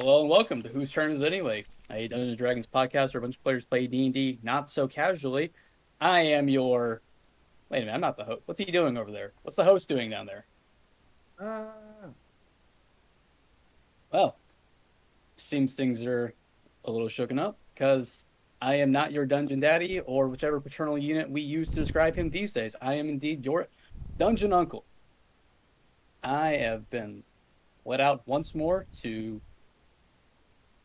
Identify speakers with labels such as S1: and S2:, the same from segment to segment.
S1: Hello and welcome to Whose Turn Is It Anyway, a Dungeons and Dragons podcast where a bunch of players play D&D not so casually. I am your... Wait a minute, I'm not the host. What's he doing over there? What's the host doing down there?
S2: Uh,
S1: Well, seems things are a little shooken up because I am not your dungeon daddy or whichever paternal unit we use to describe him these days. I am indeed your dungeon uncle. I have been let out once more to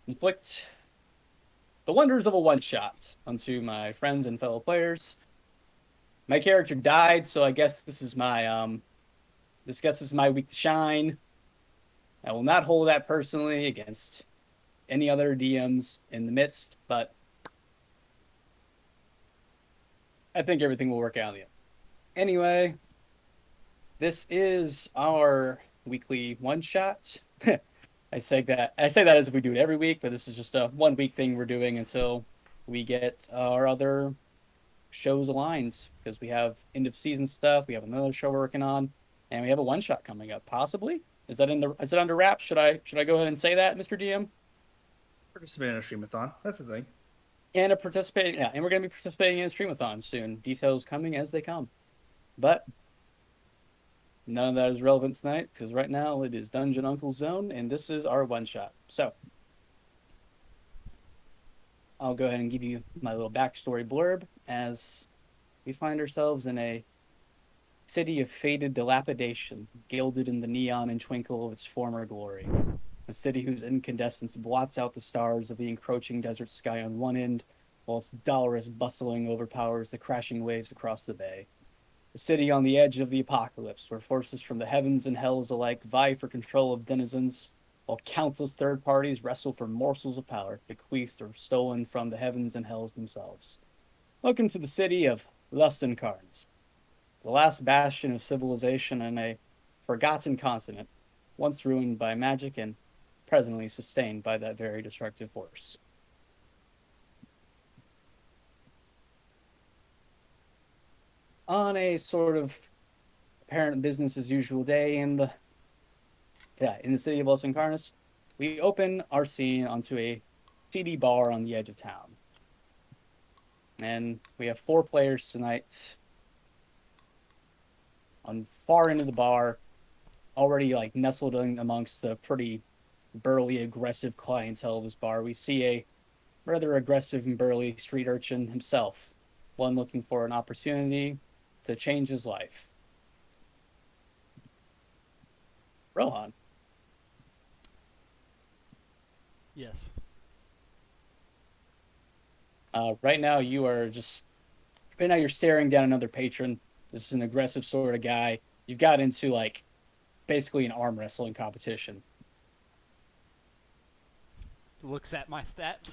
S1: inflict the wonders of a one-shot onto my friends and fellow players. My character died, so I guess this is my week to shine. I will not hold that personally against any other DMs in the midst, but I think everything will work out in the end. Anyway, this is our weekly one shot. I say that as if we do it every week, but this is just a 1 week thing we're doing until we get our other shows aligned because we have end of season stuff, we have another show we're working on, and we have a one shot coming up. Possibly is it under wraps? Should I go ahead and say that, Mr. DM?
S2: participate in a streamathon. That's the thing.
S1: And a participating, yeah, and we're going to be participating in a streamathon soon. Details coming as they come, but none of that is relevant tonight because right now it is Dungeon Uncle Zone, and this is our one shot. So I'll go ahead and give you my little backstory blurb as we find ourselves in a city of faded dilapidation, gilded in the neon and twinkle of its former glory. A city whose incandescence blots out the stars of the encroaching desert sky on one end, while its dolorous bustling overpowers the crashing waves across the bay. A city on the edge of the apocalypse, where forces from the heavens and hells alike vie for control of denizens, while countless third parties wrestle for morsels of power bequeathed or stolen from the heavens and hells themselves. Welcome to the city of Lust Incarnate, the last bastion of civilization on a forgotten continent, once ruined by magic and presently sustained by that very destructive force. On a sort of apparent business as usual day in the city of Los Encarnados, we open our scene onto a seedy bar on the edge of town. And we have 4 players tonight on far end of the bar, already like nestled in amongst the pretty burly, aggressive clientele of this bar. We see a rather aggressive and burly street urchin himself, one looking for an opportunity to change his life. Rohan,
S3: Yes.
S1: right now you're staring down another patron. This is an aggressive sort of guy. You've got into like basically an arm wrestling competition.
S3: Looks at my stats.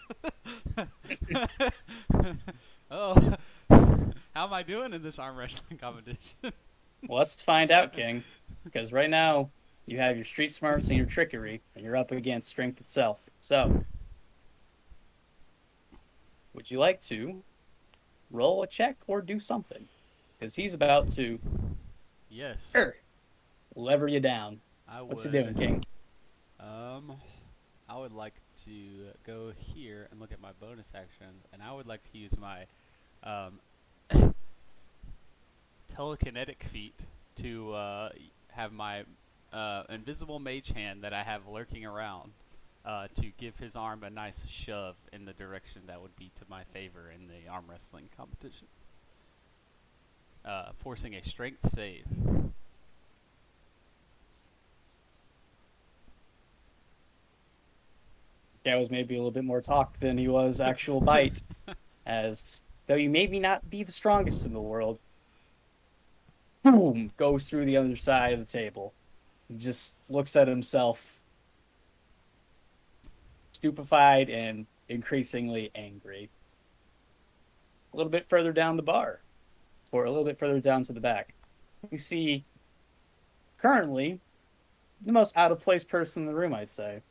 S3: Oh, how am I doing in this arm wrestling competition?
S1: Well, let's find out, King, because right now you have your street smarts and your trickery, and you're up against strength itself. So, would you like to roll a check or do something? Because he's about to
S3: Yes,
S1: er, lever you down.
S3: I
S1: What's he doing,
S3: would.
S1: King?
S3: Um, I would like to go here and look at my bonus actions, and I would like to use my um, telekinetic feat to have my invisible mage hand that I have lurking around to give his arm a nice shove in the direction that would be to my favor in the arm wrestling competition. Forcing a strength save.
S1: This guy was maybe a little bit more talk than he was actual bite, as though you maybe not be the strongest in the world, boom, goes through the other side of the table. He just looks at himself, stupefied and increasingly angry. A little bit further down the bar, or a little bit further down to the back, you see currently the most out of place person in the room, I'd say,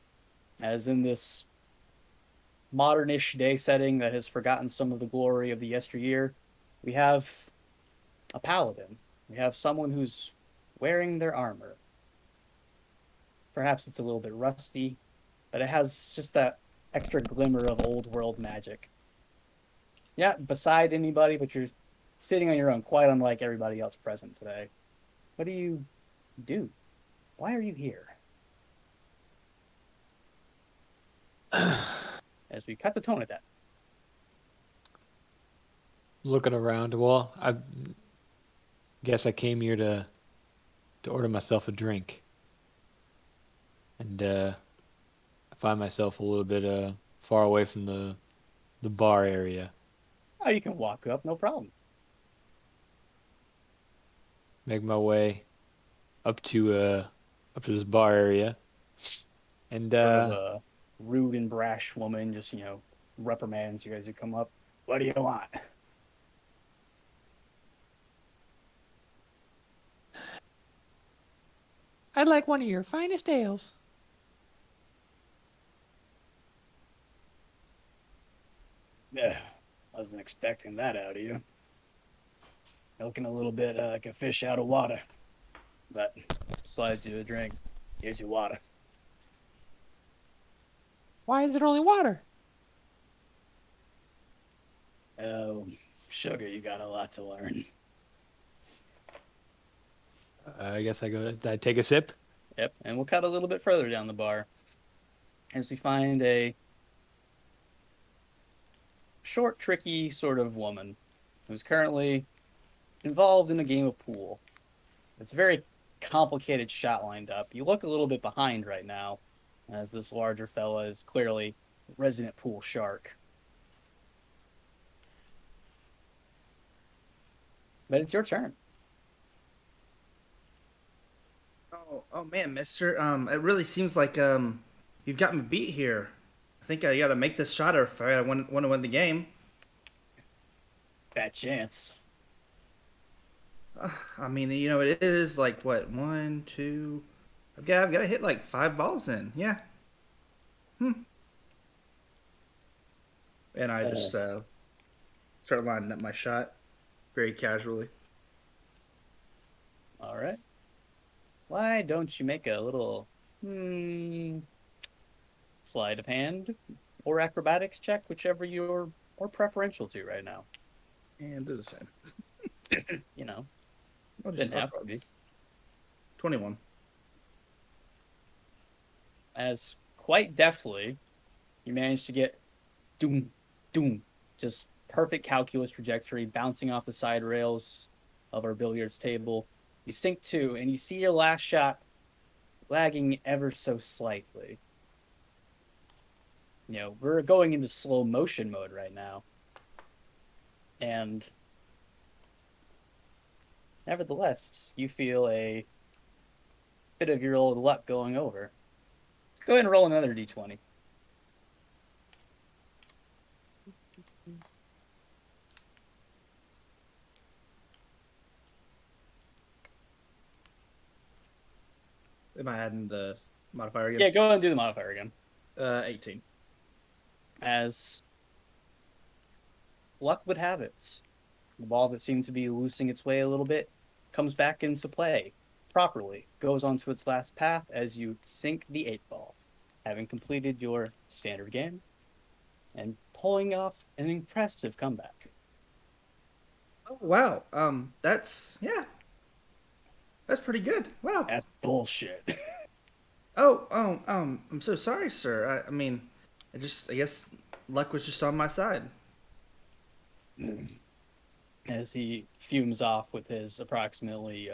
S1: as in this modernish day setting that has forgotten some of the glory of the yesteryear. We have a paladin. We have someone who's wearing their armor. Perhaps it's a little bit rusty, but it has just that extra glimmer of old world magic. Yeah, beside anybody, but you're sitting on your own, quite unlike everybody else present today. What do you do? Why are you here? As we cut the tone at that.
S4: Looking around. Well, I guess I came here to order myself a drink, and I find myself a little bit far away from the bar area.
S1: Oh, you can walk up, no problem.
S4: Make my way up to this bar area, and
S1: Sort of a rude and brash woman just, reprimands you as you come up. What do you want?
S4: I'd like one of your finest ales.
S1: Yeah, I wasn't expecting that out of you. You're looking a little bit like a fish out of water. But slides you a drink. Here's your water.
S4: Why is it only water?
S1: Oh, sugar, you got a lot to learn.
S4: I guess I take a sip.
S1: Yep, and we'll cut a little bit further down the bar as we find a short, tricky sort of woman who's currently involved in a game of pool. It's a very complicated shot lined up. You look a little bit behind right now, as this larger fella is clearly resident pool shark. But it's your turn.
S2: Oh man, Mister. It really seems like you've got me beat here. I think I got to make this shot if I want to win the game.
S1: Bad chance.
S2: I mean, it is like what, one, two. I've got to hit like 5 balls in. Yeah. And I just start lining up my shot very casually.
S1: All right. Why don't you make a little sleight of hand or acrobatics check, whichever you're more preferential to right now.
S2: And do the same.
S1: You know,
S2: I'll
S1: didn't have to be.
S2: 21.
S1: As quite deftly, you manage to get doom, doom, just perfect calculus trajectory, bouncing off the side rails of our billiards table. You sink two, and you see your last shot lagging ever so slightly. We're going into slow motion mode right now. And nevertheless, you feel a bit of your old luck going over. Go ahead and roll another d20.
S2: Am I adding the modifier again?
S1: Yeah, go ahead and do the modifier again.
S2: 18.
S1: As luck would have it, the ball that seemed to be losing its way a little bit comes back into play properly, goes onto its last path as you sink the 8-ball, having completed your standard game and pulling off an impressive comeback.
S2: Oh, wow. That's pretty good. Wow.
S1: That's bullshit.
S2: I'm so sorry, sir. I mean, I guess luck was just on my side.
S1: As he fumes off with his approximately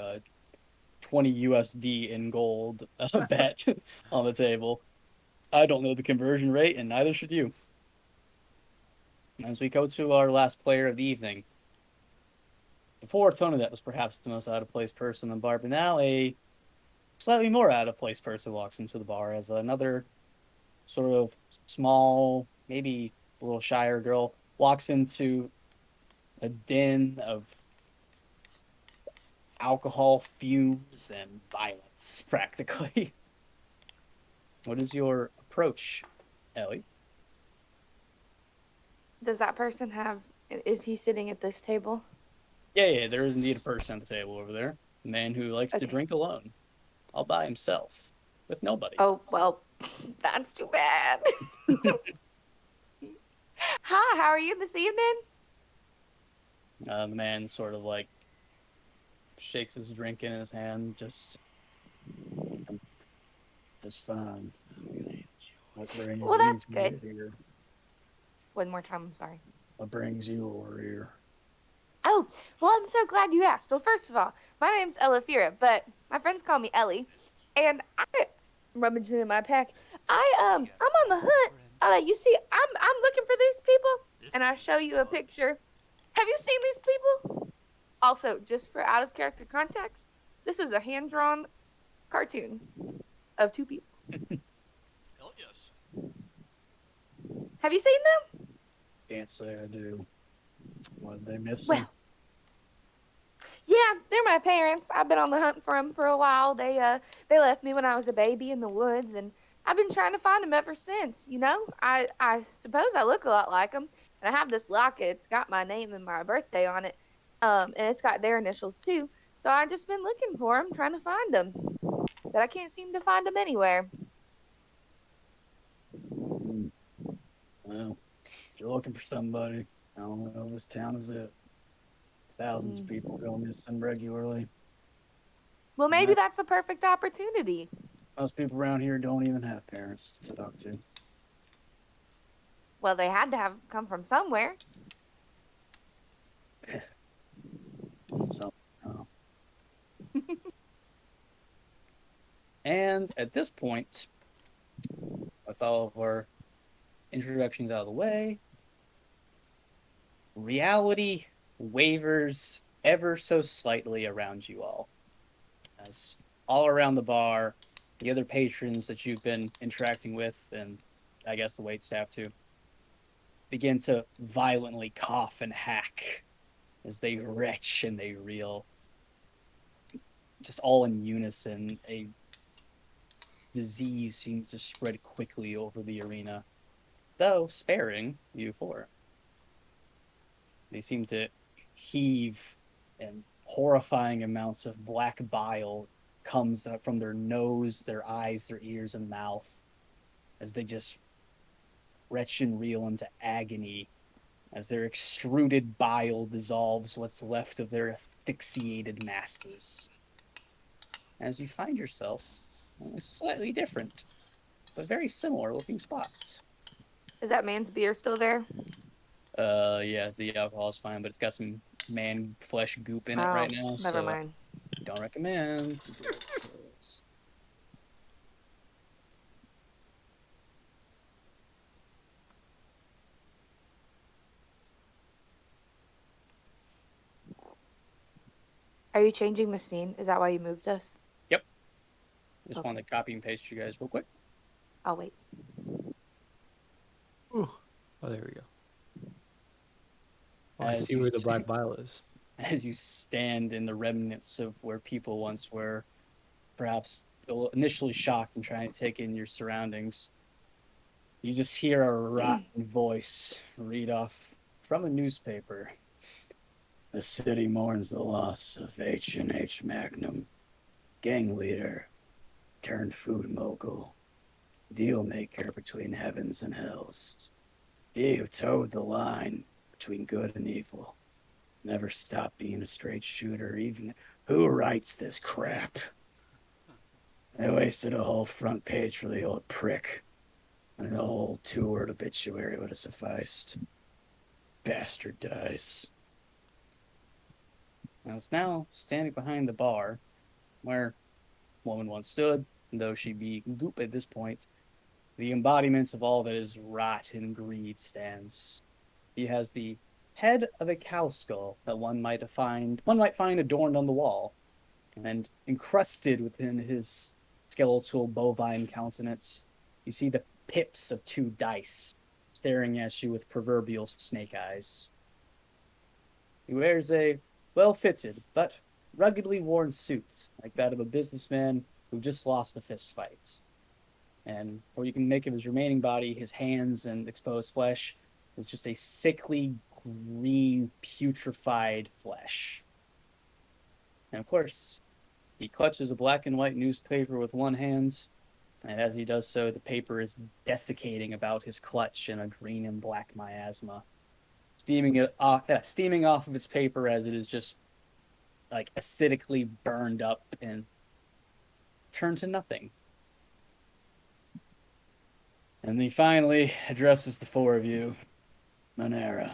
S1: 20 USD in gold bet on the table. I don't know the conversion rate, and neither should you. As we go to our last player of the evening. Before, Tonadette was perhaps the most out-of-place person in the bar, but now a slightly more out-of-place person walks into the bar as another sort of small, maybe a little shyer girl walks into a den of alcohol fumes and violence, practically. What is your approach, Ellie?
S5: Does that person is he sitting at this table?
S1: Yeah, there is indeed a person at the table over there. A man who likes to
S5: Okay.
S1: drink alone, all by himself, with nobody.
S5: Oh, well, That's too bad. Hi, how are you this evening?
S1: The man sort of like shakes his drink in his hand, just fine. What brings
S5: Well,
S1: you
S5: that's
S1: to
S5: good.
S1: here?
S5: One more time, I'm sorry.
S1: What brings you over here?
S5: Oh, well, I'm so glad you asked. Well, first of all, my name's Elafira, but my friends call me Ellie, and I rummaging in my pack. I'm on the hunt. You see, I'm looking for these people, and I show you a picture. Have you seen these people? Also, just for out of character context, this is a hand drawn cartoon of two people.
S3: Hell yes.
S5: Have you seen them?
S1: Can't say I do. What they missing?
S5: Well, yeah, they're my parents. I've been on the hunt for them for a while. They left me when I was a baby in the woods, and I've been trying to find them ever since. You know, I suppose I look a lot like them, and I have this locket. It's got my name and my birthday on it, and it's got their initials too. So I just been looking for them, trying to find them, but I can't seem to find them anywhere.
S1: Hmm. Well, if you're looking for somebody, I don't know if this town is it. Thousands of
S5: Mm.
S1: people go missing regularly.
S5: Well, maybe
S1: Mo-
S5: that's a perfect opportunity.
S1: Most people around here don't even have parents to talk to.
S5: Well, they had to have come from somewhere.
S1: So, uh, and at this point, with all of our introductions out of the way, reality wavers ever so slightly around you all. As all around the bar, the other patrons that you've been interacting with, and I guess the wait staff too, begin to violently cough and hack as they retch and they reel, just all in unison. A disease seems to spread quickly over the arena, though sparing you four. They seem to heave, and horrifying amounts of black bile comes from their nose, their eyes, their ears, and mouth as they just retch and reel into agony as their extruded bile dissolves what's left of their asphyxiated masses. As you find yourself in a slightly different, but very similar looking spots.
S5: Is that man's beer still there?
S1: Yeah, the alcohol is fine, but it's got some man flesh goop in it
S5: Oh,
S1: right now,
S5: never
S1: so
S5: mind.
S1: don't recommend.
S5: Are you changing the scene? Is that why you moved us?
S1: Yep. Just
S5: Okay.
S1: wanted to copy and paste you guys real quick.
S5: I'll wait.
S4: Ooh. Oh, there we go. Oh, I
S1: As
S4: see
S1: you
S4: where the black bile is.
S1: as you stand in the remnants of where people once were, perhaps initially shocked and trying to take in your surroundings, you just hear a rotten voice read off from a newspaper. The city mourns the loss of H&H Magnum, gang leader turned food mogul, deal maker between heavens and hells. He who towed the line between good and evil. Never stopped being a straight shooter, even who writes this crap? I wasted a whole front page for the old prick. And the whole two-word obituary would have sufficed. Bastard dies. I was now standing behind the bar, where woman once stood, though she be goop at this point. The embodiment of all that is rot and greed stands. He has the head of a cow skull that one might find adorned on the wall, and encrusted within his skeletal bovine countenance, you see the pips of two dice staring at you with proverbial snake eyes. He wears a well-fitted but ruggedly worn suit, like that of a businessman who just lost a fist fight. And what you can make of his remaining body, his hands and exposed flesh, is just a sickly green putrefied flesh. And of course, he clutches a black and white newspaper with one hand And as he does so, the paper is desiccating about his clutch in a green and black miasma, steaming off of its paper as it is just like acidically burned up and turned to nothing. And he finally addresses the four of you. Monera,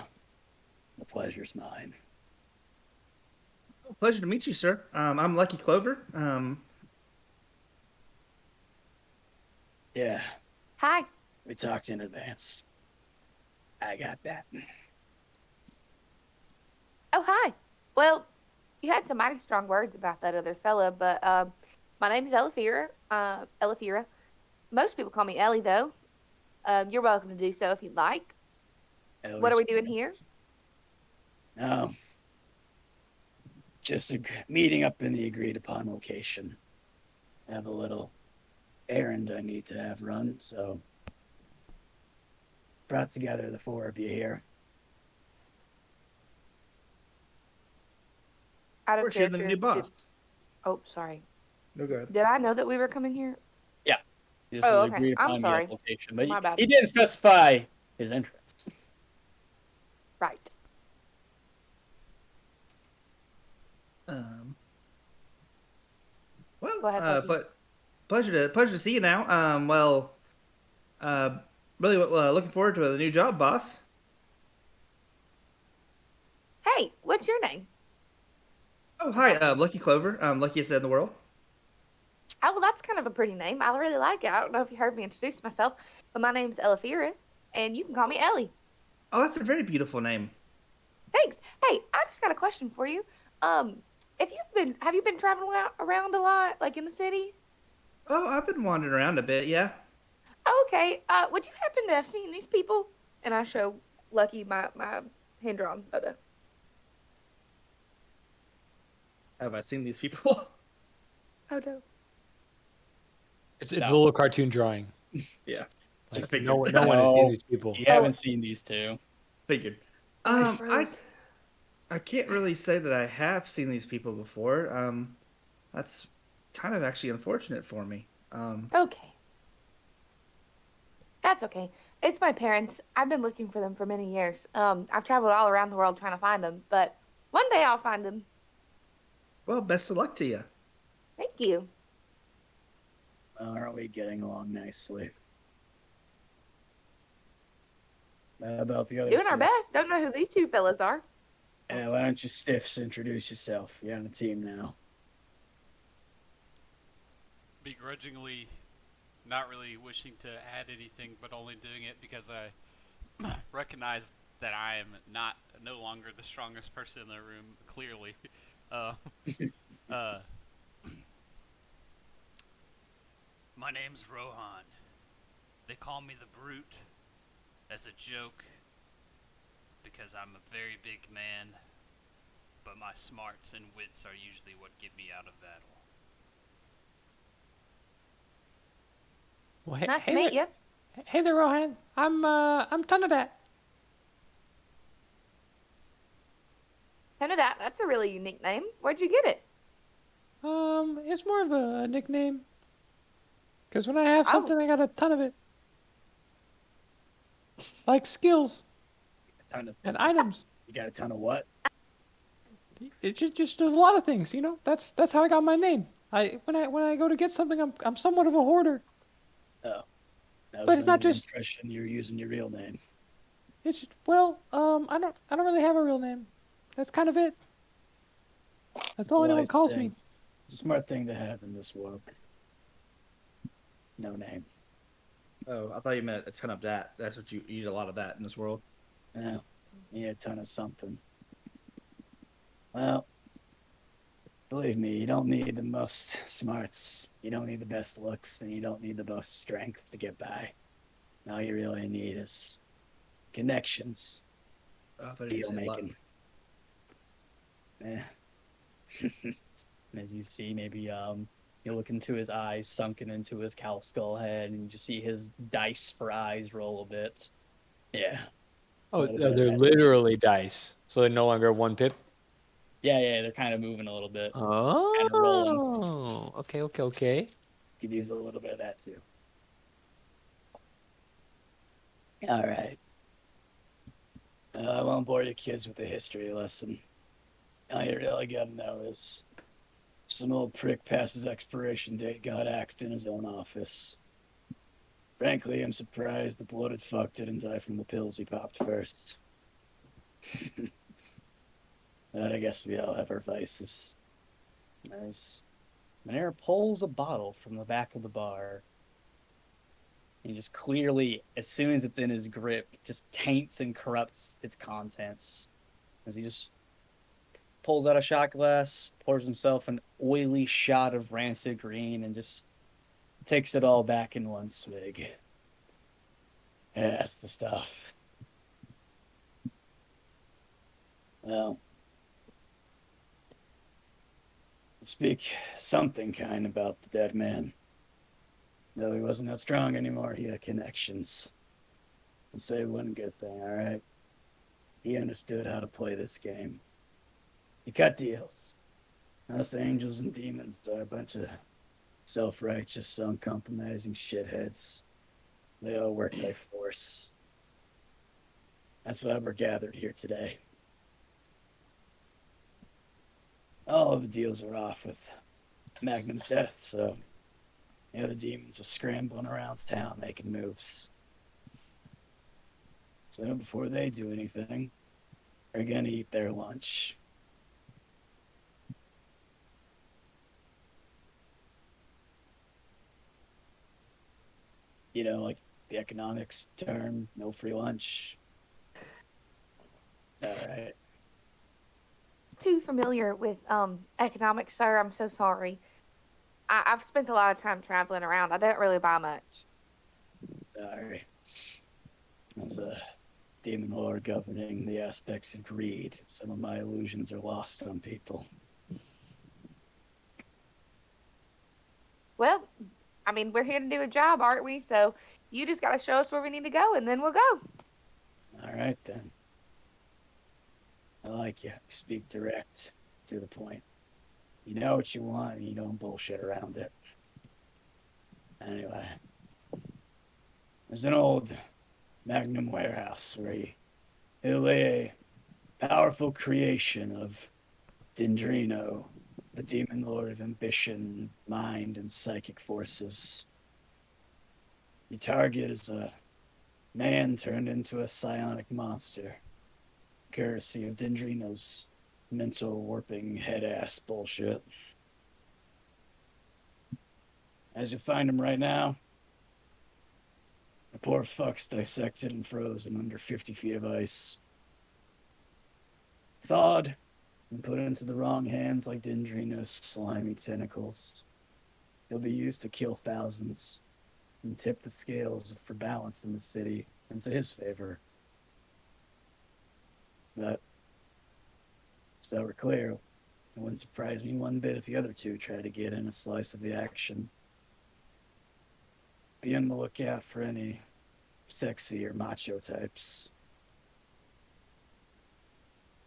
S1: the pleasure's mine.
S2: Oh, pleasure to meet you, sir. I'm Lucky Clover.
S1: Yeah,
S5: Hi.
S1: we talked in advance. I got that.
S5: Oh, hi. Well, you had some mighty strong words about that other fella, but my name is Elafira. Elafira. Most people call me Ellie, though. You're welcome to do so if you'd like. What are we doing here?
S1: No, just meeting up in the agreed upon location. I have a little errand I need to have run, so brought together the four of you here.
S5: Out of
S2: We're here the
S5: character.
S2: new boss.
S5: Oh, sorry.
S2: No good.
S5: Did I know that we were coming here?
S1: Yeah, this
S5: Oh,
S1: is
S5: okay.
S1: agreed
S5: I'm
S1: upon
S5: sorry.
S1: location, but
S5: My bad.
S1: he didn't specify his entrance.
S5: Right.
S2: Well,
S5: Go ahead, Lucky.
S2: but pleasure to see you now. Really looking forward to the new job, boss.
S5: Hey, what's your name?
S2: Oh, hi, Lucky Clover. Luckiest in the world.
S5: Oh, well, that's kind of a pretty name. I really like it. I don't know if you heard me introduce myself, but my name's Elafira, and you can call me Ellie.
S2: Oh, that's a very beautiful name.
S5: Thanks. Hey, I just got a question for you. If have you been traveling around a lot, like in the city?
S2: Oh, I've been wandering around a bit, yeah.
S5: Oh, okay. Would you happen to have seen these people? And I show Lucky my hand drawn photo.
S2: Have I seen these people?
S5: Photo.
S4: It's
S1: No.
S4: a little cartoon drawing.
S2: Yeah,
S4: Like,
S2: just figured.
S4: no one has seen
S1: No.
S4: these people.
S1: You haven't seen these two.
S2: Figured.
S5: I
S2: I
S5: froze.
S2: I can't really say that I have seen these people before. That's kind of actually unfortunate for me.
S5: Okay. That's okay. It's my parents. I've been looking for them for many years. I've traveled all around the world trying to find them, but one day I'll find them.
S2: Well, best of luck to you.
S5: Thank you.
S1: Aren't we getting along nicely? How about the other
S5: Doing
S1: two?
S5: our best. Don't know who these two fellas are.
S1: Why don't you stiffs introduce yourself? You're on the team now.
S3: Begrudgingly, not really wishing to add anything, but only doing it because I recognize that I am no longer the strongest person in the room. Clearly, my name's Rohan. They call me the Brute as a joke because I'm a very big man, but my smarts and wits are usually what get me out of battle.
S4: Well,
S5: Nice to meet you.
S4: Hey there, Rohan. I'm Tonadat.
S5: Tonadat, that's a really unique name. Where'd you get it?
S4: It's more of a nickname. Because when I have
S5: Oh.
S4: something, I got a ton of it. Like skills
S1: A ton of,
S4: and items.
S1: you got a ton of what?
S4: It's just a lot of things, you know. That's how I got my name. When I go to get something, I'm somewhat of a hoarder.
S1: Oh, that
S4: But
S1: was
S4: it's not
S1: under the
S4: just-
S1: impression you were using your real name.
S4: It's I don't really have a real name. That's kind of it. That's all anyone
S1: Wise
S4: calls
S1: thing.
S4: me.
S1: It's a smart thing to have in this world. No name.
S2: Oh, I thought you meant a ton of that. That's what you eat a lot of that in this world.
S1: Yeah, you need a ton of something. Well, believe me, you don't need the most smarts. You don't need the best looks, and you don't need the most strength to get by. All you really need is connections,
S2: Oh, I thought you
S1: deal
S2: said luck.
S1: making. Yeah. And as you see, maybe you look into his eyes, sunken into his cow skull head, and you just see his dice for eyes roll a bit. Yeah.
S4: Oh,
S1: little bit of
S4: they're
S1: that.
S4: literally dice, so they're no longer one pip.
S1: Yeah, they're kind of moving a little bit.
S4: Oh,
S1: rolling.
S4: okay.
S1: Could use a little bit of that too. All right. I won't bore you kids with a history lesson. All you gotta know is some old prick past his expiration date got axed in his own office. Frankly, I'm surprised the bloated fuck didn't die from the pills he popped first. But I guess we all have our vices. As Monera pulls a bottle from the back of the bar, and just clearly, as soon as it's in his grip, just taints and corrupts its contents. As he just pulls out a shot glass, pours himself an oily shot of rancid green, and just takes it all back in one swig. Yeah, that's the stuff. Well, speak something kind about the dead man. Though he wasn't that strong anymore, he had connections. I'll say one good thing, all right? He understood how to play this game. He cut deals. Us angels and demons are a bunch of self-righteous, uncompromising shitheads. They all work by force. That's why we're gathered here today. All of the deals are off with Magnum's death, so the other demons are scrambling around town making moves. So before they do anything, they're gonna eat their lunch. You know, like the economics term, no free lunch. All right.
S5: Too familiar with economics, sir. I'm so sorry. I've spent a lot of time traveling around. I don't really buy much.
S1: Sorry. As a demon lord governing the aspects of greed, some of my illusions are lost on people.
S5: Well, I mean, we're here to do a job, aren't we? So you just got to show us where we need to go, and then we'll go.
S1: All right, then. I like you. You speak direct, to the point. You know what you want, and you don't bullshit around it. Anyway, there's an old Magnum warehouse where he'll lay a powerful creation of Dendrino, the demon lord of ambition, mind, and psychic forces. Your target is a man turned into a psionic monster, courtesy of Dendrino's mental warping head ass bullshit. As you find him right now, the poor fuck's dissected and frozen under 50 feet of ice. Thawed and put into the wrong hands like Dendrino's slimy tentacles. He'll be used to kill thousands and tip the scales for balance in the city into his favor. But, so we're clear, it wouldn't surprise me one bit if the other two try to get in a slice of the action. Be on the lookout for any sexy or macho types.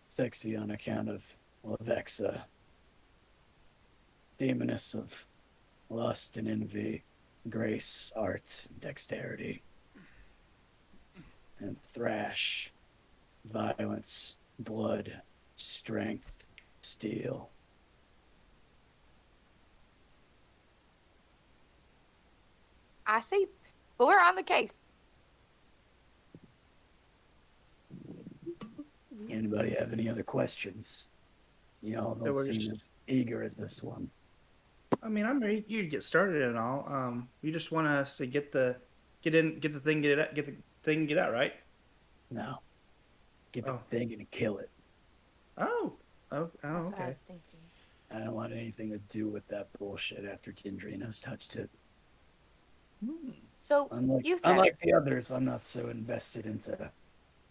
S1: Sexy on account of Levexa, demoness of lust and envy, grace, art, and dexterity. And thrash, violence, blood, strength, steel.
S5: I see. Well, we're on the case.
S1: Anybody have any other questions? You know,
S2: So
S1: don't
S2: we're
S1: seem
S2: just-
S1: as eager as this one.
S2: I mean, I'm ready you to get started and all. You just want us to get the thing, get it out, right?
S1: No. Get the
S2: Oh.
S1: thing and kill it.
S2: Oh,
S5: That's what I
S2: okay.
S5: was thinking.
S1: I don't want anything to do with that bullshit after Dendrino's touched it.
S5: So you said
S1: Unlike the others, I'm not so invested into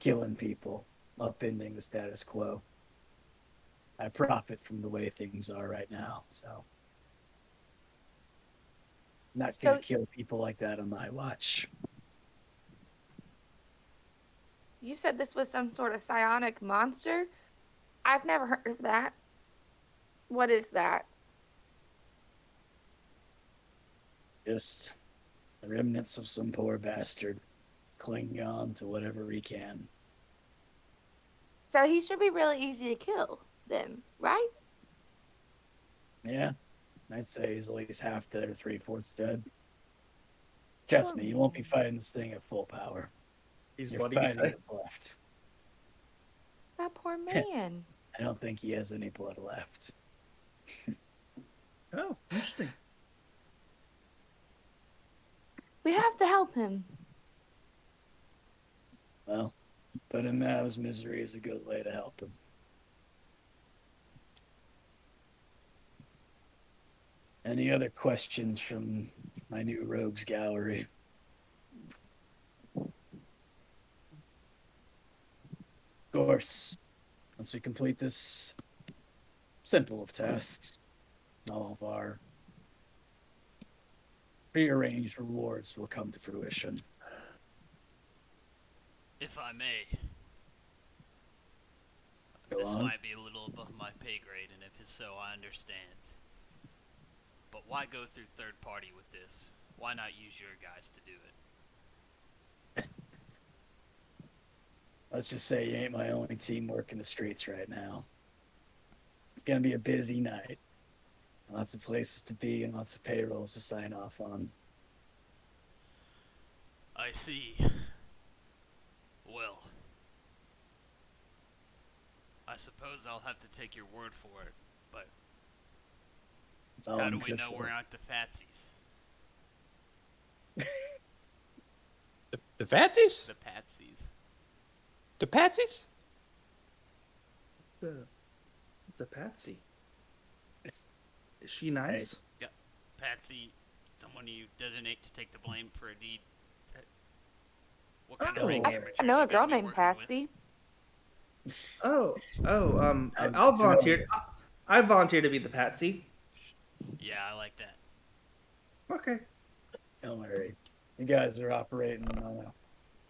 S1: killing people, upending the status quo. I profit from the way things are right now, so not gonna
S5: So-
S1: kill people like that on my watch.
S5: you said this was some sort of psionic monster. I've never heard of that. What is that?
S1: Just the remnants of some poor bastard clinging on to whatever he can.
S5: So he should be really easy to kill, then, right?
S1: Yeah, I'd say he's at least half dead or three-fourths dead. Trust
S5: Poor
S1: me, you won't be
S5: man.
S1: fighting this thing at full power.
S2: He's
S1: You're
S2: what do you
S1: fighting
S2: say?
S1: what's left.
S5: That poor man.
S1: I don't think he has any blood left.
S2: Oh, interesting.
S5: We have to help him.
S1: Well, put him out of his misery is a good way to help him. Any other questions from my new rogues gallery? Of course, once we complete this simple of tasks, all of our prearranged rewards will come to fruition.
S3: If I may,
S1: Go
S3: this
S1: on.
S3: might be a little above my pay grade, and if so, I understand. But why go through third party with this? Why not use your guys to do it?
S1: Let's just say you ain't my only team working the streets right now. It's gonna be a busy night. Lots of places to be and lots of payrolls to sign off on.
S3: I see. Well, I suppose I'll have to take your word for it, but
S1: That's all
S3: how
S1: I'm
S3: do we
S1: good
S3: know
S1: for.
S3: we're not the Fatsies?
S4: The Fatsies?
S3: The Patsies.
S4: The Patsies?
S2: It's a patsy. Is she nice?
S3: Patsy, someone you designate to take the blame for a deed. What kind
S2: Oh.
S3: of rank
S5: I
S3: amateurs
S5: know
S3: you
S5: a girl
S3: got me
S5: named
S3: working with?
S5: Patsy.
S2: Oh,
S1: I'm
S2: I'll
S1: familiar.
S2: volunteer. I volunteer to be the patsy.
S3: Yeah, I like that.
S2: Okay.
S1: Don't worry. You guys are operating on a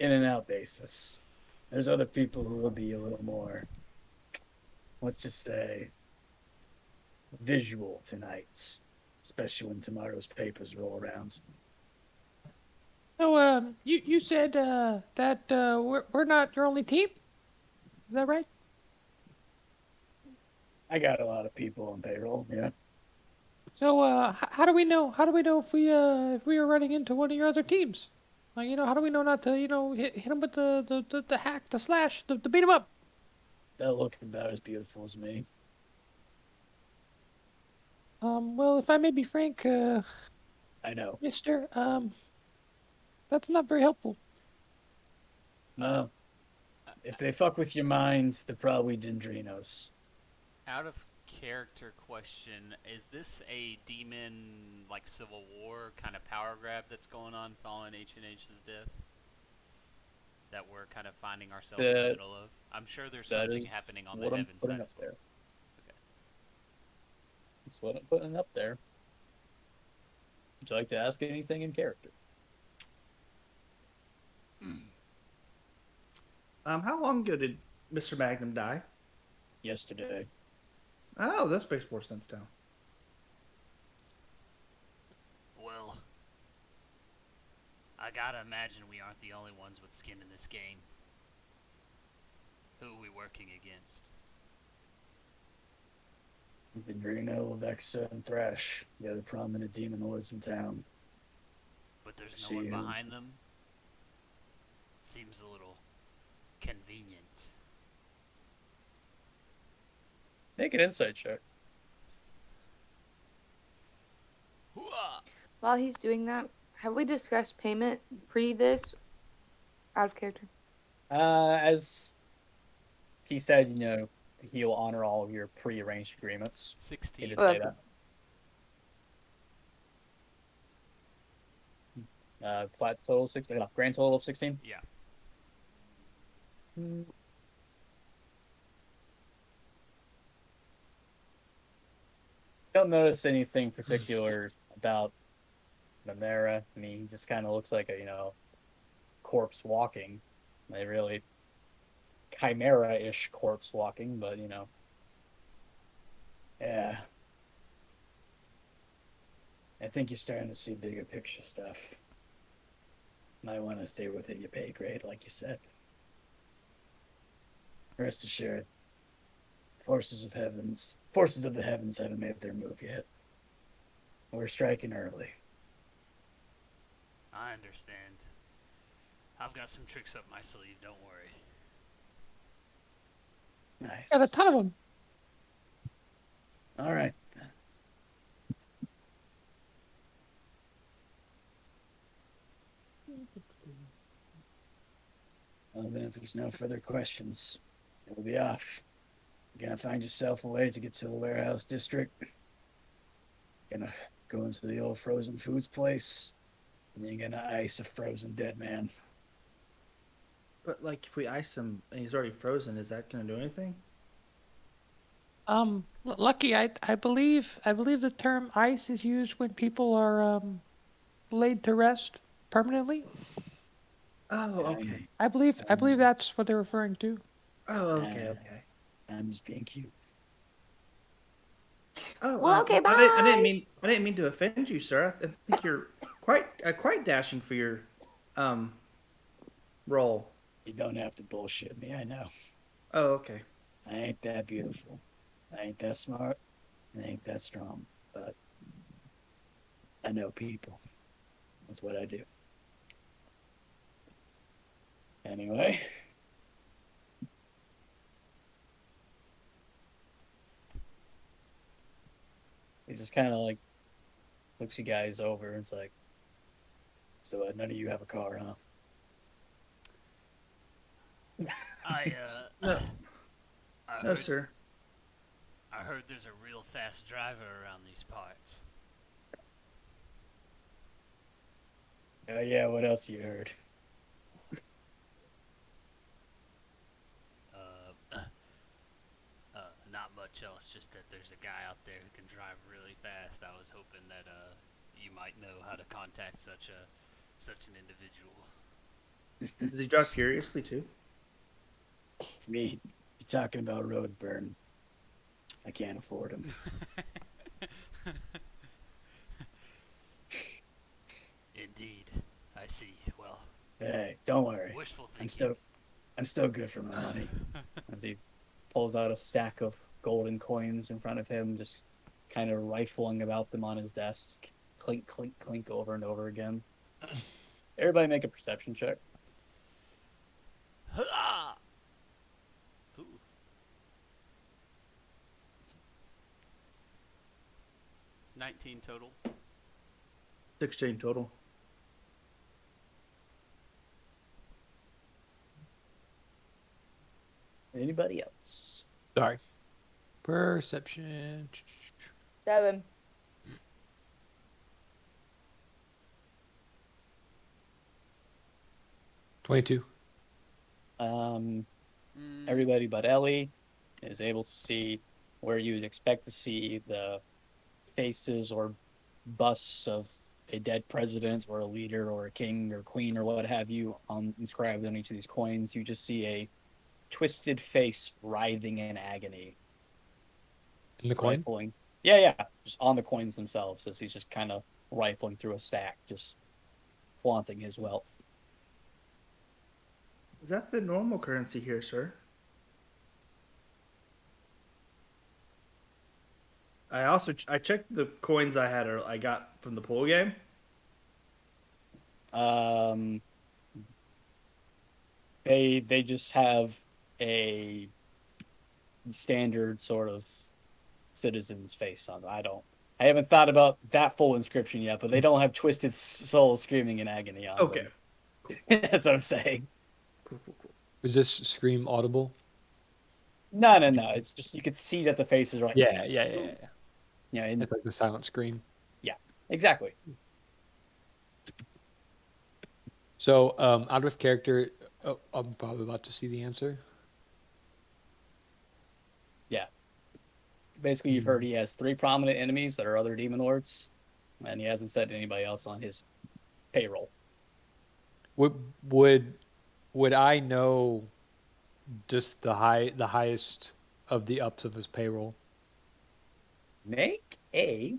S1: in and out basis. There's other people who will be a little more, let's just say, visual tonight, especially when tomorrow's papers roll around.
S4: So, you said that we're not your only team. Is that right?
S1: I got a lot of people on payroll, yeah.
S4: So, how do we know? How do we know if we are running into one of your other teams? Like, how do we know not to, hit them with the hack, the slash, the beat 'em up?
S1: They'll look about as beautiful as me.
S4: Well, if I may be frank,
S1: I know.
S4: Mister, that's not very helpful.
S1: No. If they fuck with your mind, they're probably Dendrinos.
S3: Out of character question, is this a demon, like, Civil War kind of power grab that's going on following H&H's death? That we're kind of finding ourselves in the middle of? I'm sure there's
S1: That
S3: something
S1: is
S3: happening on the
S1: what I'm
S3: heaven
S1: putting
S3: side
S1: up
S3: as well.
S1: there.
S3: Okay.
S1: That's what I'm putting up there. Would you like to ask anything in character?
S2: How long ago did Mr. Magnum die?
S1: Yesterday.
S2: Oh, that makes more sense now.
S3: Well, I gotta imagine we aren't the only ones with skin in this game. Who are we working against?
S1: Dendrino, Vexa, and Thrash, the other prominent demon lords in town.
S3: But there's
S1: See
S3: no one
S1: who-
S3: behind them? Seems a little convenient.
S1: Make an insight check.
S3: Hooah!
S5: While he's doing that, have we discussed payment pre this? Out of character.
S1: As he said, he'll honor all of your pre-arranged agreements. He
S3: 16.
S1: did
S5: Oh,
S1: say
S5: okay.
S1: that. Flat total 16. Grand total of 16.
S3: Yeah.
S1: Don't notice anything particular about Monera. I mean, he just kind of looks like a corpse walking. Like really chimera-ish corpse walking, but yeah. I think you're starting to see bigger picture stuff. Might want to stay within your pay grade, like you said. Rest assured, forces of the heavens haven't made their move yet. We're striking early.
S3: I understand. I've got some tricks up my sleeve, don't worry.
S1: Nice.
S4: Got a ton of them.
S1: All right. Well, then, if there's no further questions, we'll be off. You're gonna find yourself a way to get to the warehouse district. Gonna go into the old frozen foods place, and you're gonna ice a frozen dead man.
S2: But like, if we ice him and he's already frozen, is that gonna do anything?
S4: Lucky, I believe the term ice is used when people are laid to rest permanently.
S2: Oh, okay.
S4: I believe that's what they're referring to.
S2: Oh, okay.
S1: I'm just being cute.
S2: Oh,
S5: Well, okay, bye.
S2: I didn't mean to offend you, sir. I think you're quite dashing for your role.
S1: You don't have to bullshit me, I know.
S2: Oh, okay.
S1: I ain't that beautiful. I ain't that smart. I ain't that strong. But I know people. That's what I do. Anyway. He just kind of like looks you guys over and it's like, so none of you have a car, huh?
S2: No,
S3: I
S2: no, sir.
S3: I heard there's a real fast driver around these parts.
S1: Oh yeah, what else you heard?
S3: Not much else, just that there's a guy out there who can drive really fast. I was hoping that you might know how to contact such an individual.
S2: Does he drive furiously too?
S1: For me, you're talking about road burn. I can't afford him.
S3: Indeed, I see. Well,
S1: Hey, don't worry.
S3: wishful thinking.
S1: I'm still good for my money. As he pulls out a stack of golden coins in front of him, just kind of rifling about them on his desk. Clink, clink, clink over and over again. Everybody make a perception check.
S3: Ha! Ooh. 19 total.
S2: 16 total.
S1: Anybody else?
S4: Sorry. Perception.
S5: 7.
S4: 22.
S1: Everybody but Ellie is able to see where you would expect to see the faces or busts of a dead president or a leader or a king or queen or what have you inscribed on each of these coins. You just see a twisted face writhing in agony.
S4: In the coin?
S1: Rifling. Yeah. Just on the coins themselves as he's just kind of rifling through a stack, just flaunting his wealth.
S2: Is that the normal currency here, sir? I checked the coins I got from the pool game.
S1: They just have a standard sort of citizen's face on them. I haven't thought about that full inscription yet, but they don't have twisted souls screaming in agony on
S2: Okay.
S1: them.
S2: Cool.
S1: That's what I'm saying.
S2: Cool.
S4: Was this scream audible?
S1: No. It's just you could see that the faces are like
S4: Yeah.
S1: Yeah,
S4: It's like the silent scream.
S1: yeah, exactly.
S4: So, out of character, I'm probably about to see the answer.
S1: Yeah. Basically, you've heard he has 3 prominent enemies that are other demon lords, and he hasn't said anybody else on his payroll.
S4: Would I know just the highest of the ups of his payroll?
S1: Make a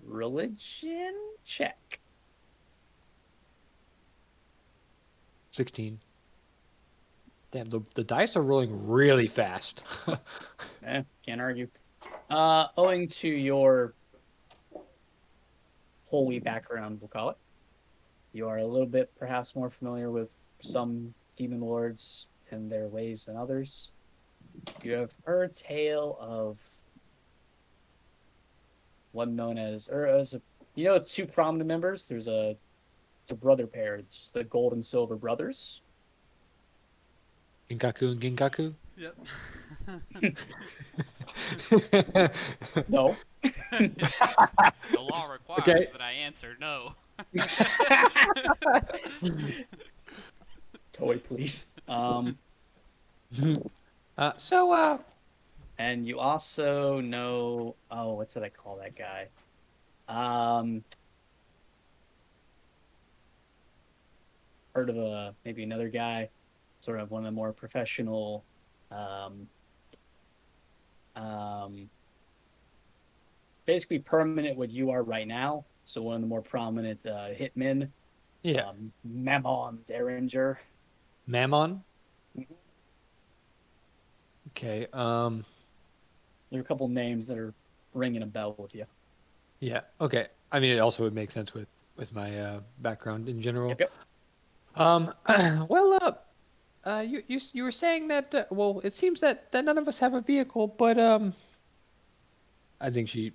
S1: religion check.
S4: 16. Damn, the dice are rolling really fast.
S1: Can't argue. Owing to your holy background, we'll call it, you are a little bit perhaps more familiar with some demon lords and their ways than others. You have heard tale of one known as two prominent members. It's a brother pair. It's the Gold and Silver Brothers.
S4: Ginkaku and Ginkaku?
S3: Yep.
S1: No.
S3: The law requires
S4: Okay.
S3: that I answer no.
S1: Toy, please. And you also know, what did I call that guy? Heard of maybe another guy, sort of one of the more professional, um, um, basically permanent what you are right now. So one of the more prominent hitmen,
S4: Yeah.
S1: Mammon Derringer.
S4: Mammon?
S1: Mhm.
S4: Okay.
S1: There are a couple names that are ringing a bell with you.
S4: Yeah. Okay. I mean, it also would make sense with my background in general.
S1: Yep.
S4: Well, you were saying that well, it seems that none of us have a vehicle, but I think she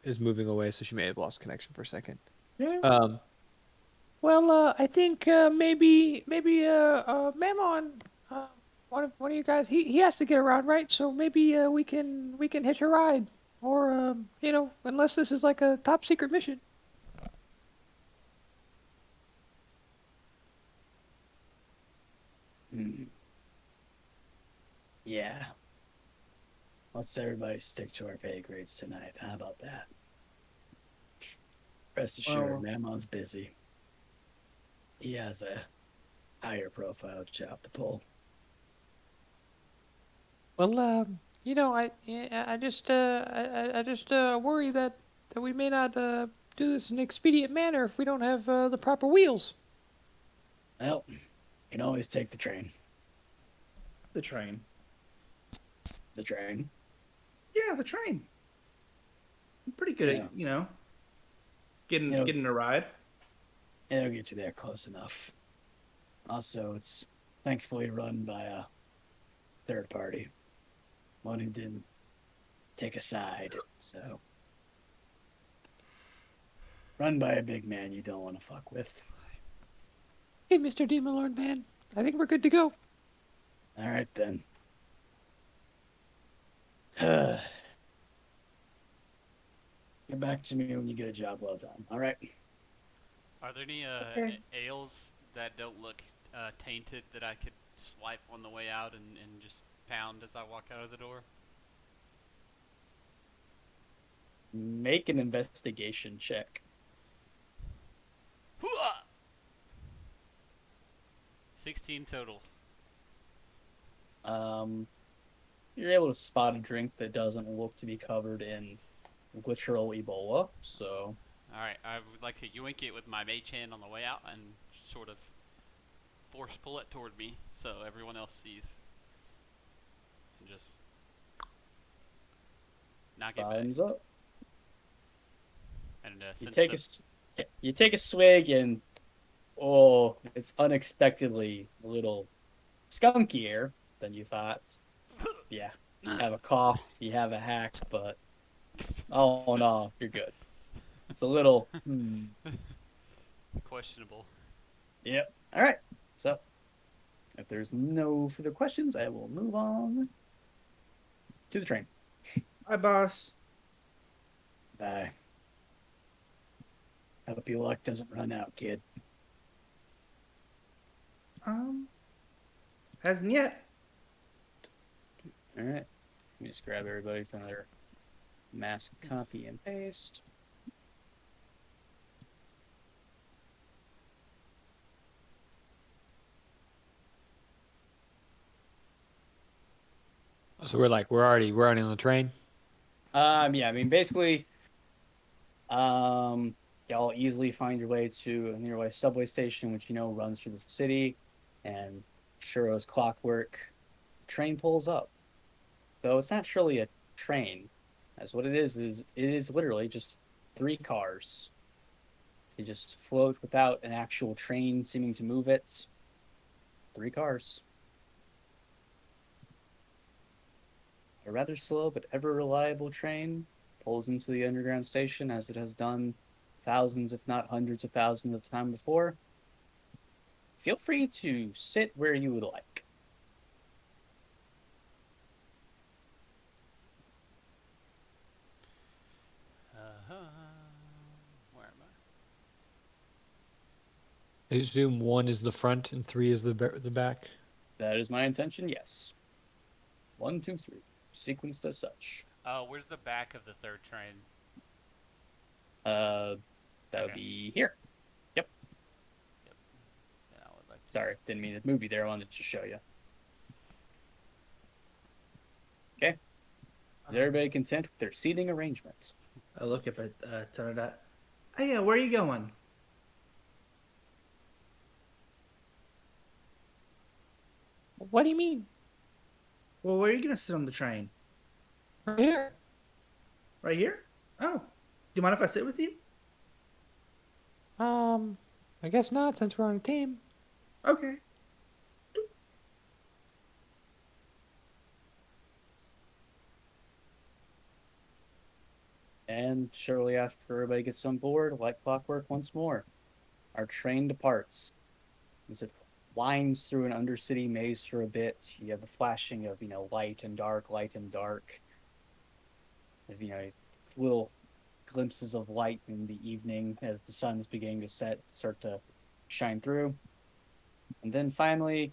S4: is moving away, so she may have lost connection for a second.
S1: Yeah.
S4: Well, I think maybe Mammon, one of you guys, he has to get around, right? So maybe we can hitch a ride, or unless this is like a top secret mission.
S1: Mhm. Yeah. Let's everybody stick to our pay grades tonight. How about that? Rest assured,
S2: Well,
S1: Mammon's busy. He has a higher profile job to pull.
S4: Well, I just worry that we may not do this in an expedient manner if we don't have the proper wheels.
S1: Well, you can always take the train.
S2: the train.
S1: The train.
S2: Yeah, the train. I'm pretty good
S1: Yeah.
S2: at getting
S1: It'll,
S2: getting a ride.
S1: it'll get you there close enough. Also, it's thankfully run by a third party. One who didn't take a side, so run by a big man you don't want to fuck with.
S4: Hey, Mr. Demon Lord man, I think we're good to go.
S1: All right then. Get back to me when you get a job well done. All right.
S3: Are there any
S2: Okay.
S3: ales that don't look tainted that I could swipe on the way out and just pound as I walk out of the door?
S1: Make an investigation check.
S3: Hooah! 16 total.
S1: You're able to spot a drink that doesn't look to be covered in literal Ebola. So,
S3: Alright, I would like to yoink it with my mage hand on the way out and sort of force pull it toward me so everyone else sees. And just knock it back.
S1: bottoms up.
S3: And
S1: You
S3: since
S1: take a swig, and it's unexpectedly a little skunkier than you thought. Yeah, you have a cough, you have a hack, but oh no, you're good. It's a little.
S3: questionable.
S1: Yep. All right. So, if there's no further questions, I will move on to the train.
S2: Hi, boss.
S1: Bye. Hope your luck doesn't run out, kid.
S2: Hasn't yet.
S1: All right. Let me just grab everybody from their mask copy and paste.
S4: So we're already on the train.
S1: Yeah, I mean, basically, y'all easily find your way to a nearby subway station, which runs through the city. And sure as clockwork, train pulls up. Though it's not really a train, as what it is it is literally just three cars. They just float without an actual train seeming to move it. Three cars. A rather slow but ever reliable train pulls into the underground station as it has done thousands, if not hundreds of thousands of times before. Feel free to sit where you would like.
S3: Uh-huh. Where am I?
S4: I assume 1 is the front and 3 is the back.
S1: That is my intention, yes. 1, 2, 3. Sequenced as such.
S3: Where's the back of the third train?
S1: That would
S3: Okay.
S1: be here. Yep.
S3: Then I would like to.
S1: Sorry, didn't mean to move you there. I wanted to show you. Okay. Is everybody content with their seating arrangements?
S2: I look up at Trinidad. Hey, where are you going?
S4: What do you mean?
S2: Well, where are you gonna sit on the train?
S4: Right here.
S2: Right here? Oh, do you mind if I sit with you?
S4: I guess not since we're on a team.
S2: Okay.
S1: And shortly after everybody gets on board, like clockwork once more, our train departs. As it winds through an undercity maze for a bit, you have the flashing of, light and dark, light and dark. As, little glimpses of light in the evening as the sun's beginning to start to shine through. And then finally,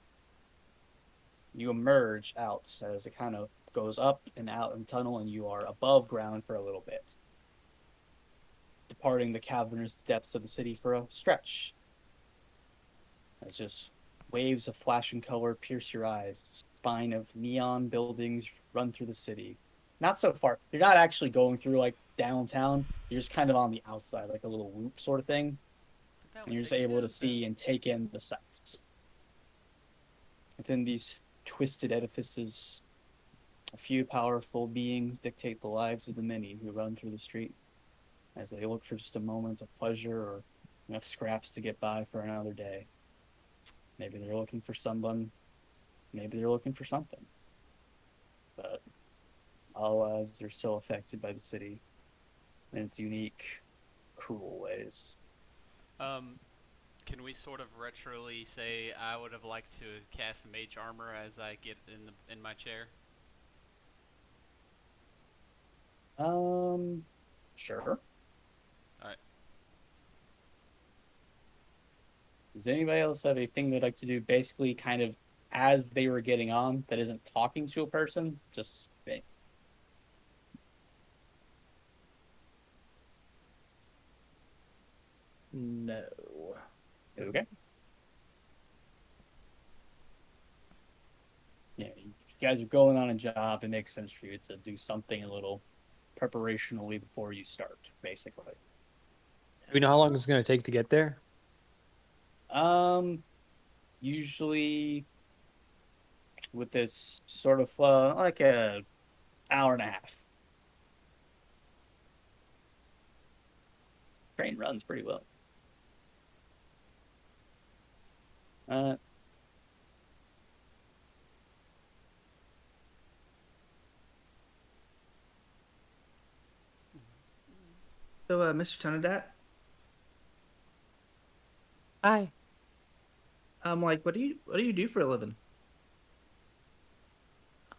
S1: you emerge out as it kind of goes up and out in the tunnel, and you are above ground for a little bit, departing the cavernous depths of the city for a stretch. As just waves of flashing color pierce your eyes, spine of neon buildings run through the city. Not so far. You're not actually going through like downtown. You're just kind of on the outside, like a little loop sort of thing.
S3: That
S1: And
S3: would
S1: you're just
S3: take
S1: able to
S3: downtown.
S1: see and take in the sights. Within these twisted edifices, a few powerful beings dictate the lives of the many who run through the street as they look for just a moment of pleasure or enough scraps to get by for another day. Maybe they're looking for someone, maybe they're looking for something. But all lives are still affected by the city in its unique, cruel ways.
S3: Can we sort of retroly say I would have liked to cast mage armor as I get in my chair?
S1: Sure.
S3: All right.
S1: Does anybody else have a thing they'd like to do basically kind of as they were getting on that isn't talking to a person? Just
S2: No.
S1: okay. Yeah, you guys are going on a job. It makes sense for you to do something a little preparationally before you start, basically.
S4: Do we know how long it's going to take to get there?
S1: Usually with this sort of like a hour and a half. Train runs pretty well. Uh,
S2: So, Mr. Trinidad,
S4: Hi.
S2: like, what do you do for a living?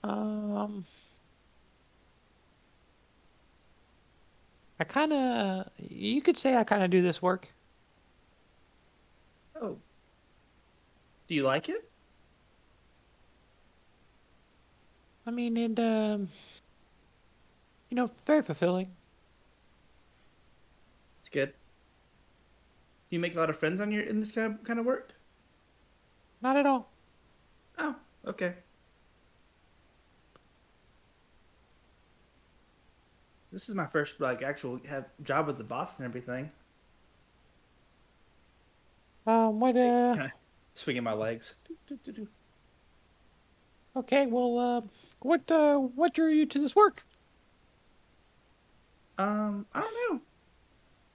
S4: Um, you could say I kind of do this work.
S2: Oh, do you like it?
S4: I mean, very fulfilling.
S2: It's good. Do you make a lot of friends in this kind of work?
S4: Not at all.
S2: Oh, okay. This is my first like actual job with the boss and everything.
S4: What,
S2: Can swinging my legs.
S4: Okay, well, what drew you to this work?
S2: I don't know.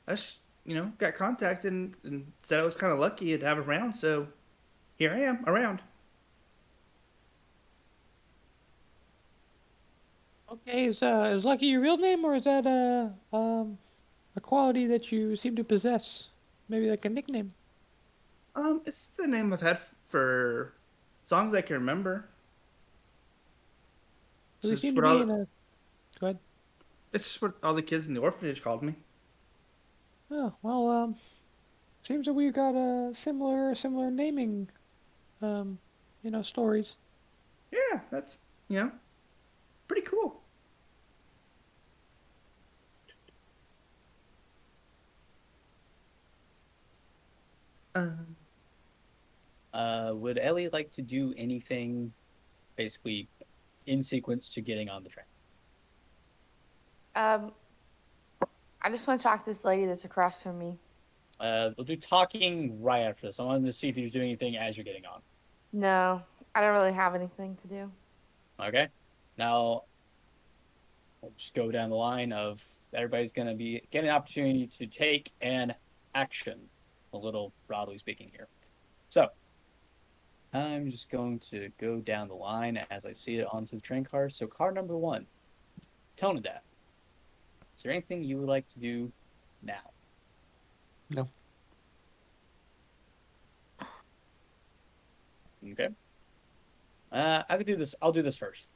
S2: I just, got contacted and said I was kind of lucky to have it around, so here I am around.
S4: Okay, is Lucky your real name, or is that a quality that you seem to possess? Maybe like a nickname?
S2: It's the name I've had for as long as I can remember.
S4: Well, you
S2: So
S4: seem to be in a. Go ahead.
S2: it's just what all the kids in the orphanage called me.
S4: Oh, well, seems that we've got a similar naming, um, stories.
S2: Yeah, that's you know pretty cool. Um,
S1: Would Ellie like to do anything basically in sequence to getting on the train?
S5: Um, I just want to talk to this lady that's across from me.
S1: We'll do talking right after this. I wanted to see if you're doing anything as you're getting on.
S5: No, I don't really have anything to do.
S1: Okay. Now we'll just go down the line of everybody's going to be getting an opportunity to take an action, a little broadly speaking here. So I'm just going to go down the line as I see it onto the train car. So car number one, Tonadad. Is there anything you would like to do now?
S4: No.
S1: Okay. I could do this. I'll do this first.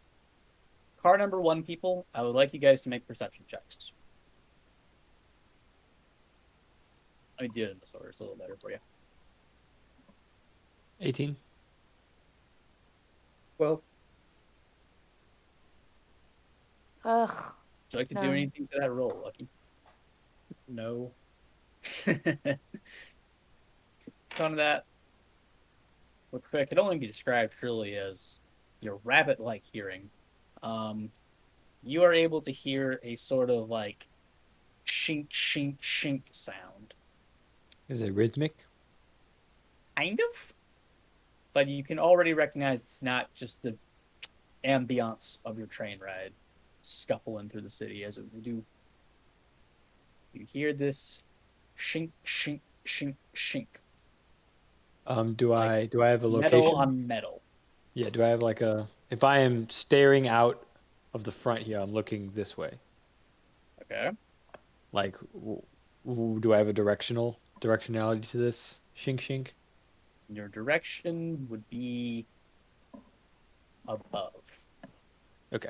S1: Car number one, people, I would like you guys to make perception checks. Let me do it in this order. It's a little better for you.
S4: 18.
S2: well,
S5: Ugh,
S1: Would you like to do
S5: no.
S1: anything to that roll, Lucky? No. Ton of that. What could only be described truly as your rabbit-like hearing. Um, you are able to hear a sort of like shink, shink, shink sound.
S4: Is it rhythmic?
S1: Kind of. But you can already recognize it's not just the ambiance of your train ride scuffling through the city as it do. You hear this shink, shink, shink, shink. Like
S4: Do I have a
S1: metal
S4: location?
S1: on metal.
S4: Yeah, do I have like a if I am staring out of the front here, I'm looking this way.
S1: Okay.
S4: Like do I have a directionality to this? Shink shink.
S1: Your direction would be above.
S4: Okay.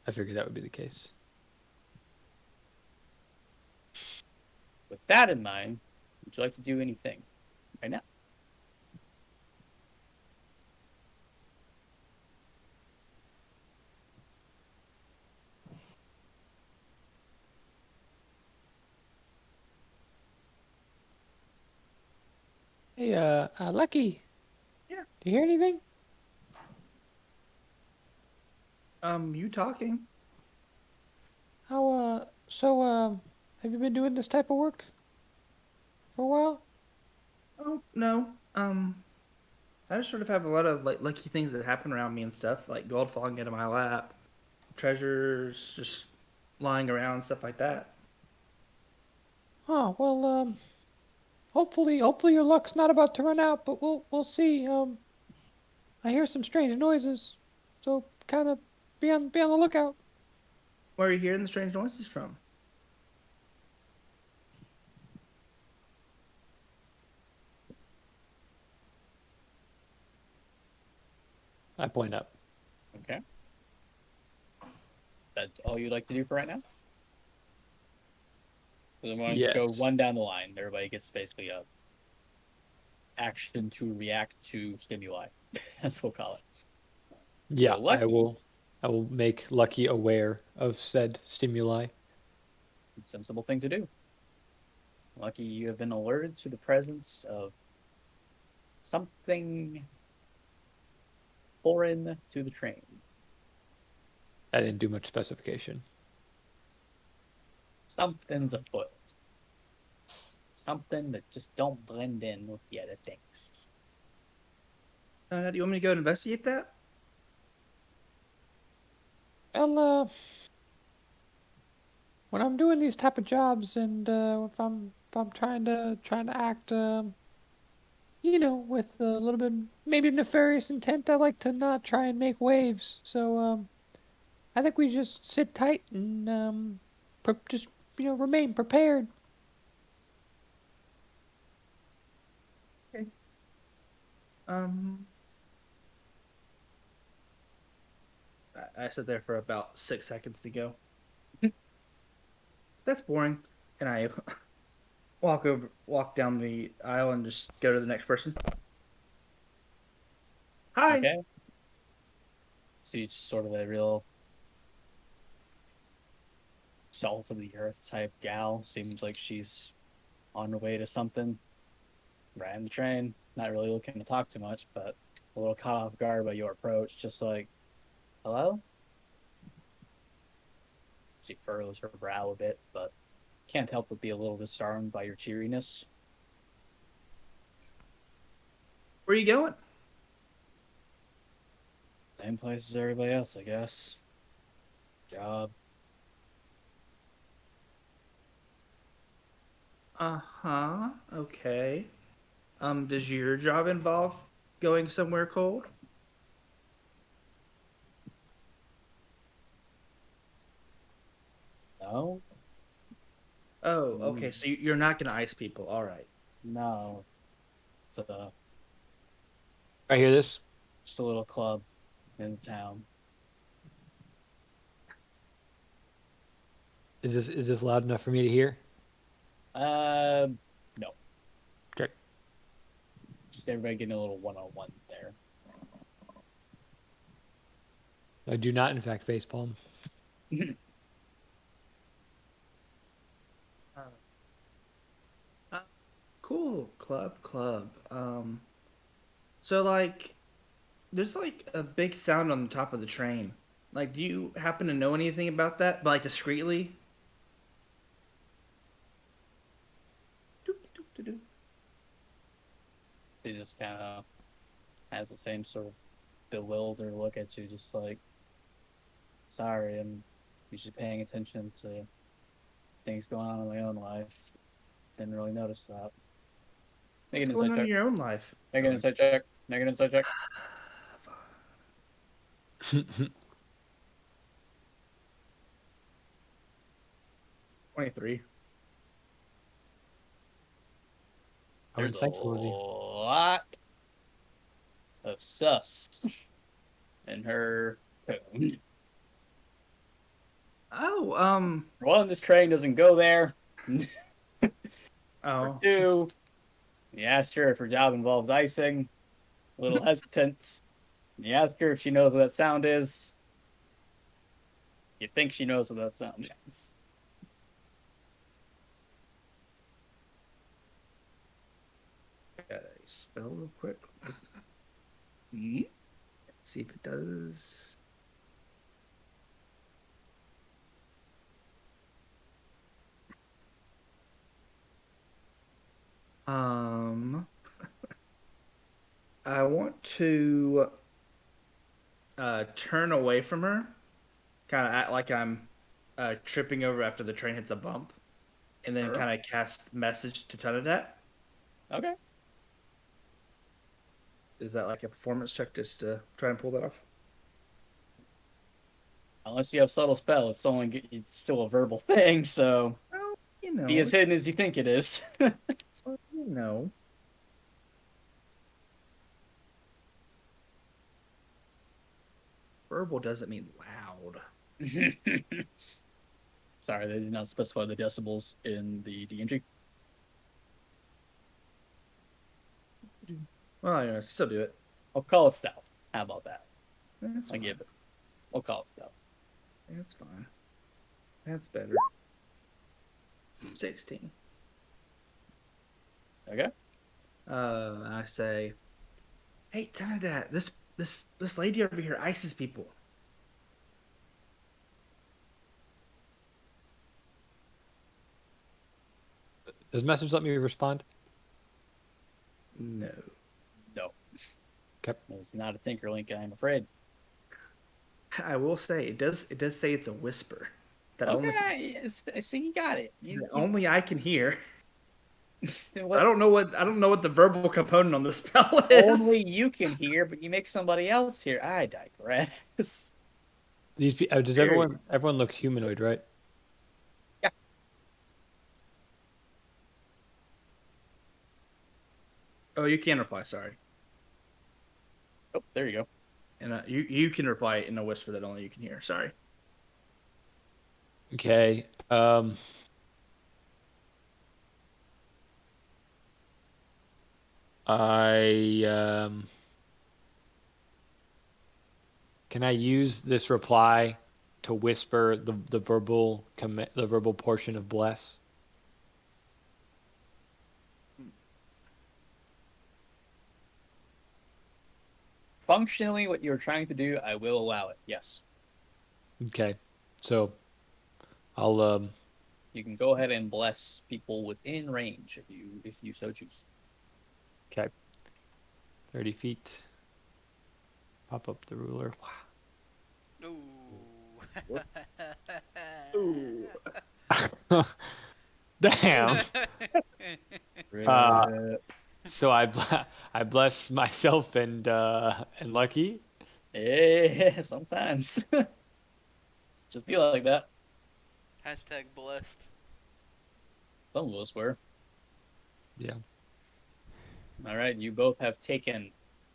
S4: I figured that would be the case.
S1: With that in mind, would you like to do anything right now?
S4: Hey, Lucky,
S2: yeah.
S4: do you hear anything?
S2: You talking?
S4: How have you been doing this type of work for a while?
S2: Oh no. I just sort of have a lot of like lucky things that happen around me and stuff, like gold falling into my lap, treasures just lying around, stuff like that.
S4: Oh, well, hopefully your luck's not about to run out, but we'll see. I hear some strange noises, so kind of be on the lookout.
S2: Where are you hearing the strange noises from?
S4: I point up.
S1: Okay. That's all you'd like to do for right now? Because I'm going to just go
S4: Yes.
S1: one down the line. Everybody gets basically a action to react to stimuli. That's what we'll call it.
S4: Yeah,
S1: So Lucky,
S4: I will make Lucky aware of said stimuli.
S1: some simple thing to do. Lucky, you have been alerted to the presence of something foreign to the train.
S4: I didn't do much specification.
S1: Something's afoot. Something that just don't blend in with the other things.
S2: Do you want me to go investigate that?
S4: Well, when I'm doing these type of jobs, and if I'm trying to act, with a little bit maybe nefarious intent, I like to not try and make waves. So I think we just sit tight and just remain prepared.
S2: Okay. Um, I sit there for about 6 seconds to go. That's boring. And I walk down the aisle and just go to the next person. Hi.
S1: Okay. So you just sort of a real salt of the earth type gal. Seems like she's on her way to something. Ran the train. Not really looking to talk too much, but a little caught off guard by your approach. Just like, hello? She furrows her brow a bit, but can't help but be a little disarmed by your cheeriness.
S2: Where are you going?
S1: Same place as everybody else, I guess. Job.
S2: Uh-huh. Okay. Does your job involve going somewhere cold?
S1: No?
S2: Oh, okay. So you're not gonna ice people. All right.
S1: No. It's
S4: I hear this.
S1: just a little club in town.
S4: Is this loud enough for me to hear?
S1: No.
S4: Okay.
S1: Just everybody getting a little one-on-one there.
S4: I do not, in fact, facepalm.
S2: Uh, uh, cool. Club. So like, there's like a big sound on the top of the train. Like, do you happen to know anything about that? But like discreetly? Doop, doop, doop, doop.
S1: She just kind of has the same sort of bewildered look at you, just like, sorry, I'm usually paying attention to things going on in my own life. Didn't really notice that. Make
S2: What's
S1: an
S2: going
S1: insight
S2: on in
S1: check.
S2: your own life?
S1: Make an insight check. Make an insight check.
S2: 23.
S4: How
S1: There's a
S4: insightful of you.
S1: lot of sus in her tone.
S2: Oh,
S1: For one, this train doesn't go there. For
S2: oh,
S1: two, you asked her if her job involves icing. A little hesitant. You ask her if she knows what that sound is. You think she knows what that sound is.
S2: got a spell real quick.
S1: Hmm?
S2: See if it does. Um, I want to turn away from her, kind of act like I'm tripping over after the train hits a bump, and then
S1: Sure.
S2: kind of cast message to Tunadat.
S1: Okay.
S2: Is that like a performance check just to try and pull that off?
S1: Unless you have subtle spell, it's still a verbal thing, so
S2: Well,
S1: be as hidden as you think it is.
S2: well, you know. Verbal doesn't mean loud.
S1: Sorry, they did not specify the decibels in the DMG.
S2: Well, anyways, still do it.
S1: I'll call it stealth. How about that?
S2: That's
S1: I
S2: fine.
S1: give it. We'll call it stealth.
S2: That's fine. That's better. 16.
S1: Okay.
S2: I say, hey, Tunadat, this lady over here ices people.
S4: Does message let me respond?
S2: No.
S1: No.
S4: Okay.
S1: It's not a Tinkerlink, I'm afraid.
S2: I will say it does say it's a whisper that only
S1: Okay, see, you got it.
S2: that only I can hear.
S1: What
S2: I don't know what the verbal component on the spell is.
S1: only you can hear, but you make somebody else hear. I digress.
S4: Does
S2: Very.
S4: everyone looks humanoid, right?
S1: Yeah.
S2: Oh, you can reply. Sorry,
S1: Oh, there you go.
S2: and you can reply in a whisper that only you can hear. Sorry.
S4: Okay. I can I use this reply to whisper the verbal portion of bless?
S1: Functionally, what you're trying to do, I will allow it. Yes,
S4: Okay. So I'll
S1: you can go ahead and bless people within range if you so choose.
S4: okay. 30 feet. Pop up the ruler.
S3: Ooh.
S2: Ooh.
S4: Damn. Uh,
S1: Rip.
S4: so I bless myself and Lucky.
S1: Yeah, sometimes. Just be like that.
S3: Hashtag blessed.
S1: Some of us were.
S4: Yeah.
S1: All right, you both have taken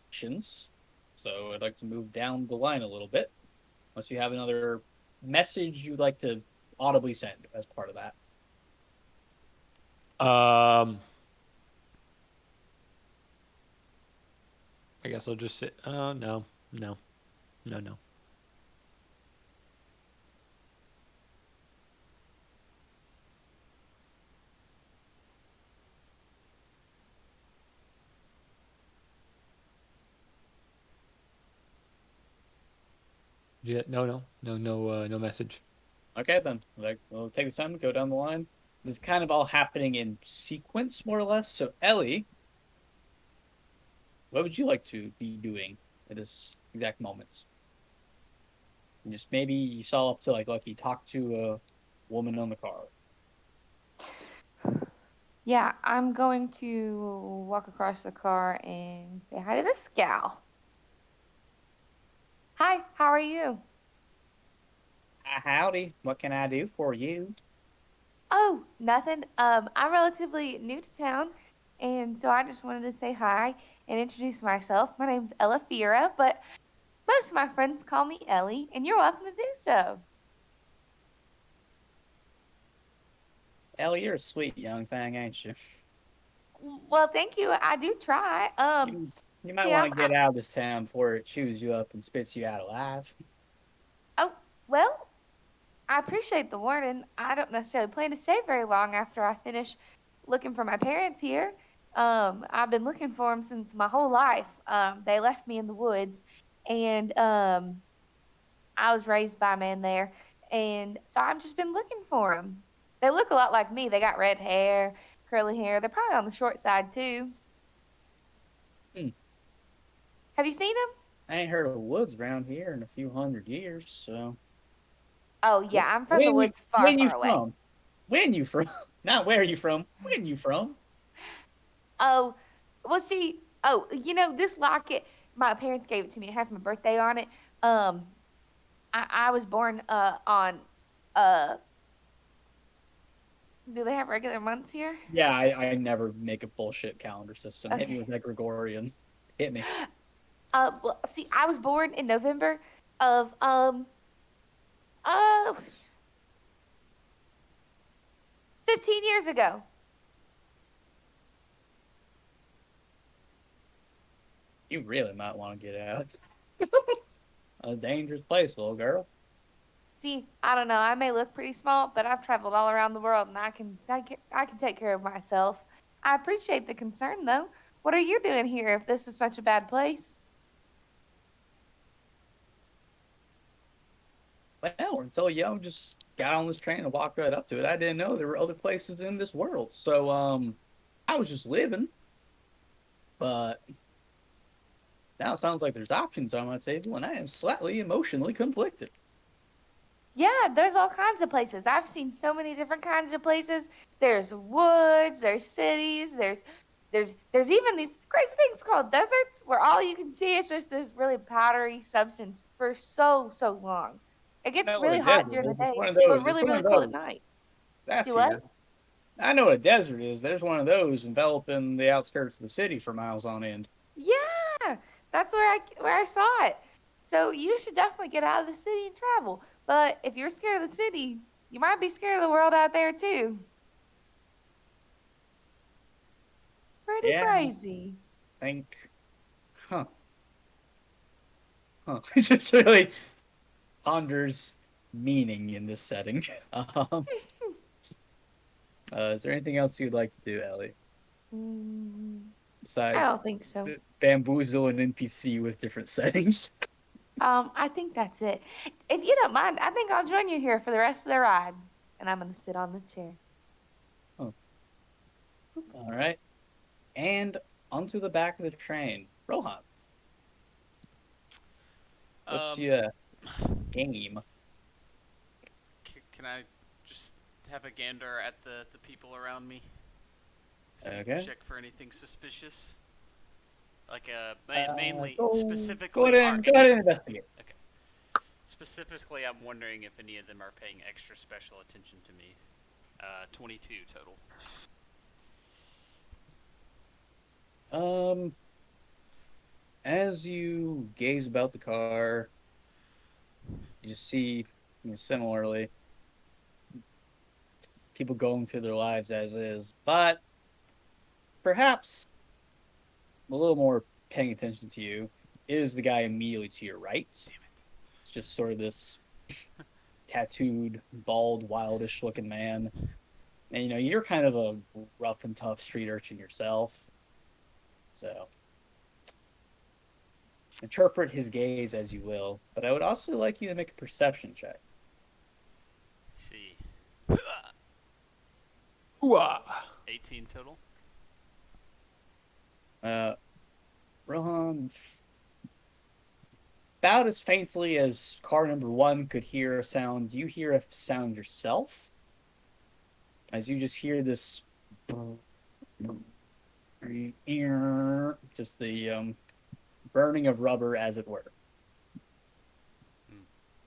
S1: actions, so I'd like to move down the line a little bit. Unless you have another message you'd like to audibly send as part of that.
S4: I guess I'll just say, oh no, no, no, no. Yeah, no message.
S1: Okay, then. Like, we'll take this time to go down the line. This is kind of all happening in sequence, more or less. So, Ellie, what would you like to be doing at this exact moment? And just maybe you saw up to like Lucky talk to a woman on the car.
S5: Yeah, I'm going to walk across the car and say hi to this gal. Hi, how are you?
S1: Howdy, what can I do for you?
S5: Oh, nothing. I'm relatively new to town, and so I just wanted to say hi and introduce myself. My name's Ella Fira, but most of my friends call me Ellie, and you're welcome to do so.
S1: Ellie, you're a sweet young thing, ain't you?
S5: Well, thank you. I do try.
S1: You might
S5: See,
S1: want to get out of this town before it chews you up and spits you out alive.
S5: oh, well, I appreciate the warning. I don't necessarily plan to stay very long after I finish looking for my parents here. I've been looking for them since my whole life. They left me in the woods, and I was raised by a man there, and so I've just been looking for them. They look a lot like me. They got red hair, curly hair. They're probably on the short side too.
S1: Hmm.
S5: Have you seen them?
S1: I ain't heard of woods around here in a few hundred years, so.
S5: Oh yeah, I'm from the
S1: When you
S5: woods far,
S1: when you
S5: far away.
S1: from? When you from? Not where you from. When you from?
S5: Oh, well, see, oh, this locket, my parents gave it to me. It has my birthday on it. Um, I was born on uh, do they have regular months here?
S1: Yeah, I never make a bullshit calendar system. Hit me
S5: Okay.
S1: with that Gregorian. Hit me.
S5: Well, see, I was born in November of uh 15 years ago.
S1: You really might want to get out. A dangerous place, little girl.
S5: See, I don't know. I may look pretty small, but I've traveled all around the world, and I can take care of myself. I appreciate the concern, though. What are you doing here if this is such a bad place?
S1: Well, until young, just got on this train and walked right up to it. I didn't know there were other places in this world. So, I was just living, but Now it sounds like there's options on my table, and I am slightly emotionally conflicted.
S5: Yeah, there's all kinds of places. I've seen so many different kinds of places. There's woods, there's cities, there's even these crazy things called deserts where all you can see is just this really powdery substance for so long. It
S1: I
S5: gets
S1: know what a
S5: really hot
S1: desert
S5: during the
S1: is. It's
S5: day,
S1: one of
S5: but
S1: those. It's
S5: really,
S1: one
S5: really
S1: of
S5: cool at
S1: those.
S5: night.
S1: That's
S5: Do what?
S1: here. I know what a desert is. There's one of those enveloping the outskirts of the city for miles on end.
S5: Yeah, that's where I saw it. So you should definitely get out of the city and travel. But if you're scared of the city, you might be scared of the world out there too. Pretty
S1: Yeah,
S5: crazy.
S1: I think. Huh. Huh. It just really ponders meaning in this setting. Um, is there anything else you'd like to do, Ellie?
S5: Mm, I
S1: Besides
S5: don't think so.
S1: bamboozle an NPC with different settings?
S5: I think that's it. If you don't mind, I think I'll join you here for the rest of the ride. And I'm gonna sit on the chair.
S1: Oh, all right. And onto the back of the train. Rohan, what's
S3: Um,
S1: your game?
S3: can I just have a gander at the people around me?
S1: Okay.
S3: Check for anything suspicious. Like mainly
S1: Go
S3: specifically
S1: ahead
S3: are
S1: and
S3: any
S1: investigate.
S3: okay. Specifically, I'm wondering if any of them are paying extra special attention to me. 22 total.
S1: Um, as you gaze about the car, you just see, similarly, people going through their lives as is, but perhaps a little more paying attention to you is the guy immediately to your right.
S3: Damn it.
S1: It's just sort of this tattooed, bald, wildish looking man. And you're kind of a rough and tough street urchin yourself. So interpret his gaze as you will. But I would also like you to make a perception check.
S3: See.
S4: Ooh-ah.
S3: 18 total.
S1: Rohan, about as faintly as car number one could hear a sound, you hear a sound yourself. As you just hear this, just the burning of rubber, as it were.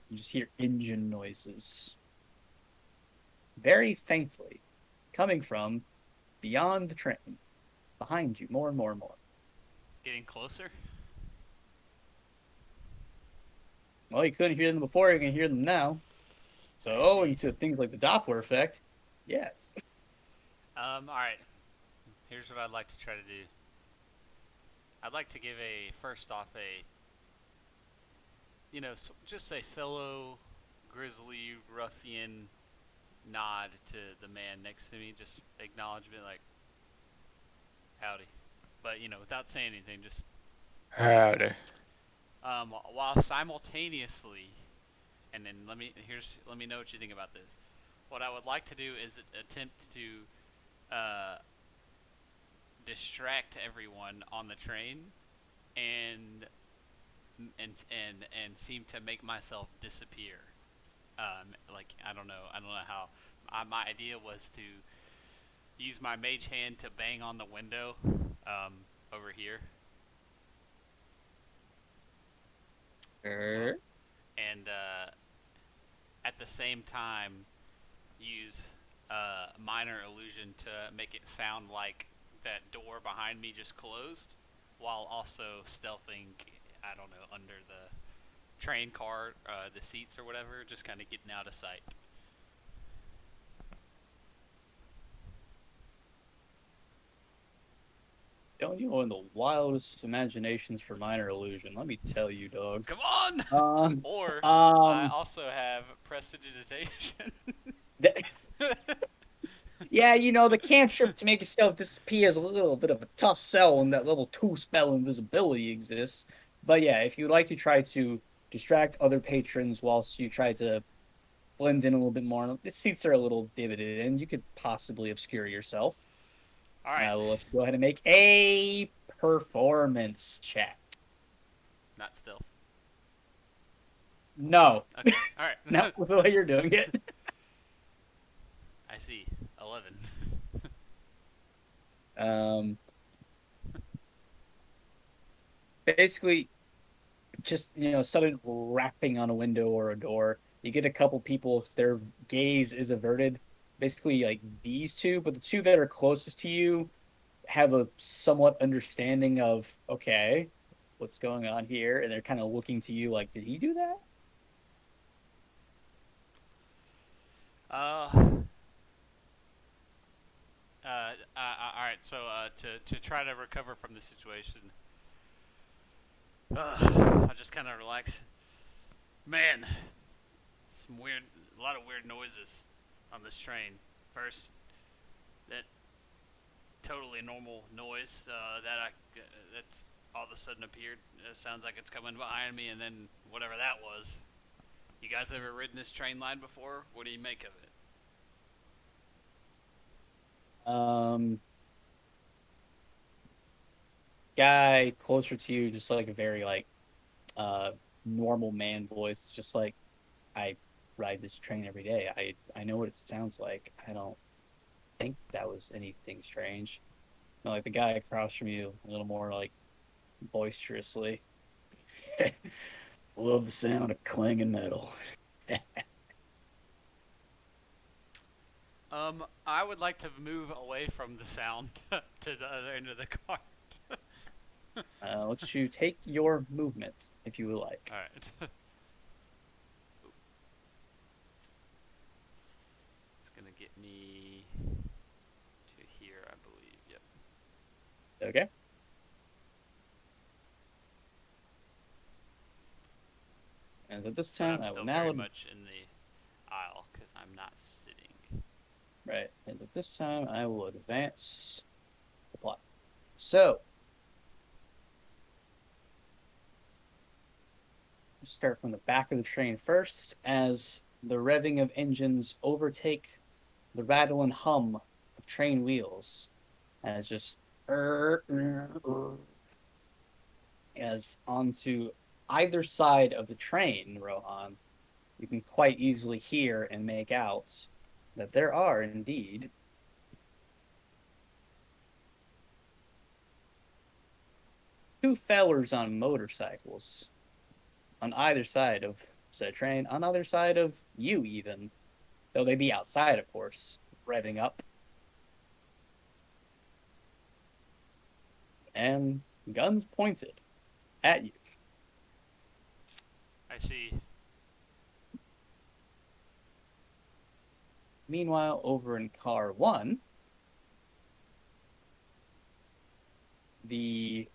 S1: You just hear engine noises, very faintly, coming from beyond the train, behind you, more and more and more.
S3: Getting closer.
S1: Well, you couldn't hear them before, you can hear them now. So, owing to things like the Doppler effect, yes.
S3: All right. Here's what I'd like to try to do. I'd like to give first off just a fellow grizzly ruffian nod to the man next to me, just acknowledgement like, howdy. But, without saying anything, just
S4: Howdy.
S3: while simultaneously, and then let me know what you think about this. What I would like to do is attempt to distract everyone on the train, and seem to make myself disappear. Like I don't know how. My idea was to use my mage hand to bang on the window over here. And at the same time use minor illusion to make it sound like that door behind me just closed, while also stealthing, I don't know, under the train car, the seats or whatever, just kind of getting out of sight.
S1: Don't you know in the wildest imaginations for minor illusion? Let me tell you, dog.
S3: Come on!
S1: Um,
S3: Or I also have prestidigitation.
S1: Yeah, the cantrip to make yourself disappear is a little bit of a tough sell when that level 2 spell invisibility exists. But yeah, if you'd like to try to distract other patrons whilst you try to blend in a little bit more, the seats are a little divoted and you could possibly obscure yourself.
S3: All right.
S1: Let's go ahead and make a performance check.
S3: not stealth.
S1: No,
S3: Okay, all right.
S1: not with the way you're doing it.
S3: I see. 11.
S1: Um, basically, just sudden rapping on a window or a door. You get a couple people, their gaze is averted. Basically, like these two, but the two that are closest to you have a somewhat understanding of okay, what's going on here, and they're kind of looking to you like, did he do that?
S3: Uh, all right. So to try to recover from the situation, I'll just kind of relax. Man, a lot of weird noises on this train. First, that totally normal noise that's all of a sudden appeared. It sounds like it's coming behind me, and then whatever that was. You guys ever ridden this train line before? What do you make of it?
S1: Guy closer to you, just like a very like uh normal man voice, just like, I ride this train every day. I know what it sounds like. I don't think that was anything strange. No, like the guy across from you, a little more like boisterously. Love the sound of clanging metal.
S3: I would like to move away from the sound to the other end of the car.
S1: Let's you take your movement if you would like.
S3: All right. It's gonna get me to here, I believe. Yep.
S1: Okay. And at this
S3: But
S1: time,
S3: I'm
S1: I will
S3: still
S1: now
S3: very much in the aisle because I'm not sitting.
S1: right. And at this time, I will advance the plot. So, start from the back of the train first, as the revving of engines overtake the rattle and hum of train wheels, as just as onto either side of the train, Rohan, you can quite easily hear and make out that there are indeed two fellers on motorcycles on either side of said train, on either side of you even, though they be outside, of course, revving up, and guns pointed at you.
S3: I see.
S1: Meanwhile, over in car one, the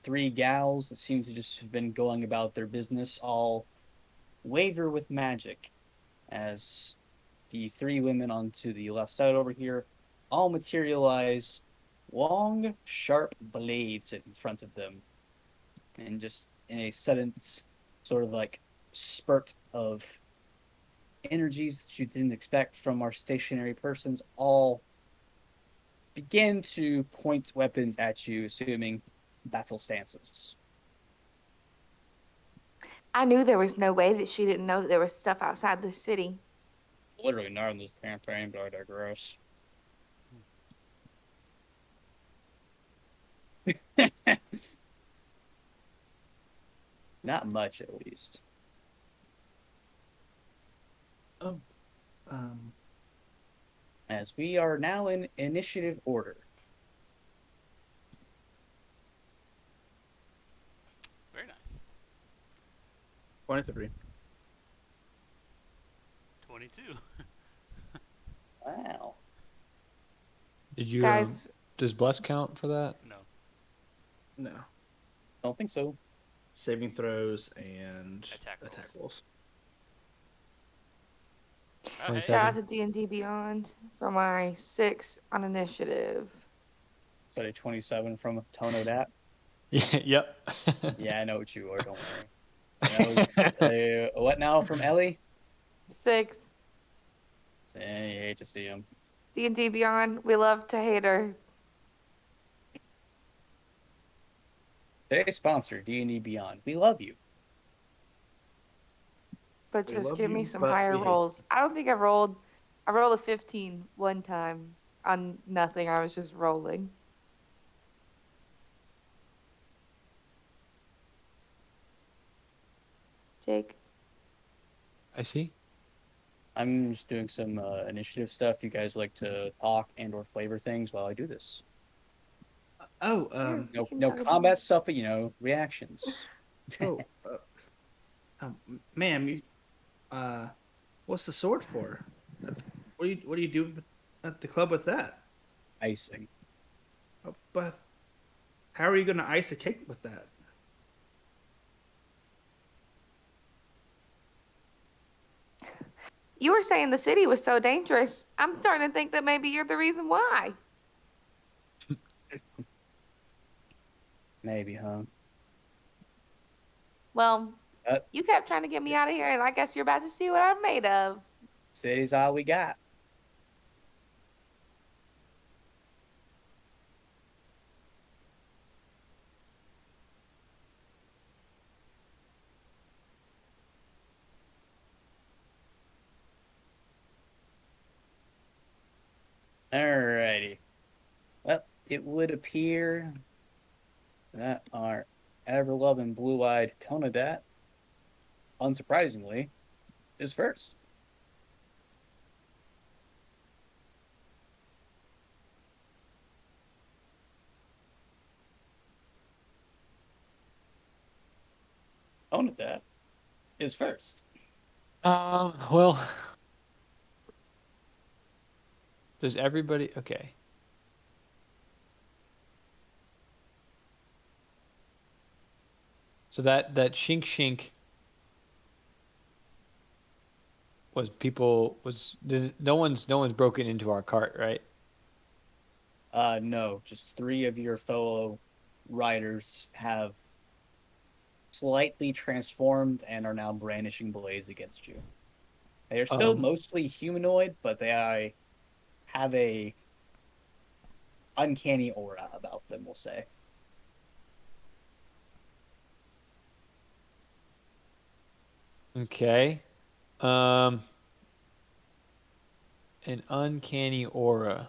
S1: three gals that seem to just have been going about their business all waver with magic as the three women onto the left side over here all materialize long, sharp blades in front of them, and just in a sudden sort of like spurt of energies that you didn't expect from our stationary persons, all begin to point weapons at you, assuming battle stances.
S5: I knew there was no way that she didn't know that there was stuff outside the city.
S1: Literally not in this campaign, but I digress. Not much, at least.
S2: Oh, um,
S1: As we are now in initiative order.
S3: Very nice.
S2: 23.
S3: 22.
S1: Wow.
S4: Did you
S5: Guys,
S4: does bless count for that?
S3: No.
S2: No.
S1: Don't think so.
S2: Saving throws and
S3: Attack
S2: attack
S3: rolls.
S2: rolls.
S3: Oh, hey.
S4: 27.
S5: shout out to D&D Beyond for my 6 on initiative.
S1: Is that a 27 from Tono Dat?
S4: Yeah, yep.
S1: Yeah, I know what you are. Don't worry. And that was what now from Ellie?
S5: 6.
S1: Say, you hate to see him.
S5: D&D Beyond, we love to hate her.
S1: Today's sponsor, D&D Beyond. We love you.
S5: But
S2: We
S5: just
S2: love
S5: give me
S2: you,
S5: some
S2: but
S5: higher
S2: we hate
S5: rolls. I don't think I rolled a 15 one time on nothing. I was just rolling. Jake.
S4: I see.
S1: I'm just doing some initiative stuff. You guys like to talk and or flavor things while I do this.
S2: you. Oh,
S5: Sure, we
S1: No,
S5: can
S1: no
S5: talk about
S1: combat
S5: it.
S1: stuff, but reactions.
S2: oh, ma'am, you, uh, what's the sword for? What do you do at the club with that?
S1: Icing.
S2: But how are you going to ice a cake with that?
S5: You were saying the city was so dangerous. I'm starting to think that maybe you're the reason why.
S1: Maybe, huh?
S5: Well,
S1: Uh,
S5: you kept trying to get me out of here, and I guess you're about to see what I'm made of.
S1: City's all we got. Alrighty. Well, it would appear that our ever-loving blue-eyed Tonadat, unsurprisingly, is first. Tonadat is first.
S4: Well, does everybody? Okay. So that shink shink was people was no one's broken into our cart, right?
S1: No, just 3 of your fellow riders have slightly transformed and are now brandishing blades against you. They are still
S4: Um.
S1: mostly humanoid, but have a uncanny aura about them, we'll say.
S4: Okay. Um. An uncanny aura.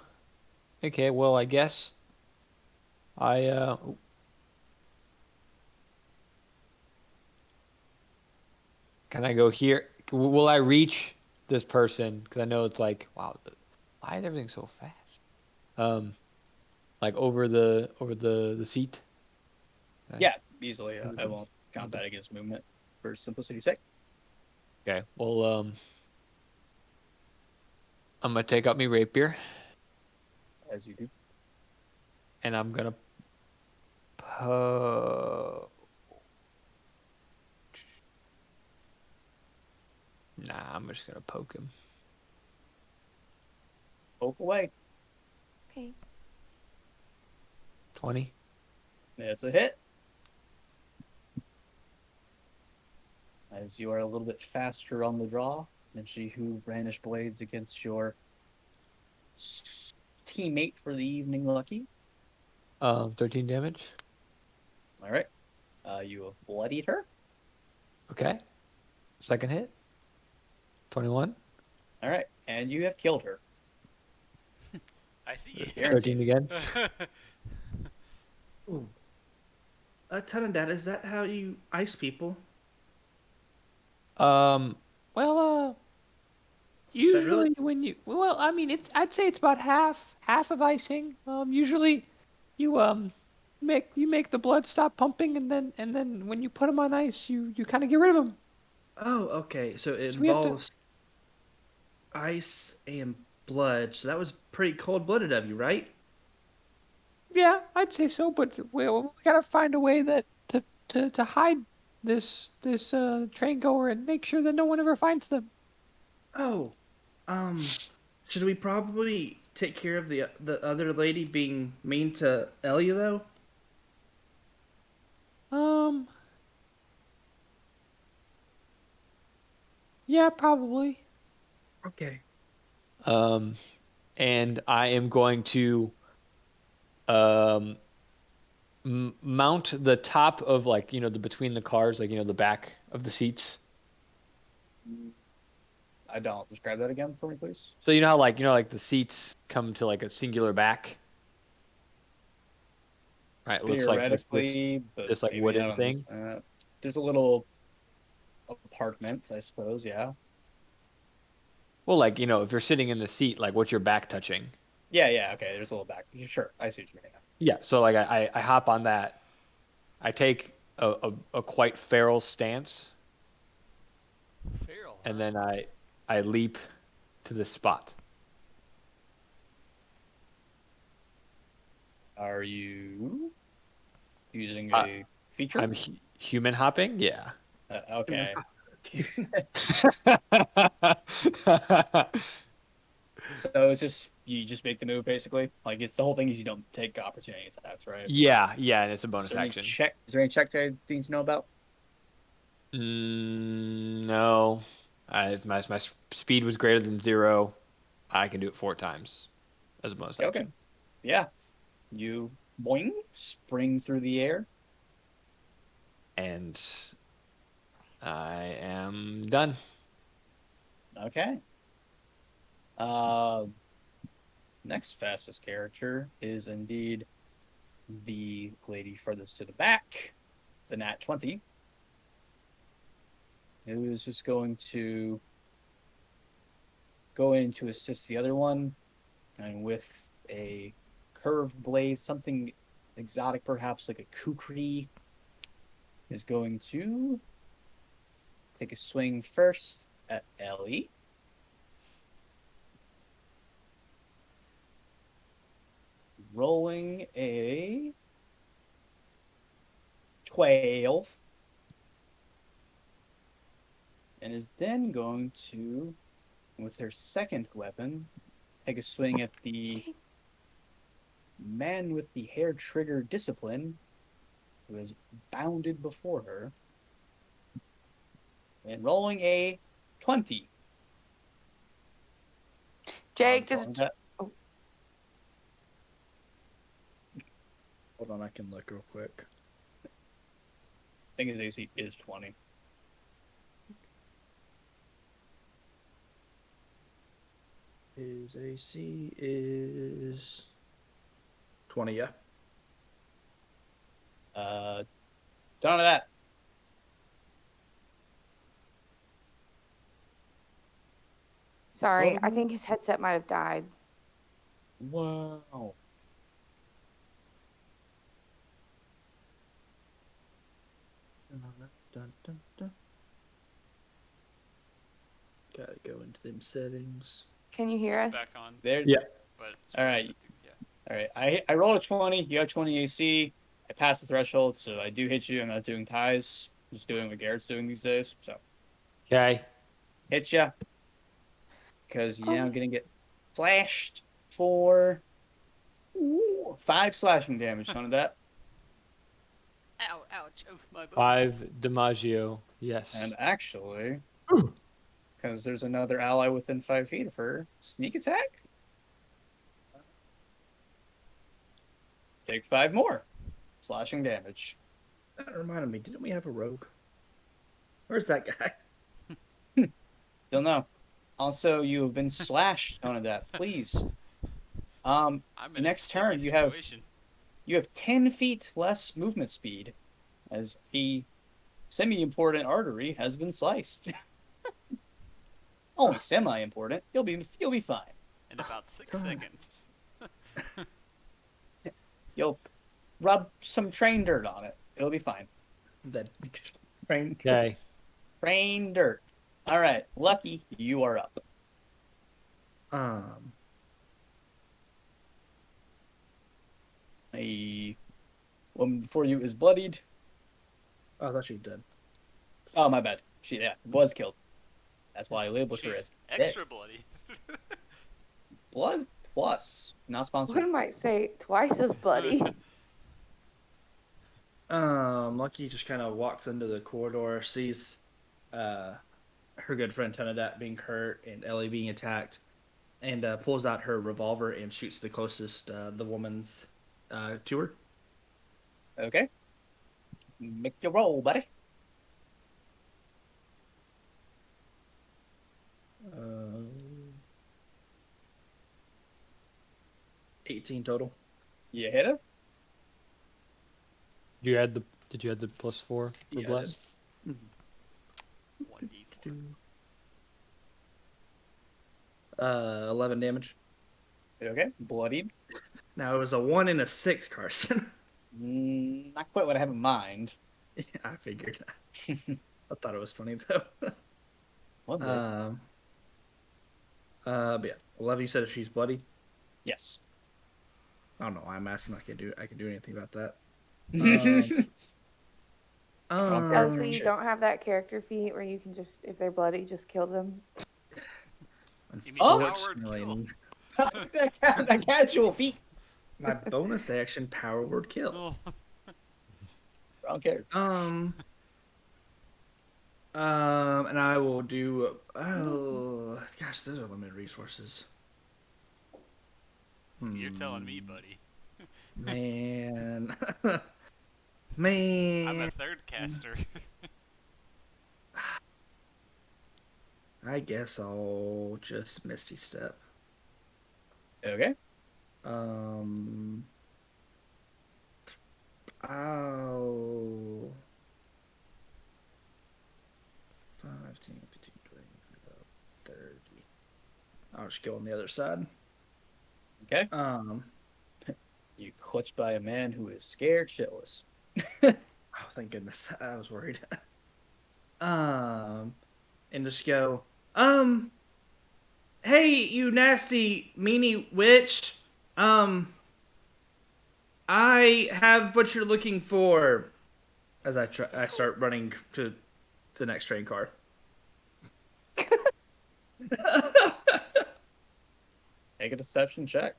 S4: Okay. Well, I guess I can I go here? Will I reach this person? Because I know it's like, wow, why is everything so fast? Um, like over the seat. Okay.
S1: Yeah, easily. I won't count that against movement for simplicity's sake.
S4: Okay. Well, I'm gonna take out my rapier
S1: As you do.
S4: and I'm gonna po. Nah, I'm just gonna poke him.
S1: Poke away.
S5: Okay.
S4: 20.
S1: It's a hit. As you are a little bit faster on the draw than she who brandished blades against your teammate for the evening, Lucky.
S4: 13 damage.
S1: All right. You have bloodied her.
S4: Okay. Second hit. 21.
S1: All right. And you have killed her.
S3: I see.
S4: 13 again.
S2: Ooh. Dad, is that how you ice people?
S4: Um. Well,
S2: That really?
S4: usually well, I mean, I'd say it's about half of icing. Usually you make the blood stop pumping, and then when you put them on ice, you kind of get rid of them.
S2: Oh, okay. So it
S4: So we have to.
S2: involves ice and blood. So that was pretty cold-blooded of you, right?
S4: Yeah, I'd say so, but we gotta find a way that to hide this train goer and make sure that no one ever finds them.
S2: Oh, um, should we probably take care of the other lady being mean to Elia though?
S4: Um, yeah, probably.
S2: Okay.
S4: Um, and I am going to um mount the top of like the between the cars, like the back of the seats.
S1: I don't. Describe that again for me, please.
S4: So you know how like the seats come to like a singular back, right? It looks like this
S1: Theoretically, but
S4: this like
S1: maybe not
S4: wooden
S1: on this.
S4: thing.
S1: There's a little apartment, I suppose. Yeah.
S4: Well, like if you're sitting in the seat, like what's your back touching?
S1: Yeah. Yeah. Okay. There's a little back. Sure. I see what you mean.
S4: Yeah. So like I hop on that. I take a quite feral stance,
S3: Feral,
S4: and
S3: huh?
S4: then I leap to the spot.
S1: Are you using
S4: I,
S1: a feature?
S4: I'm human hopping. Yeah.
S1: Okay. So it's just you just make the move basically. Like it's the whole thing is you don't take opportunity attacks, right?
S4: Yeah, yeah, and it's a bonus action.
S1: Is there any check I need to know about?
S4: No, if my speed was greater than 0, I can do it 4 times as a bonus
S1: Okay.
S4: action.
S1: Yeah. You boing, spring through the air.
S4: And I am done.
S1: Okay. Next fastest character is indeed the lady furthest to the back, the Nat 20, who is just going to go in to assist the other one, and with a curved blade, something exotic, perhaps like a kukri, is going to take a swing first at Ellie. Rolling a 12. And is then going to, with her second weapon, take a swing at the man with the hair trigger discipline who has bounded before her. And rolling a 20.
S5: Jake,
S1: Throwing
S5: just
S1: that.
S2: Hold on, I can look real quick.
S1: I think his AC is 20.
S2: His AC is 20. Yeah.
S1: None of that.
S5: sorry. I think his headset might have died.
S1: Wow.
S2: Dun, dun, dun. Gotta go into them settings.
S5: Can you hear
S3: It's
S5: us?
S3: back on.
S1: There.
S4: Yeah.
S3: But it's
S1: All
S3: running
S1: right.
S3: yeah.
S1: All right. I rolled a 20. You got 20 AC. I passed the threshold, so I do hit you. I'm not doing ties. Just doing what Garrett's doing these days. So
S4: Okay.
S1: hit you because you're now going to get slashed for 5 slashing damage. None of that.
S3: Ow, ouch, oof, my bones.
S4: 5 DiMaggio. Yes.
S1: And actually, because there's another ally within 5 feet of her, sneak attack. Take 5 more slashing damage.
S2: That reminded me, didn't we have a rogue? Where's that guy?
S1: Don't know. Also, you have been slashed. None of that. Please.
S3: I'm in
S1: Next
S3: a
S1: turn,
S3: sticky
S1: you
S3: situation.
S1: have 10 feet less movement speed, as a semi-important artery has been sliced. Only semi-important. You'll be fine.
S3: In about 6
S2: Darn.
S3: seconds.
S1: You'll rub some train dirt on it. It'll be fine.
S2: That train.
S4: Okay.
S1: Train dirt. All right, Lucky, you are up. A woman before you is bloodied.
S2: Oh, I thought she was dead.
S1: Oh, my bad. She was killed. That's why I labeled her
S3: She's
S1: as
S3: extra bloody.
S1: blood plus. Not sponsored.
S5: One might say twice as bloody.
S2: Lucky just kind of walks into the corridor, sees her good friend Tonadat being hurt and Ellie being attacked, and pulls out her revolver and shoots the closest the woman's to her.
S1: Okay. Make your roll, buddy.
S2: Uh, 18 total.
S1: You hit him.
S4: Did you add the +4 for
S2: Yeah, I
S4: bless?
S2: did.
S3: 1d4.
S2: 11 damage.
S1: Okay. Bloodied.
S2: Now it was a 1 and a 6, Carson.
S1: Not quite what I have in mind.
S2: Yeah, I figured. I thought it was funny though.
S1: One day.
S2: But yeah, 11. You said she's bloody.
S1: Yes.
S2: I don't know. I'm asking. I can do anything about that.
S5: Oh, so you
S1: Shit.
S5: don't have that character feat where you can just, if they're bloody, just kill them?
S3: You mean
S1: Oh!
S3: powered kill?
S1: A casual feat.
S2: My bonus action power word kill.
S3: Oh.
S1: Wrong character.
S2: And I will do. Oh, gosh, those are limited resources.
S3: You're telling me, buddy.
S2: Man,
S3: I'm
S2: man.
S3: a third caster.
S2: I guess I'll just Misty Step.
S1: Okay.
S2: Oh. 5, 10, 15, 20, 30. I'll just go on the other side.
S1: Okay. You clutched by a man who is scared shitless.
S2: Oh, thank goodness. I was worried. And just go, hey, you nasty meanie witch. I have what you're looking for. As I start running to the next train car.
S1: Make a deception check.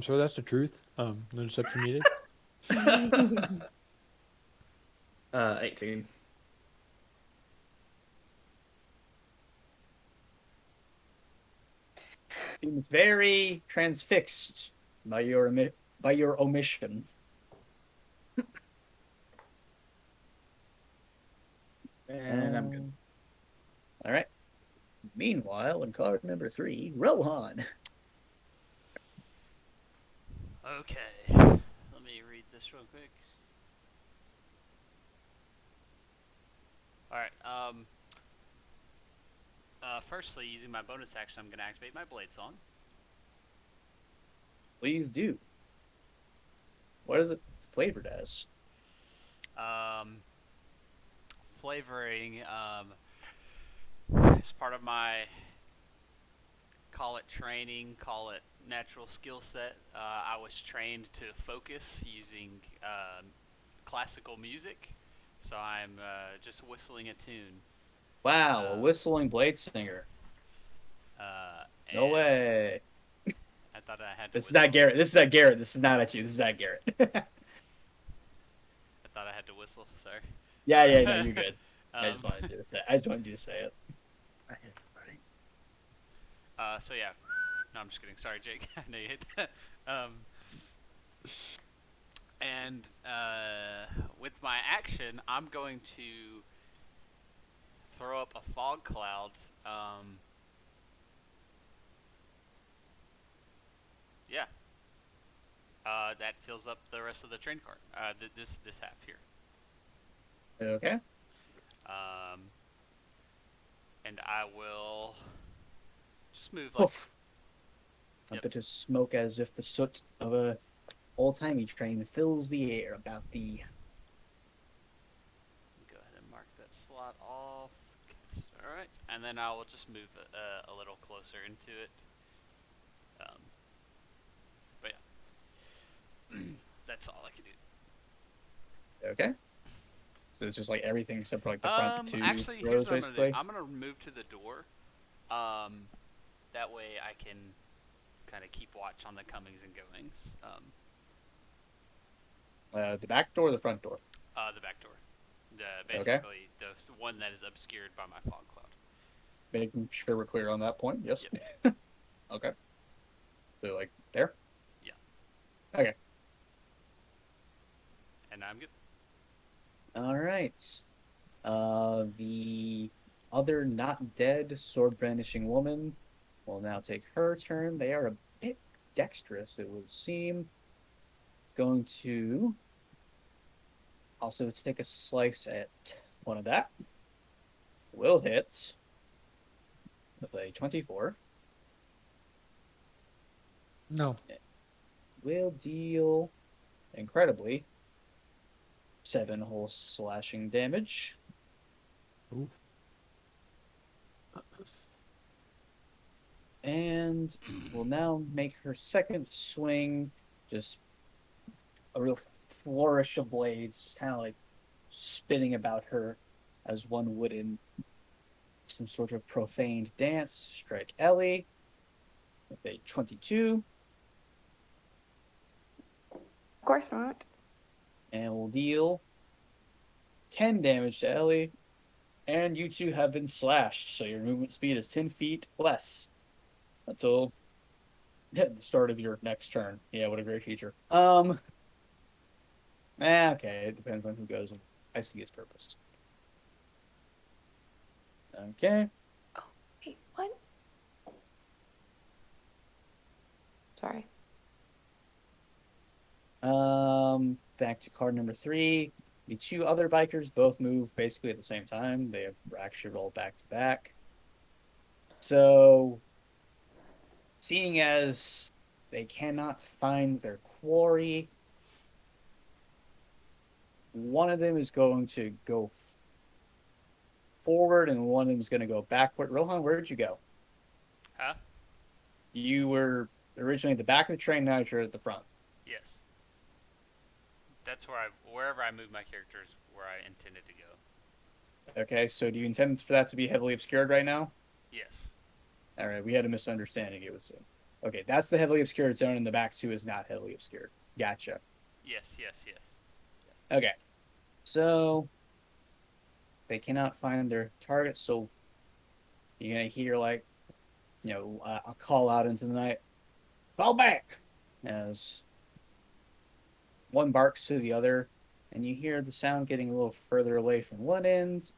S4: Sure, that's the truth. No deception needed.
S2: 18.
S1: Seems very transfixed by your omission.
S2: And I'm good.
S1: All right. Meanwhile, in card number 3, Rohan.
S3: Okay. Let me read this real quick. Alright, firstly, using my bonus action, I'm going to activate my Blade Song.
S1: Please do. What is it flavored as?
S3: Flavoring, as part of my, call it training, call it natural skill set, I was trained to focus using classical music, so I'm just whistling a tune.
S1: Wow, a whistling blade singer. No way.
S3: I thought I had to
S1: This is
S3: whistle.
S1: not Garrett. This is not Garrett. This is not at you. This is not Garrett.
S3: I thought I had to whistle. Sorry.
S1: yeah, no, you're good. I
S3: Um,
S1: just wanted you to say. I just wanted you to say it.
S2: I hit everybody.
S3: So yeah, no, I'm just kidding. Sorry, Jake. I know you hit that. And with my action, I'm going to throw up a fog cloud. Yeah. That fills up the rest of the train car. This half here.
S1: Okay.
S3: And I will just move like.
S1: Poof. A bit of smoke as if the soot of a old-timey train fills the air about the...
S3: Go ahead and mark that slot off. All right, and then I will just move a little closer into it. But yeah, that's all I can do.
S1: Okay. So it's just like everything except for like the front two
S3: Actually,
S1: rows,
S3: here's what
S1: basically.
S3: I'm gonna move to the door. That way I can kind of keep watch on the comings and goings.
S1: The back door or the front door?
S3: The back door. Basically the one that is obscured by my fog cloud.
S1: Making sure we're clear on that point. Yes. Okay. So like there?
S3: Yeah.
S1: Okay.
S3: And I'm good.
S1: All right. The other not dead sword brandishing woman will now take her turn. They are a bit dexterous, it would seem. Going to also take a slice at one of that. Will hit with a 24.
S4: No.
S1: Will deal, incredibly, 7 whole slashing damage.
S4: Ooh.
S1: And will now make her second swing, just a real flourish of blades, just kind of like spinning about her as one would in some sort of profaned dance. Strike Ellie with a 22,
S5: Of course not.
S1: and will deal 10 damage to Ellie. And you two have been slashed, so your movement speed is 10 feet less until the start of your next turn. Yeah, what a great feature. Okay, it depends on who goes. I see its purpose. Okay.
S5: Oh, wait, what? Sorry.
S1: Back to card number 3. The 2 other bikers both move basically at the same time. They actually roll back to back. So, seeing as they cannot find their quarry, one of them is going to go forward and one of them is going to go backward. Rohan, where did you go?
S3: Huh?
S1: You were originally at the back of the train, now you're at the front.
S3: Yes. That's wherever I move my characters, where I intended to go.
S1: Okay, so do you intend for that to be heavily obscured right now?
S3: Yes.
S1: All right, we had a misunderstanding, it would seem. Okay, that's the heavily obscured zone, and the back 2 is not heavily obscured. Gotcha.
S3: Yes. Yes. Yes.
S1: Okay, so they cannot find their target, so you're gonna hear like, a call out into the night. Fall back! As one barks to the other, and you hear the sound getting a little further away from one end,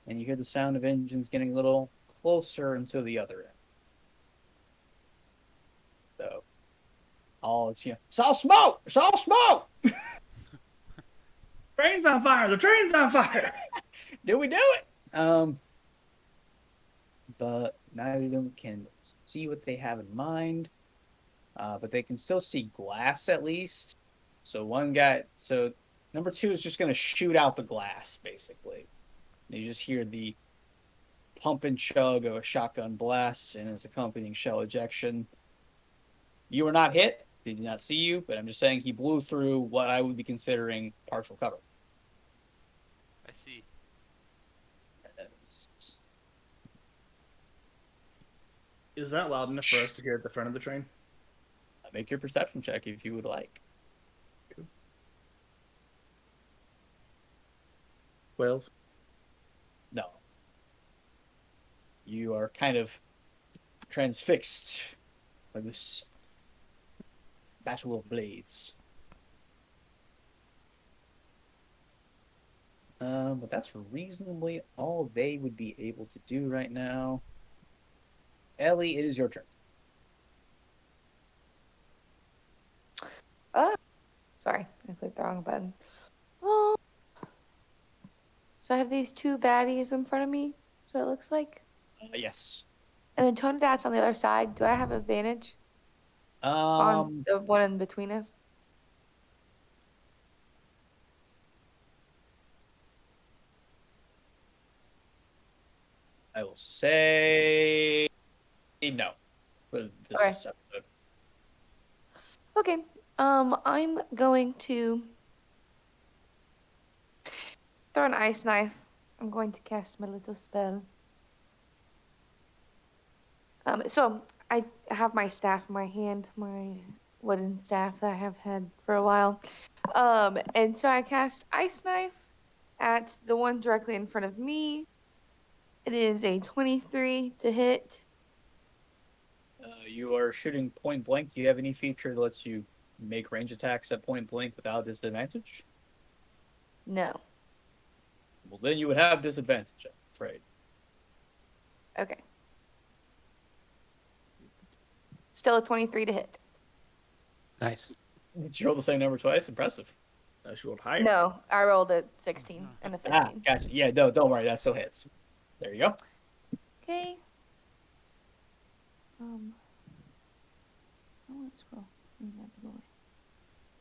S1: and you hear the sound of engines getting a little closer into the other end. So, all it's, it's all smoke! It's all smoke!
S2: Train's on fire! The train's on fire!
S1: Did we do it? But neither of them can see what they have in mind. But they can still see glass at least. So number 2 is just going to shoot out the glass, basically. You just hear the pump and chug of a shotgun blast and its accompanying shell ejection. You were not hit. They did not see you, but I'm just saying he blew through what I would be considering partial cover.
S3: I see.
S2: Is that loud enough for us to hear at the front of the train?
S1: Make your perception check if you would like.
S2: 12.
S1: No. You are kind of transfixed by this battle of blades. But that's reasonably all they would be able to do right now. Ellie, it is your turn.
S5: Sorry, I clicked the wrong button. Oh. So I have these 2 baddies in front of me. That's what it looks like.
S1: Yes.
S5: And then Tony Dad's on the other side. Do I have advantage on the one in between us?
S1: I will say no for this
S5: Okay.
S1: episode.
S5: Okay. I'm going to throw an ice knife. I'm going to cast my little spell. So I have my staff in my hand, my wooden staff that I have had for a while. And so I cast ice knife at the one directly in front of me. It is a 23 to hit.
S1: You are shooting point blank. Do you have any feature that lets you make range attacks at point blank without disadvantage?
S5: No.
S1: Well, then you would have disadvantage, I'm afraid.
S5: Okay. Still a 23 to hit.
S4: Nice.
S1: Did you roll the same number twice? Impressive.
S2: She rolled higher.
S5: No, I rolled a 16 and a 15.
S1: Gotcha. Yeah, no, don't worry. That still hits. There you go.
S5: Okay. Oh, let's scroll.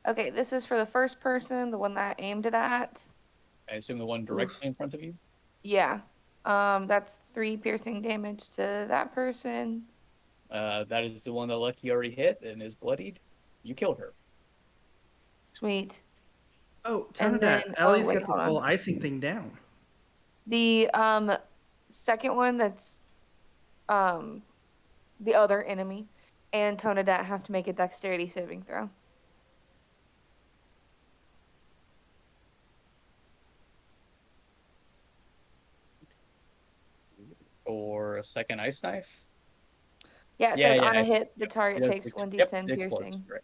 S5: Okay, this is for the first person, the one that I aimed it at.
S1: I assume the one directly in front of you?
S5: Yeah. That's 3 piercing damage to that person.
S1: That is the one that Lucky already hit and is bloodied. You killed her.
S5: Sweet.
S2: Oh,
S5: And
S2: that
S5: then-
S2: Ellie's
S5: wait,
S2: got this
S5: hold
S2: whole
S5: on.
S2: icing thing down.
S5: The second one that's the other enemy and Tonadat have to make a dexterity saving throw.
S1: Or a second ice knife?
S5: Yeah, it
S1: Yeah,
S5: says
S1: yeah,
S5: on a
S1: I-
S5: hit, the target
S1: Yep,
S5: takes 1d10
S1: it explodes.
S5: piercing.
S1: Right.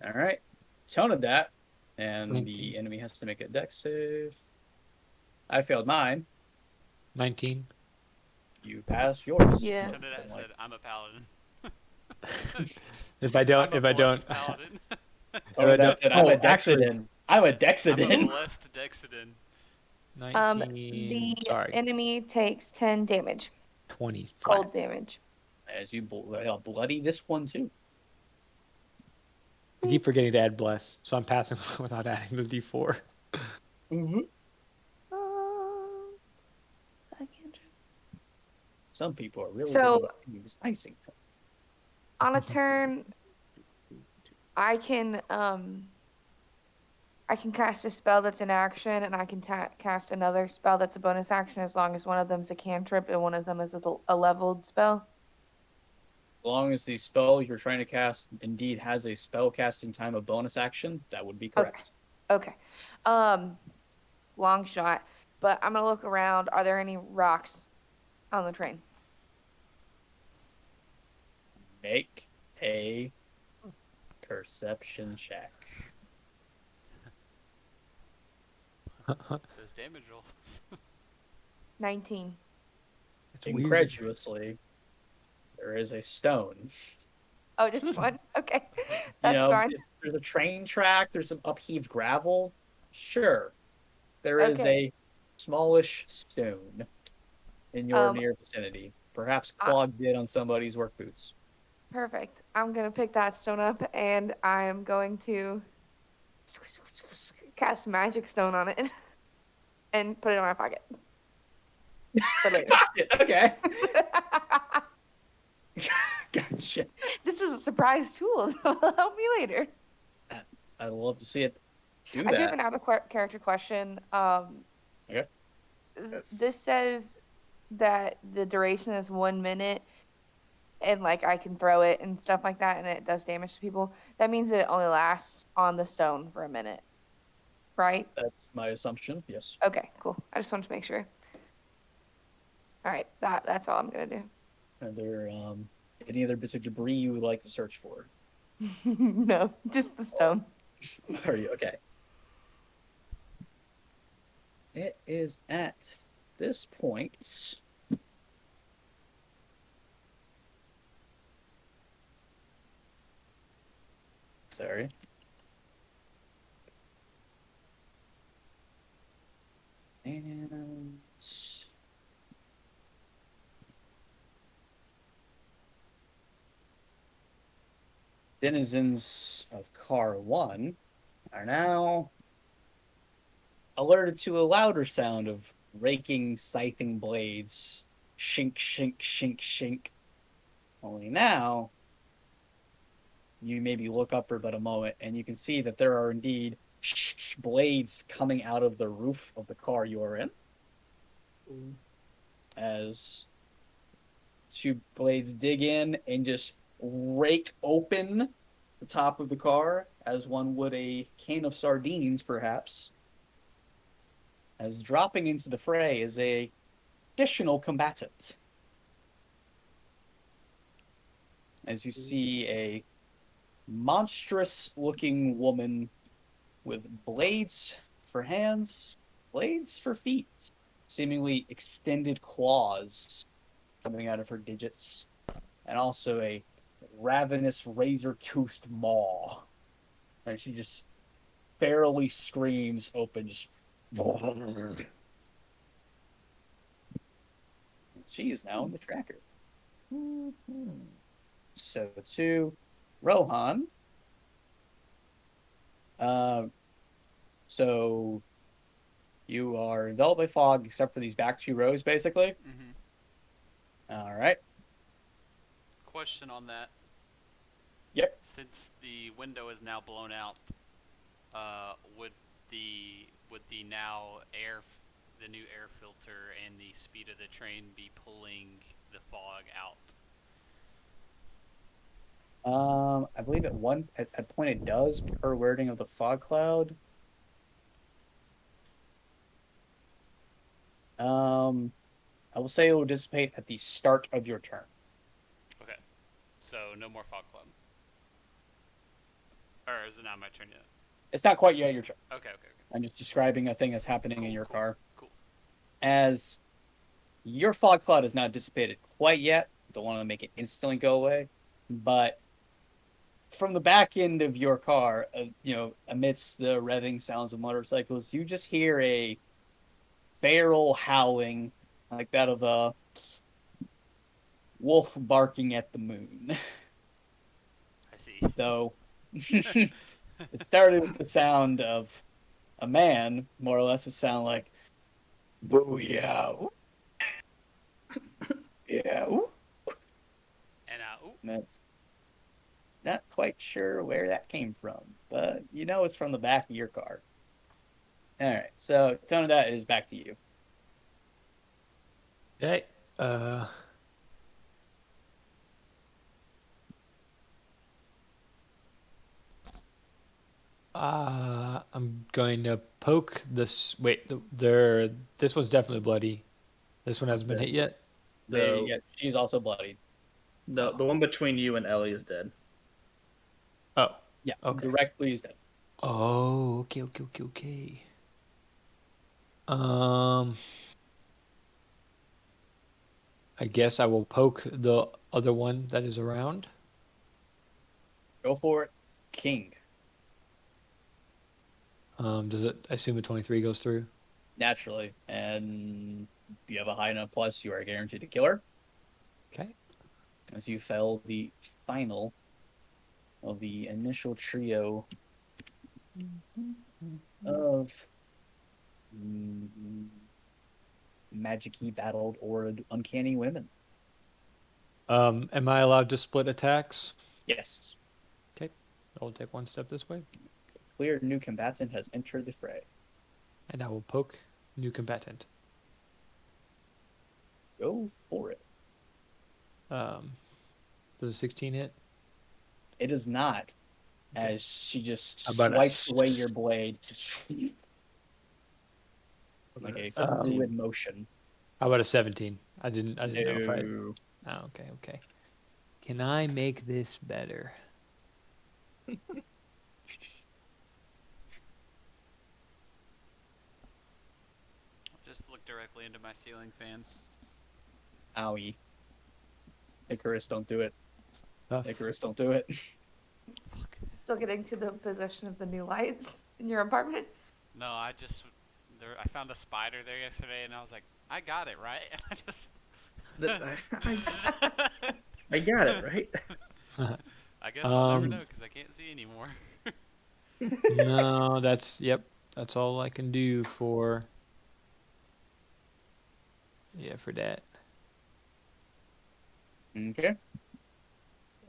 S1: All right. Toned that, and
S4: 19.
S1: the enemy has to make a dex save. I failed mine.
S4: 19.
S1: You pass yours.
S5: Yeah.
S3: Tonadad said, "I'm a paladin.
S4: If I don't,
S3: I'm a
S4: if I don't,
S3: blessed paladin.
S1: Oh, that's it. I'm a
S4: actually,
S1: Dexidin. I'm a
S3: I'm a
S1: Dexidin.
S3: blessed Dexidin."
S4: 19.
S5: The
S4: Sorry,
S5: enemy takes 10 damage,
S4: 20
S5: cold
S4: flat.
S5: damage.
S1: As you bloody this one too.
S4: I keep forgetting to add bless, so I'm passing without adding the d4.
S1: Mm-hmm.
S5: I can't.
S1: Some people are really
S5: So-
S1: good at doing this icing thing.
S5: On a turn, I can cast a spell that's an action, and I can cast another spell that's a bonus action as long as one of them's a cantrip and one of them is a leveled spell.
S1: As long as the spell you're trying to cast indeed has a spell casting time of bonus action, that would be correct.
S5: Okay. Long shot. But I'm gonna look around. Are there any rocks on the train?
S1: Make a perception check.
S3: Those damage rolls.
S5: 19.
S4: It's weird.
S1: Incredulously, there is a stone.
S5: Oh, just one? Okay.
S1: You
S5: That's
S1: know,
S5: fine.
S1: there's a train track, there's some upheaved gravel. Sure. There is
S5: Okay.
S1: a smallish stone in your near vicinity. Perhaps clogged in on somebody's work boots.
S5: Perfect. I'm gonna pick that stone up and I'm going to cast magic stone on it and put it in my pocket. For later.
S1: Okay. Gotcha.
S5: This is a surprise tool that will help me later.
S1: I'd love to see it do
S5: I do have
S1: that.
S5: an out of character question.
S1: Okay.
S5: This says that the duration is 1 minute, and like I can throw it and stuff like that, and it does damage to people. That means that it only lasts on the stone for a minute, right?
S1: That's my assumption. Yes.
S5: Okay, cool. I just wanted to make sure. All right, that's all I'm gonna do.
S1: Are there any other bits of debris you would like to search for?
S5: No, just the stone.
S1: Are you okay? It is at this point. Sorry. And denizens of car 1 are now alerted to a louder sound of raking, scything blades. Shink, shink, shink, shink. Only now, you maybe look up for about a moment, and you can see that there are indeed blades coming out of the roof of the car you are in. As 2 blades dig in and just rake open the top of the car, as one would a can of sardines, perhaps. As dropping into the fray is a additional combatant. As you see a monstrous-looking woman with blades for hands, blades for feet, seemingly extended claws coming out of her digits, and also a ravenous razor-toothed maw. And she just barely screams open. Just... She is now in the tracker. So to Rohan. So you are enveloped by fog except for these back 2 rows, basically. All right.
S3: Question on that.
S1: Yep.
S3: Since the window is now blown out, would the now the new air filter and the speed of the train be pulling the fog out?
S1: I believe at point it does per wording of the fog cloud. I will say it will dissipate at the start of your turn.
S3: Okay, so no more fog cloud. Or is it not my turn yet?
S1: It's not quite yet your turn.
S3: Okay.
S1: I'm just describing a thing that's happening in your car.
S3: Cool.
S1: As your fog cloud is not dissipated quite yet. Don't want to make it instantly go away, but from the back end of your car, amidst the revving sounds of motorcycles, you just hear a feral howling like that of a wolf barking at the moon.
S3: I see.
S1: Though it started with the sound of a man, more or less. It sounded like booyah. Yeah.
S3: And
S1: That's not quite sure where that came from, but it's from the back of your car. All right, so tone of that is back to you.
S4: Okay. I'm going to poke this. Wait, this one's definitely bloody. This one hasn't been hit yet.
S1: Yeah, she's also bloody.
S2: The one between you and Ellie is dead.
S4: Oh.
S1: Yeah,
S4: Okay.
S1: directly is dead.
S4: Oh, okay. I guess I will poke the other one that is around.
S1: Go for it, King.
S4: Does it? I assume a 23 goes through.
S1: Naturally, and if you have a high enough plus, you are guaranteed to kill her.
S4: Okay.
S1: As you fell the final of the initial trio of magic-y battled or uncanny women.
S4: Am I allowed to split attacks?
S1: Yes.
S4: Okay. I'll take one step this way.
S1: Clear new combatant has entered the fray.
S4: And I will poke new combatant.
S1: Go for it.
S4: Does a 16 hit?
S1: It is not,
S4: Okay.
S1: as she just
S4: How about
S1: swipes away your blade. Like a
S2: 17?
S1: fluid motion.
S4: How about a 17? I didn't know if I.
S1: No.
S4: Oh, okay. Can I make this better?
S3: just look directly into my ceiling fan.
S1: Owie. Icarus, don't do it.
S4: Tough.
S1: Icarus, don't do it.
S3: Fuck.
S5: Still getting to the possession of the new lights in your apartment?
S3: No, I found a spider there yesterday, and I was like, I got it right. I just.
S2: I got it, right?
S3: I guess I'll never know because I can't see anymore.
S4: No, that's all I can do for that.
S1: Okay.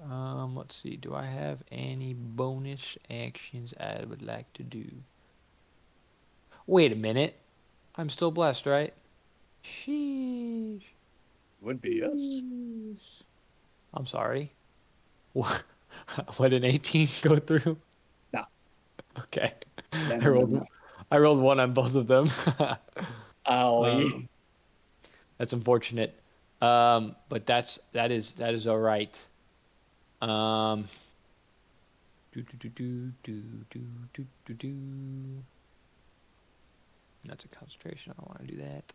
S4: Let's see. Do I have any bonus actions I would like to do? Wait a minute. I'm still blessed, right? Sheesh.
S1: Would be, yes.
S4: I'm sorry. What? What did 18 go through?
S1: No.
S4: Okay.
S1: No.
S4: I rolled 1 on both of them.
S1: Owie.
S4: That's unfortunate. But that is all right. Do do do do do do do do do. That's a concentration. I don't want to do that.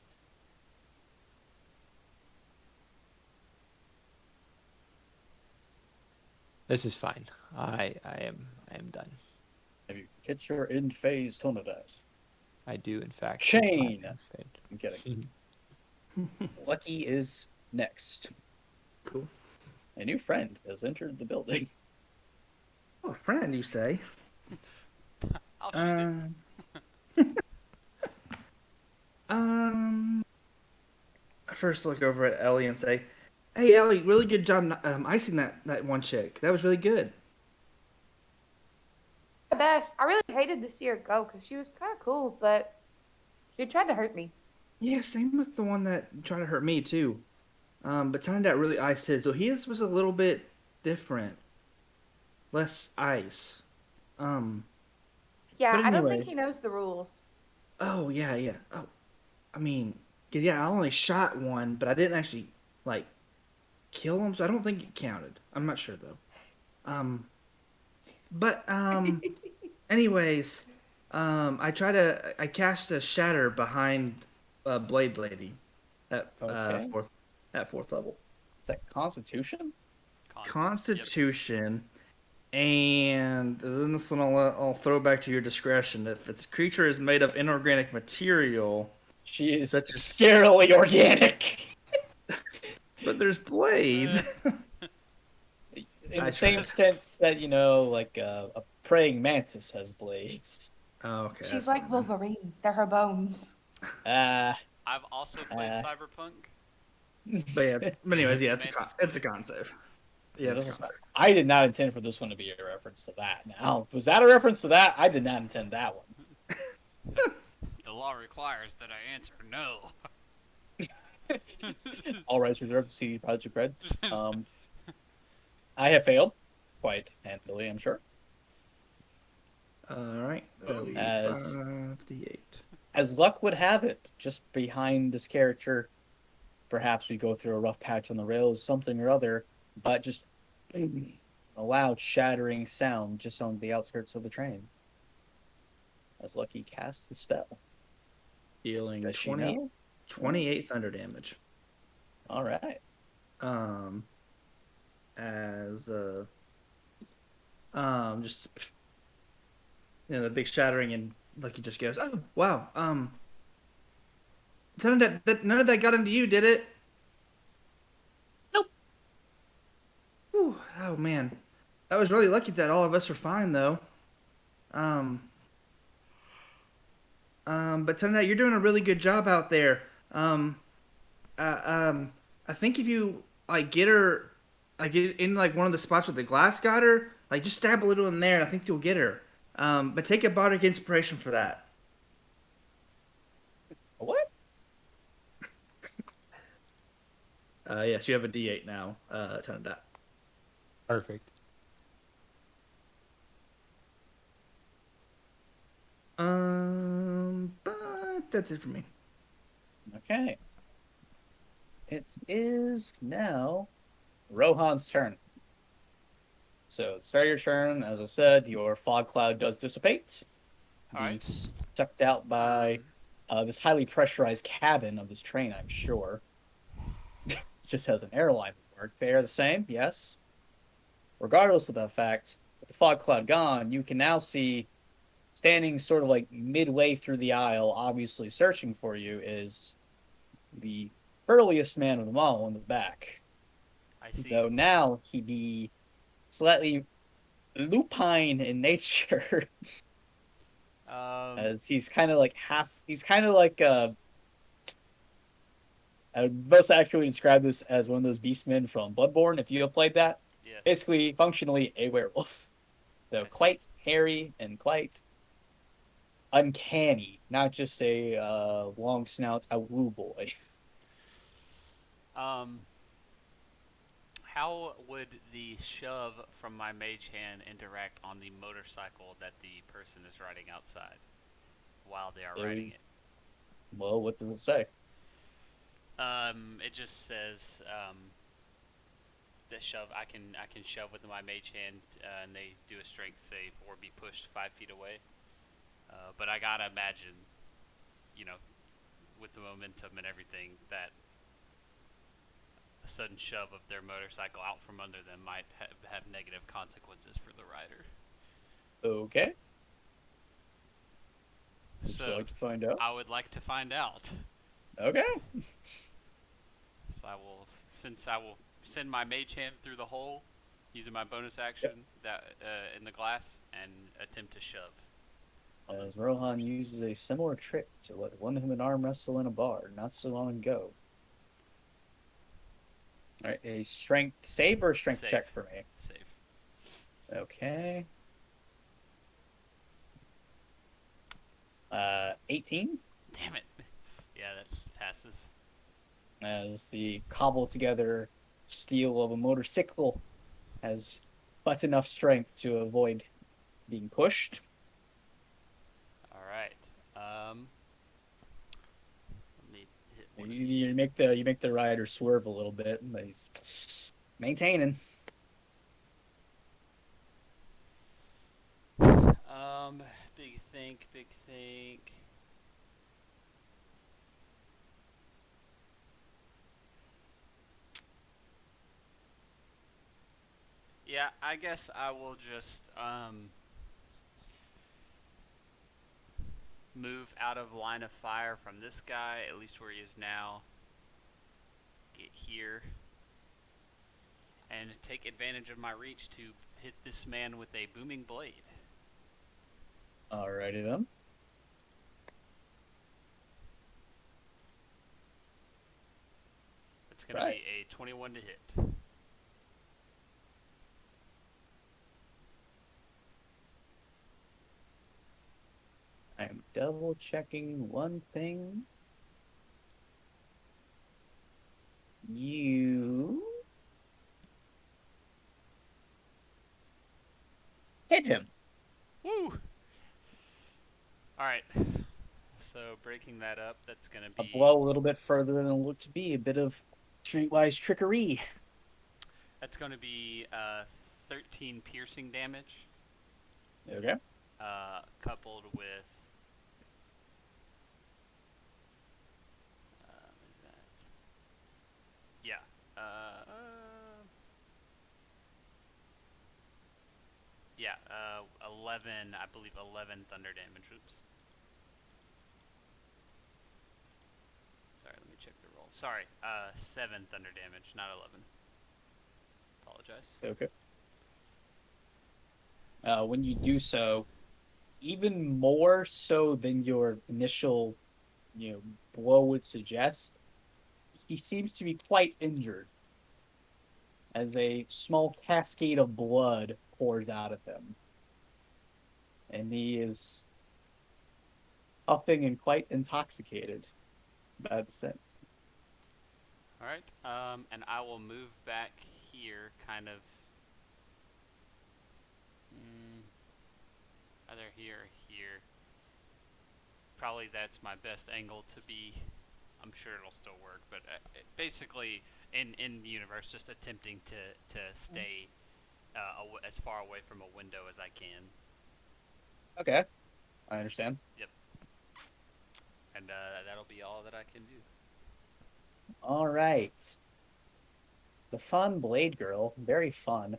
S4: This is fine. I am done.
S1: Have you hit your end phase Tornadus?
S4: I do in fact.
S1: Chain.
S4: Fed.
S1: I'm kidding. Lucky is next.
S2: Cool.
S1: A new friend has entered the building.
S2: Oh, friend, you say?
S3: I'll shoot it.
S2: I first look over at Ellie and say, "Hey, Ellie, really good job icing that one chick. That was really good."
S5: The best. I really hated to see her go because she was kind of cool, but she tried to hurt me.
S2: Yeah, same with the one that tried to hurt me too. But turned out really iced his. So his was a little bit different, less ice. Um,
S5: Yeah,
S2: but
S5: I don't think
S2: anyways,
S5: he knows the rules.
S2: oh yeah, yeah. Oh, I mean, 'cause, yeah, I only shot one, but I didn't actually like kill him, so I don't think it counted. I'm not sure though. Um, but anyways, I cast a shatter behind Blade Lady at
S1: Okay.
S2: fourth level.
S1: Is that Constitution?
S3: Yep.
S2: Constitution, and then this one I'll throw back to your discretion. If its creature is made of inorganic material,
S1: She is
S2: such as
S1: scarily organic.
S2: but there's blades.
S1: In
S2: I
S1: the same
S2: tried.
S1: sense that, like a praying mantis has blades.
S2: Oh, okay,
S5: She's
S2: that's
S5: like
S2: fine then.
S5: Wolverine. They're her bones.
S1: Ah,
S3: I've also played
S1: Uh,
S3: Cyberpunk.
S2: But yeah, but anyways, yeah,
S3: Mantis
S2: it's a
S3: blade.
S2: concept. Yeah, it's a
S1: this-
S2: concept.
S1: I did not intend for this one to be a reference to that. Now, was that a reference to that? I did not intend that one.
S3: The law requires that I answer no.
S1: All rights reserved. CD Project Red. I have failed quite handily, I'm sure.
S2: All right, that'll be
S1: As
S2: 5d8.
S1: as luck would have it, just behind this character, perhaps we go through a rough patch on the rails, something or other, but just a loud shattering sound just on the outskirts of the train. As Lucky casts the spell.
S2: Dealing
S1: Does she
S2: 20,
S1: know?
S2: 28 thunder damage.
S1: All right.
S2: Um, as just the big shattering, and Lucky just goes, "Oh wow, none of that got into you, did it?"
S1: Nope.
S2: Whew, oh man, that was really lucky that all of us are fine though. Um, but turned out you're doing a really good job out there. Uh, um, I think if you like get her, like in like one of the spots where the glass got her, like just stab a little in there, and I think you'll get her. But take a bardic inspiration for that.
S1: What?
S2: Yes, you have a D8 now. Turned out.
S4: Perfect.
S2: But that's it for me.
S1: Okay. It is now Rohan's turn. So it's your turn. As I said, your fog cloud does dissipate.
S3: All right.
S1: Sucked out by this highly pressurized cabin of this train, I'm sure. It just has an airline work. They are the same, yes. Regardless of that fact, with the fog cloud gone, you can now see standing sort of like midway through the aisle, obviously searching for you, is the burliest man of them all in the back.
S3: I see.
S1: Though now he be slightly lupine in nature, as he's kind of like I would most accurately describe this as one of those beastmen from Bloodborne, if you have played that.
S3: Yes.
S1: Basically, functionally a werewolf. So quite hairy and quite uncanny, not just a long snout woo boy.
S3: How would the shove from my mage hand interact on the motorcycle that the person is riding outside while they are riding it?
S1: Well, what does it say?
S3: It just says that shove. I can shove with my mage hand, and they do a strength save or be pushed 5 feet away. But I gotta imagine, you know, with the momentum and everything, that a sudden shove of their motorcycle out from under them might have negative consequences for the rider.
S1: Okay. Would you
S3: So
S1: like to find out?
S3: I would like to find out.
S1: Okay.
S3: So since I will send my mage hand through the hole, using my bonus
S1: Yep.
S3: action that in the glass, and attempt to shove.
S1: As Rohan uses a similar trick to what won him an arm wrestle in a bar not so long ago. All right, a strength save or a strength
S3: Save.
S1: check for me.
S3: Save.
S1: Okay. 18.
S3: Damn it. Yeah, that passes.
S1: As the cobbled together steel of a motorcycle has but enough strength to avoid being pushed.
S3: All right. Let me hit one of
S1: You make the rider swerve a little bit, but he's maintaining.
S3: Big think, big think. Yeah, I guess I will just move out of line of fire from this guy, at least where he is now. Get here and take advantage of my reach to hit this man with a booming blade.
S1: Alrighty then.
S3: It's going to be a 21 to hit.
S1: I'm double checking one thing. You hit him.
S3: Woo! Alright. So breaking that up, that's going to
S1: A
S3: be...
S1: blow a little bit further than it looked to be. A bit of streetwise trickery.
S3: That's going to be 13 piercing damage.
S1: Okay.
S3: Coupled with... is that... Yeah. 11, I believe 11 thunder damage. Oops. Sorry, let me check the roll. Sorry, 7 thunder damage, not 11. Apologize.
S1: Okay. When you do so, even more so than your initial, blow would suggest, he seems to be quite injured as a small cascade of blood pours out of him. And he is upping and quite intoxicated by the scent.
S3: Alright, and I will move back here, kind of... either here or here. Probably that's my best angle to be. I'm sure it'll still work, but basically in the universe, just attempting to stay as far away from a window as I can.
S1: Okay, I understand.
S3: Yep. And that'll be all that I can do.
S1: All right. The fun Blade Girl, very fun,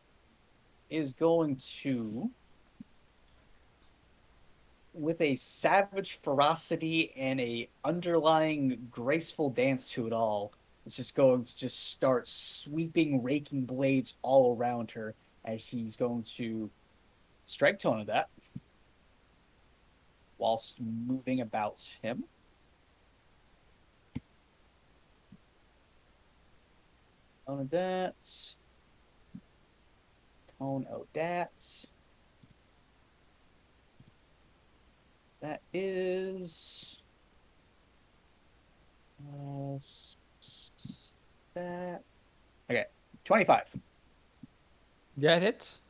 S1: is going to, with a savage ferocity and a underlying graceful dance to it all, it's just going to just start sweeping, raking blades all around her as she's going to strike tone of that whilst moving about him. Tone of that. Tone of that. That is that. Okay, 25.
S4: Yeah, it hits.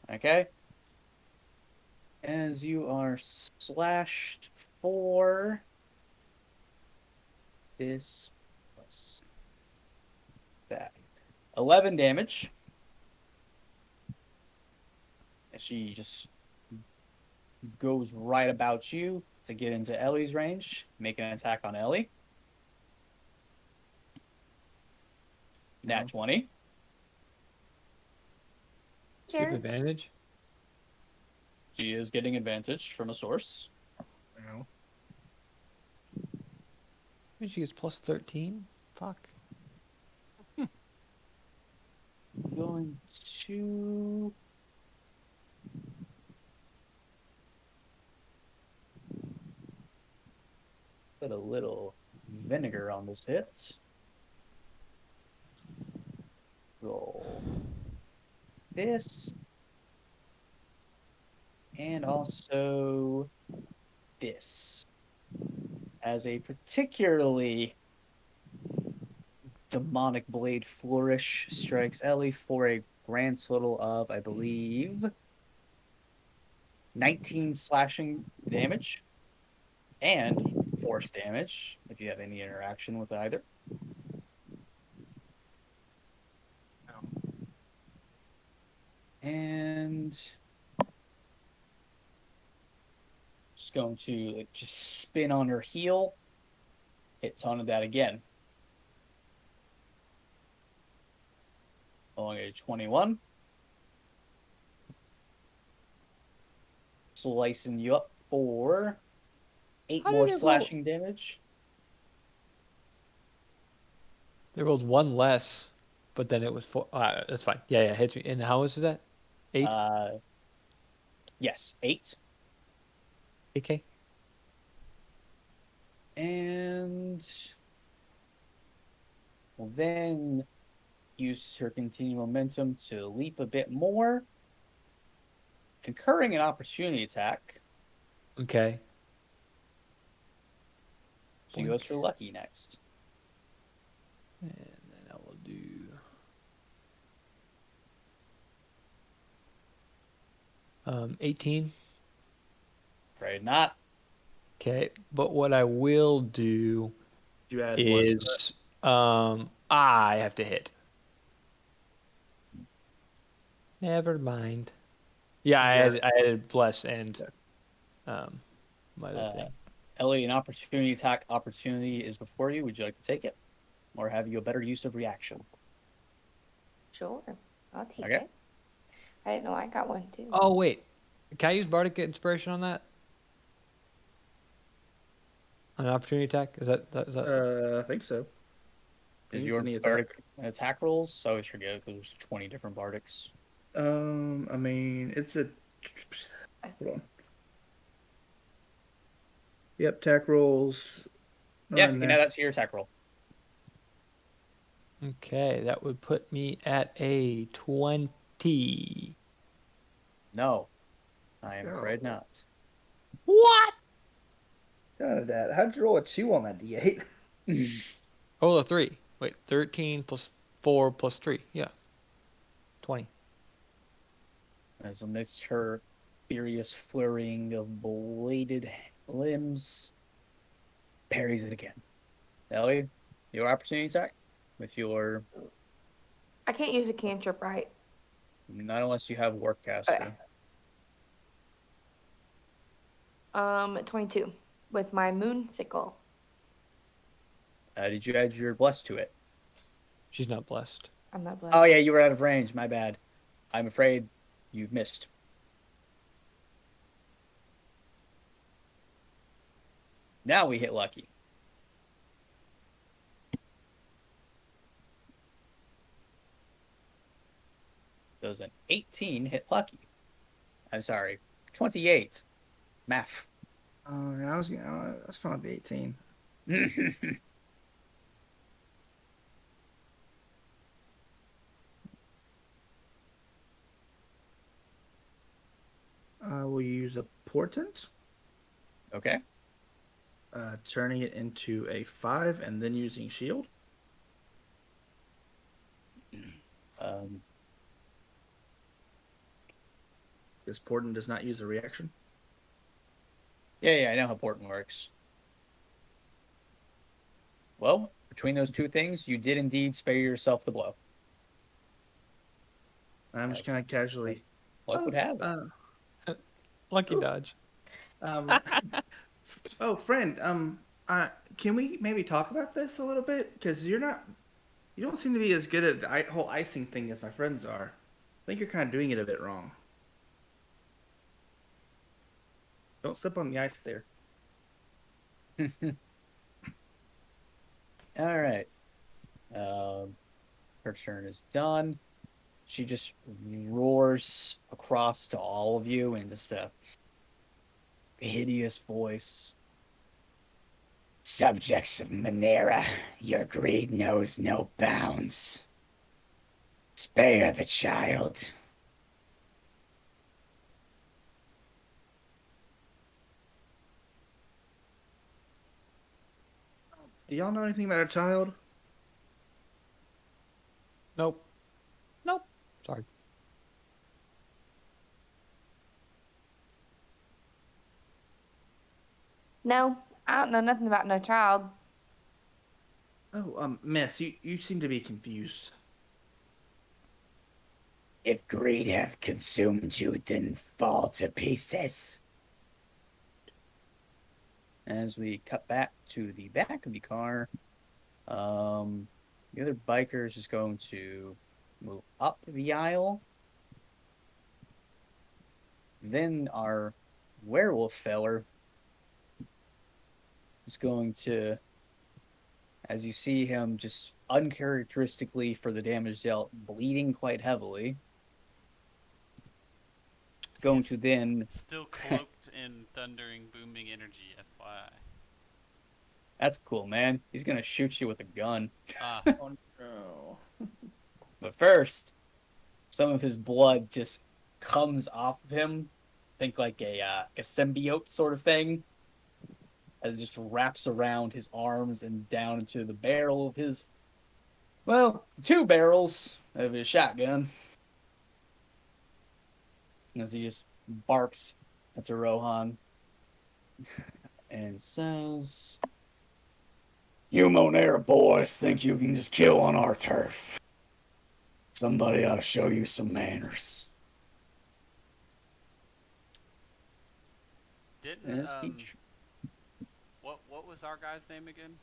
S1: Okay. As you are slashed for this plus that. 11 damage. She just goes right about you to get into Ellie's range. Make an attack on Ellie. Nat
S2: No.
S1: 20.
S4: She has
S5: Sure.
S4: advantage.
S1: She is getting advantage from a source.
S2: No.
S4: Maybe she gets plus 13. Fuck.
S1: Going to put a little vinegar on this hit. Roll this. And also this. As a particularly demonic blade flourish strikes Ellie for a grand total of, I believe, 19 slashing damage and force damage if you have any interaction with either.
S2: No.
S1: And just going to just spin on her heel, hit ton of that again. Only a 21. Slicing you up for 8
S5: How
S1: more
S5: did it roll?
S1: slashing damage.
S4: They rolled one less, but then it was 4. That's fine. Yeah, yeah, hits me. And how much is that? 8?
S1: Yes, 8.
S4: 8K?
S1: And will then use her continued momentum to leap a bit more, incurring an opportunity attack.
S4: Okay.
S1: She goes
S4: Boink.
S1: for Lucky next.
S4: And then I will do 18.
S1: Afraid not.
S4: Okay, but what I will do
S2: You add bless to it.
S4: is I have to hit. Never mind. Yeah,
S2: Yeah.
S4: I added bless and my other
S1: Uh,
S4: thing.
S1: Ellie, an opportunity attack opportunity is before you. Would you like to take it? Or have you a better use of reaction?
S5: Sure. I'll take
S1: Okay.
S5: it. I didn't know I got one too.
S4: Oh wait, can I use bardic inspiration on that? An opportunity attack? Is that?
S2: I think so.
S1: Is
S2: Think it's
S1: your
S2: any attack.
S1: bardic attack rolls? I always forget because there's 20 different bardics.
S2: I mean, it's a. Hold on. Yep, attack rolls.
S1: Yeah,
S2: On
S1: you can
S2: there.
S1: add that to your attack roll.
S4: Okay, that would put me at a 20.
S1: No, I am
S2: Oh.
S1: afraid not.
S4: What?
S2: Dad, how'd you roll a 2 on that D8?
S4: Oh, a 3. Wait, 13 plus 4 plus 3. Yeah. 20.
S1: As amidst her furious flurrying of bladed limbs, parries it again. Ellie, your opportunity attack with your,
S5: I can't use a cantrip, right?
S1: not unless you have Warcaster.
S5: Okay. 22 with my moon sickle.
S1: Did you add your bless to it?
S4: She's not blessed.
S5: I'm not blessed.
S1: Oh yeah, you were out of range. My bad. I'm afraid you've missed. Now we hit Lucky. Does an 18 hit Lucky? I'm sorry, 28. Math.
S2: I was fine with the 18. I will use a portent,
S1: Okay.
S2: turning it into a 5 and then using shield.
S1: Um,
S2: This portent does not use a reaction.
S1: yeah, I know how Portent works. Well, between those two things, you did indeed spare yourself the blow.
S2: I'm just kind of casually.
S1: Luck would have it.
S4: Lucky
S2: Ooh.
S4: dodge.
S2: Oh, friend. Can we maybe talk about this a little bit? Because you don't seem to be as good at the whole icing thing as my friends are. I think you're kind of doing it a bit wrong. Don't step on the ice there.
S1: All right. Um, her turn is done. She just roars across to all of you in just a hideous voice. Subjects of Monera, your greed knows no bounds. Spare the child.
S2: Do y'all know anything about a child?
S4: Nope. Nope. Sorry.
S5: No, I don't know nothing about no child.
S2: Oh, miss, you seem to be confused.
S1: If greed hath consumed you, then fall to pieces. As we cut back to the back of the car, the other biker is just going to move up the aisle. Then our werewolf feller is going to, as you see him just uncharacteristically for the damage dealt, bleeding quite heavily, going to then.
S3: Still cloaked in thundering, booming energy, FYI.
S1: That's cool, man. He's going to shoot you with a gun.
S3: Ah,
S2: Oh no.
S1: But first, some of his blood just comes off of him. Think like a symbiote sort of thing, as it just wraps around his arms and down into the barrel of his, well, two barrels of his shotgun. As he just barks at Rohan and says, "You Monera boys think you can just kill on our turf. Somebody ought to show you some manners."
S3: didn't
S1: As he
S3: what was our guy's name again?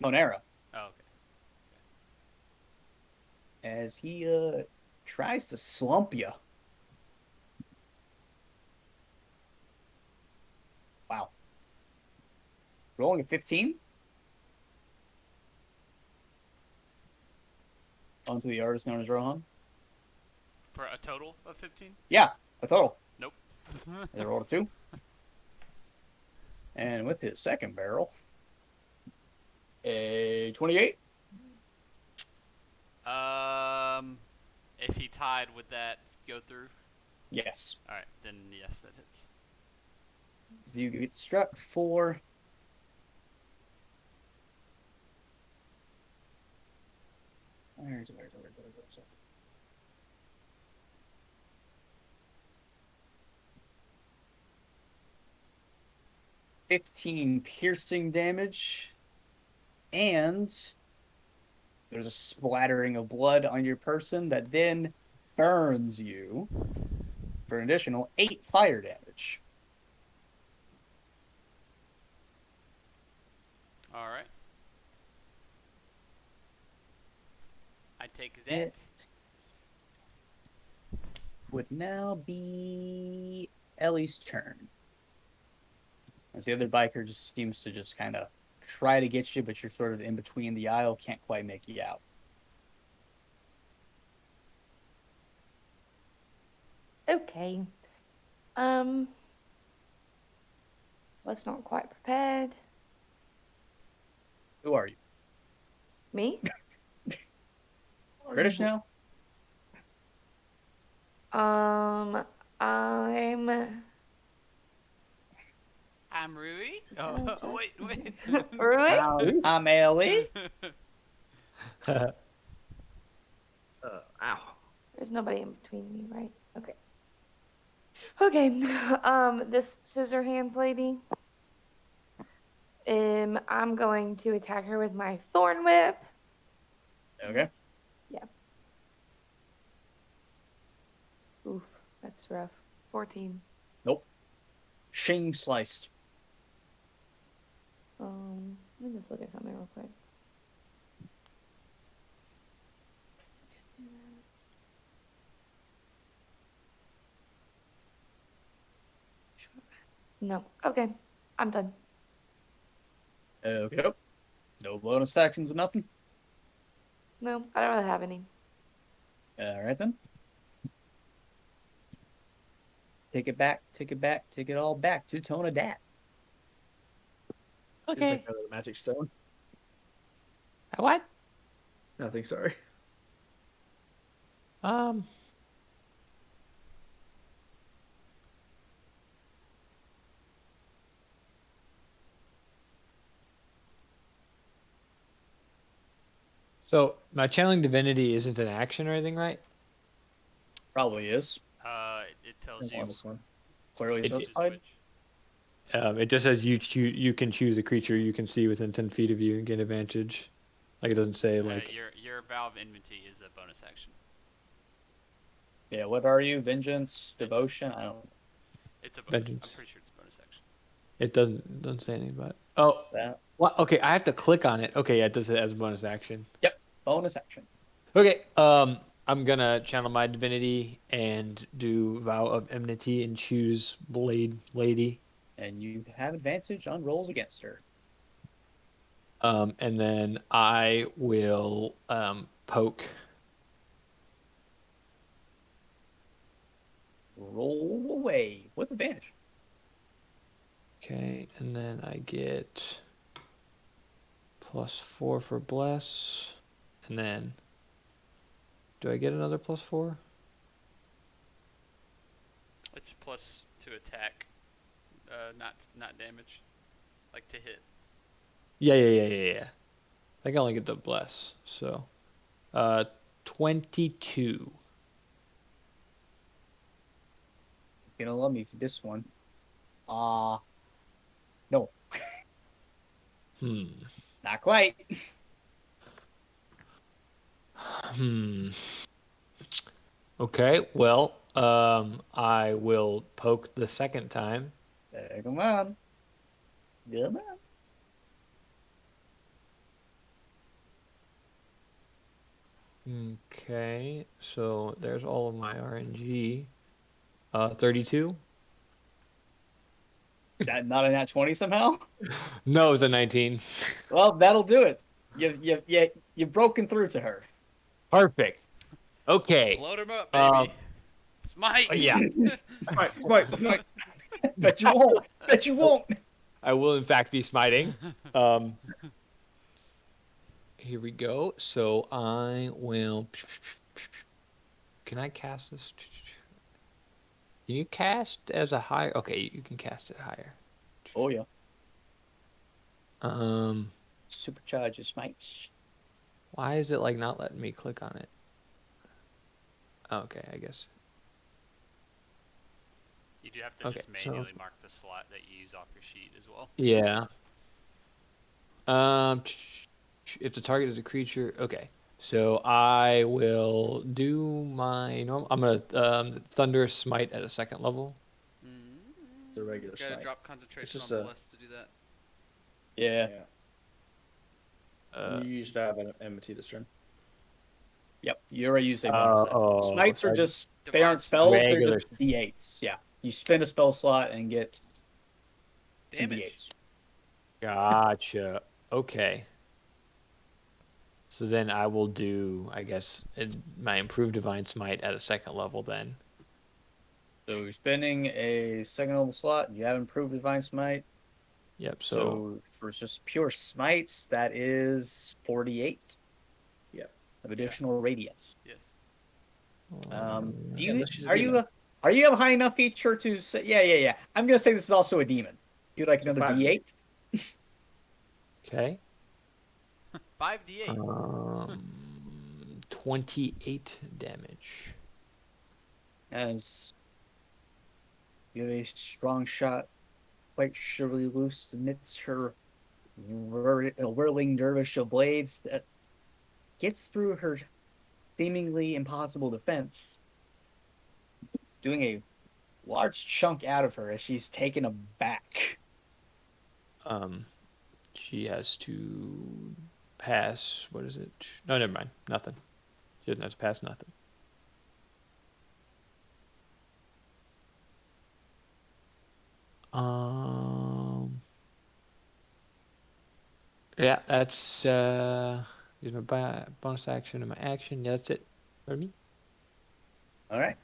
S1: Monera,
S3: Oh, okay.
S1: as he tries to slump you. Wow. Rolling a 15 onto the artist known as Rohan.
S3: For a total of 15?
S1: Yeah, a total.
S3: Nope.
S1: As I rolled a 2. And with his second barrel, a 28.
S3: If he tied, would that go through?
S1: Yes.
S3: All right, then yes, that hits.
S1: So you get struck for 15 piercing damage, and there's a splattering of blood on your person that then burns you for an additional 8 fire damage.
S3: All right. I take that.
S1: It would now be Ellie's turn. As the other biker just seems to just kind of try to get you, but you're sort of in between the aisle, can't quite make you out.
S5: Okay. Was not quite prepared.
S1: Who are you?
S5: Me?
S1: British now?
S5: I'm
S3: I'm Rui. Oh, wait.
S5: Rui.
S1: I'm Ellie.
S2: Ow.
S5: There's nobody in between me, right? Okay. Okay. This scissor hands lady. I'm going to attack her with my thorn whip.
S1: Okay.
S5: Yeah. Oof, that's rough. 14.
S1: Nope. Shing sliced.
S5: Let me just look at something real quick. No. Okay. I'm done.
S1: Okay. No bonus actions or nothing.
S5: No, I don't really have any.
S1: All right then. Take it back. Take it all back to Tonadat.
S4: Okay.
S2: Out of the magic stone.
S4: What?
S2: Nothing. Sorry.
S4: Um. So my channeling divinity isn't an action or anything, right?
S1: Probably is.
S3: It tells you
S2: On this one.
S1: Clearly
S4: It-
S1: specified.
S3: which.
S4: It just says you can choose a creature you can see within 10 feet of you and gain advantage. Like it doesn't say like
S3: Your vow of enmity is a bonus action.
S1: Yeah, what are you? Vengeance, devotion? I don't know.
S3: It's a bonus. I'm
S4: Vengeance.
S3: pretty sure it's a bonus action.
S4: It doesn't say anything about it. Oh,
S1: That.
S4: what? Okay, I have to click on it. Okay, yeah, it does it as a bonus action.
S1: Yep, bonus action.
S4: Okay, I'm gonna channel my divinity and do vow of enmity and choose blade lady.
S1: And you have advantage on rolls against her.
S4: And then I will poke.
S1: Roll away with advantage.
S4: Okay, and then I get +4 for bless, and then do I get another +4?
S3: It's plus to attack, not damage, like to hit.
S4: Yeah. I can only get the bless, so 22.
S1: You're gonna love me for this one. No,
S4: Hmm.
S1: not quite.
S4: Hmm. Okay, well, I will poke the second time.
S1: Come on. Come on.
S4: Okay, so there's all of my RNG. 32?
S1: That not a nat 20 somehow?
S4: No, it was a 19.
S1: Well, that'll do it. You've broken through to her.
S4: Perfect. Okay.
S3: Load him up,
S4: Uh,
S3: baby. Smite.
S4: yeah,
S2: Smite.
S1: Bet you won't. Bet you won't.
S4: I will in fact be smiting. Um, here we go. So I will. Can I cast this? Can you cast as a higher? Okay, you can cast it higher.
S1: Oh yeah.
S4: Um,
S1: Supercharge your smites.
S4: why is it like not letting me click on it? Okay, I guess.
S3: You do have to
S4: Okay,
S3: just
S4: so-
S3: manually mark the slot that you use off your sheet as well.
S4: Yeah. If the target is a creature, okay. So I will do my normal. I'm gonna thunderous smite at a second level.
S2: The regular
S3: Gotta
S2: smite.
S3: drop concentration
S2: just
S3: on
S2: a-
S3: bless to do that.
S1: Yeah.
S2: You used to have an enmity this turn.
S1: Yep. You already used a bonus action. Smites are
S4: okay.
S1: just they
S3: Divine
S1: aren't spells, they're
S4: Regular.
S1: just D8s. Yeah. You spin a spell slot and get some
S3: Damage.
S1: D8s.
S4: Gotcha. Okay. So then I will do, I guess, my improved divine smite at a second level then.
S1: So you're spinning a second level slot, you have improved divine smite.
S4: Yep.
S1: So for just pure smites, that is 48.
S2: Yep.
S1: Of additional radiance.
S3: Yes.
S1: Do you
S2: Unless she's a
S1: are you
S2: demon.
S1: are you have a high enough feature to say yeah. I'm gonna say this is also a demon. Do like
S2: So
S1: another
S2: 5.
S1: D8?
S4: Okay.
S3: 5d8.
S4: 28 damage.
S1: As you have a strong shot, quite surely loose amidst her whirling dervish of blades that gets through her seemingly impossible defense, doing a large chunk out of her as she's taken aback.
S4: She has to pass. What is it? No, never mind. Nothing. She doesn't have to pass nothing. Yeah, that's use my bonus action and my action. Yeah, that's it for me.
S1: All right.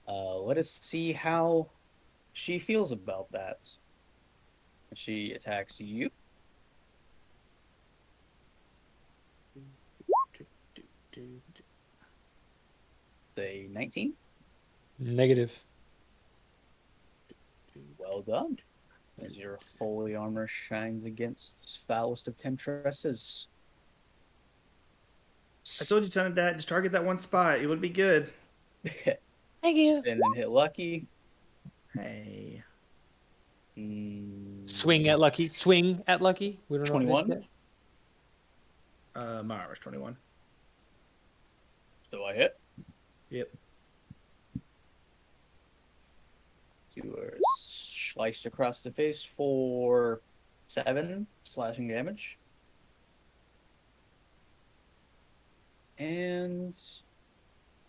S1: Let us see how she feels about that. She attacks you. Say 19.
S4: Negative.
S1: Well done. As your holy armor shines against this foulest of temptresses.
S2: I told you, Ton, that just target that one spot. It would be good.
S4: Thank you.
S1: Spin and hit lucky.
S2: Hey.
S4: Swing at lucky. Swing at lucky. We don't know what it is
S1: 21.
S4: yet.
S2: My armor's 21.
S1: So I hit.
S2: Yep.
S1: You are sliced across the face for 7 slashing damage. And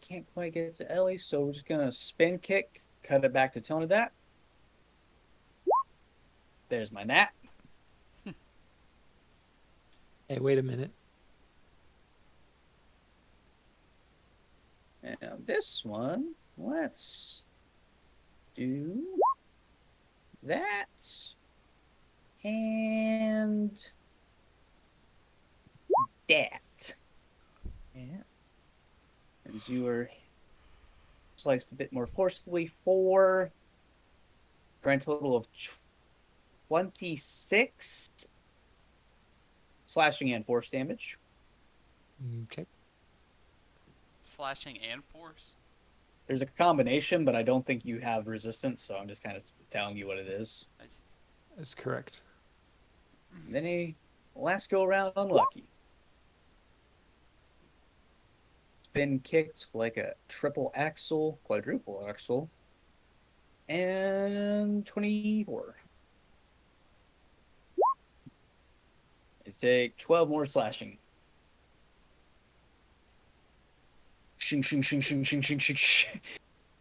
S1: can't quite get to Ellie, so we're just gonna spin kick, cut it back to Tonadat. There's my nat.
S4: Hey, wait a minute.
S1: And this one, let's do that. And that.
S2: Yeah.
S1: As you were sliced a bit more forcefully for grand total of 26 slashing and force damage.
S4: Okay.
S3: Slashing and force?
S1: There's a combination, but I don't think you have resistance, so I'm just kind of telling you what it is.
S3: I see.
S4: That's correct.
S1: And then a last go around unlucky. Spin kicked like a triple axle, quadruple axle, and 24. You take 12 more slashing. Shing, shing, shing, shing, shing, shing, shing, shing.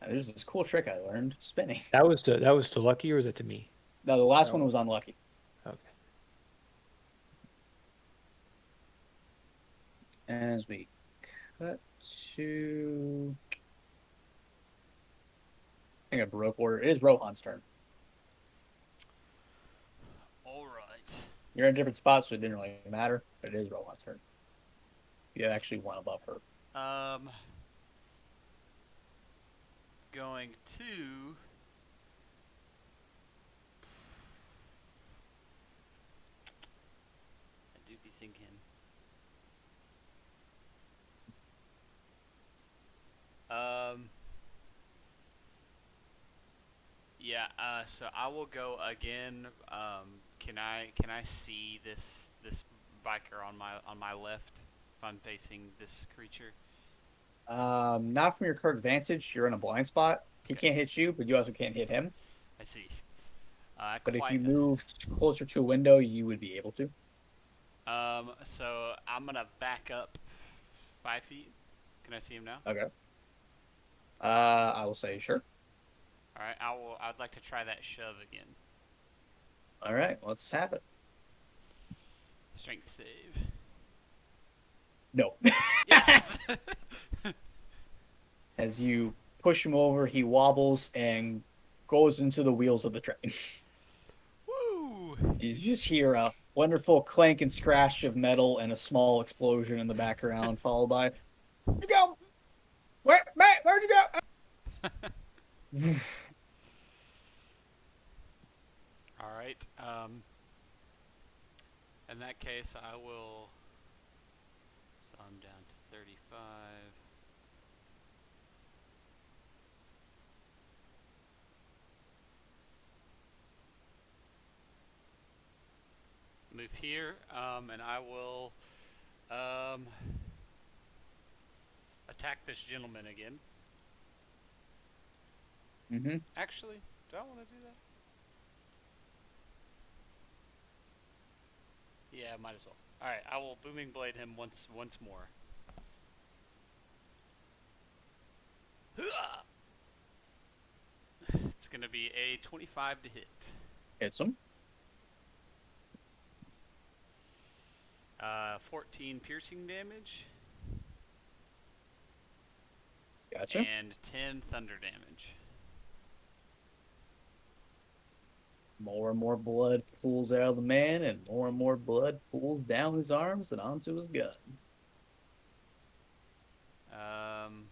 S1: There's this cool trick I learned, spinning.
S4: That was to lucky, or was it to me?
S1: No, the last
S2: No.
S1: one was unlucky.
S4: Okay.
S1: As we cut to... I think I broke order. It is Rohan's turn.
S3: All right.
S1: You're in a different spot, so it didn't really matter, but it is Rohan's turn. You actually went above her.
S3: Going to. I do be thinking. Yeah. So I will go again. Can I see this biker on my left if I'm facing this creature?
S1: Not from your current vantage. You're in a blind spot. He
S3: Okay.
S1: can't hit you, but you also can't hit him.
S3: I see.
S1: But if you moved closer to a window, you would be able to.
S3: So I'm gonna back up 5 feet. Can I see him now?
S1: Okay. I will say sure.
S3: All right. I'd like to try that shove again.
S1: All right, let's have it.
S3: Strength save.
S1: No.
S3: Yes.
S1: As you push him over, he wobbles and goes into the wheels of the train.
S3: Woo!
S1: You just hear a wonderful clank and scratch of metal and a small explosion in the background, followed by, "You go! Where'd you go?"
S3: All right. In that case, I will. So I'm down to 35. Move here, and I will attack this gentleman again.
S1: Mm-hmm.
S3: Actually, do I want to do that? Yeah, might as well. All right, I will booming blade him once more. It's gonna be a 25 to hit.
S1: Hits him.
S3: 14 piercing damage
S1: Gotcha.
S3: and 10 thunder damage.
S1: More and more blood pools out of the man, and more blood pools down his arms and onto his gun.
S3: Um,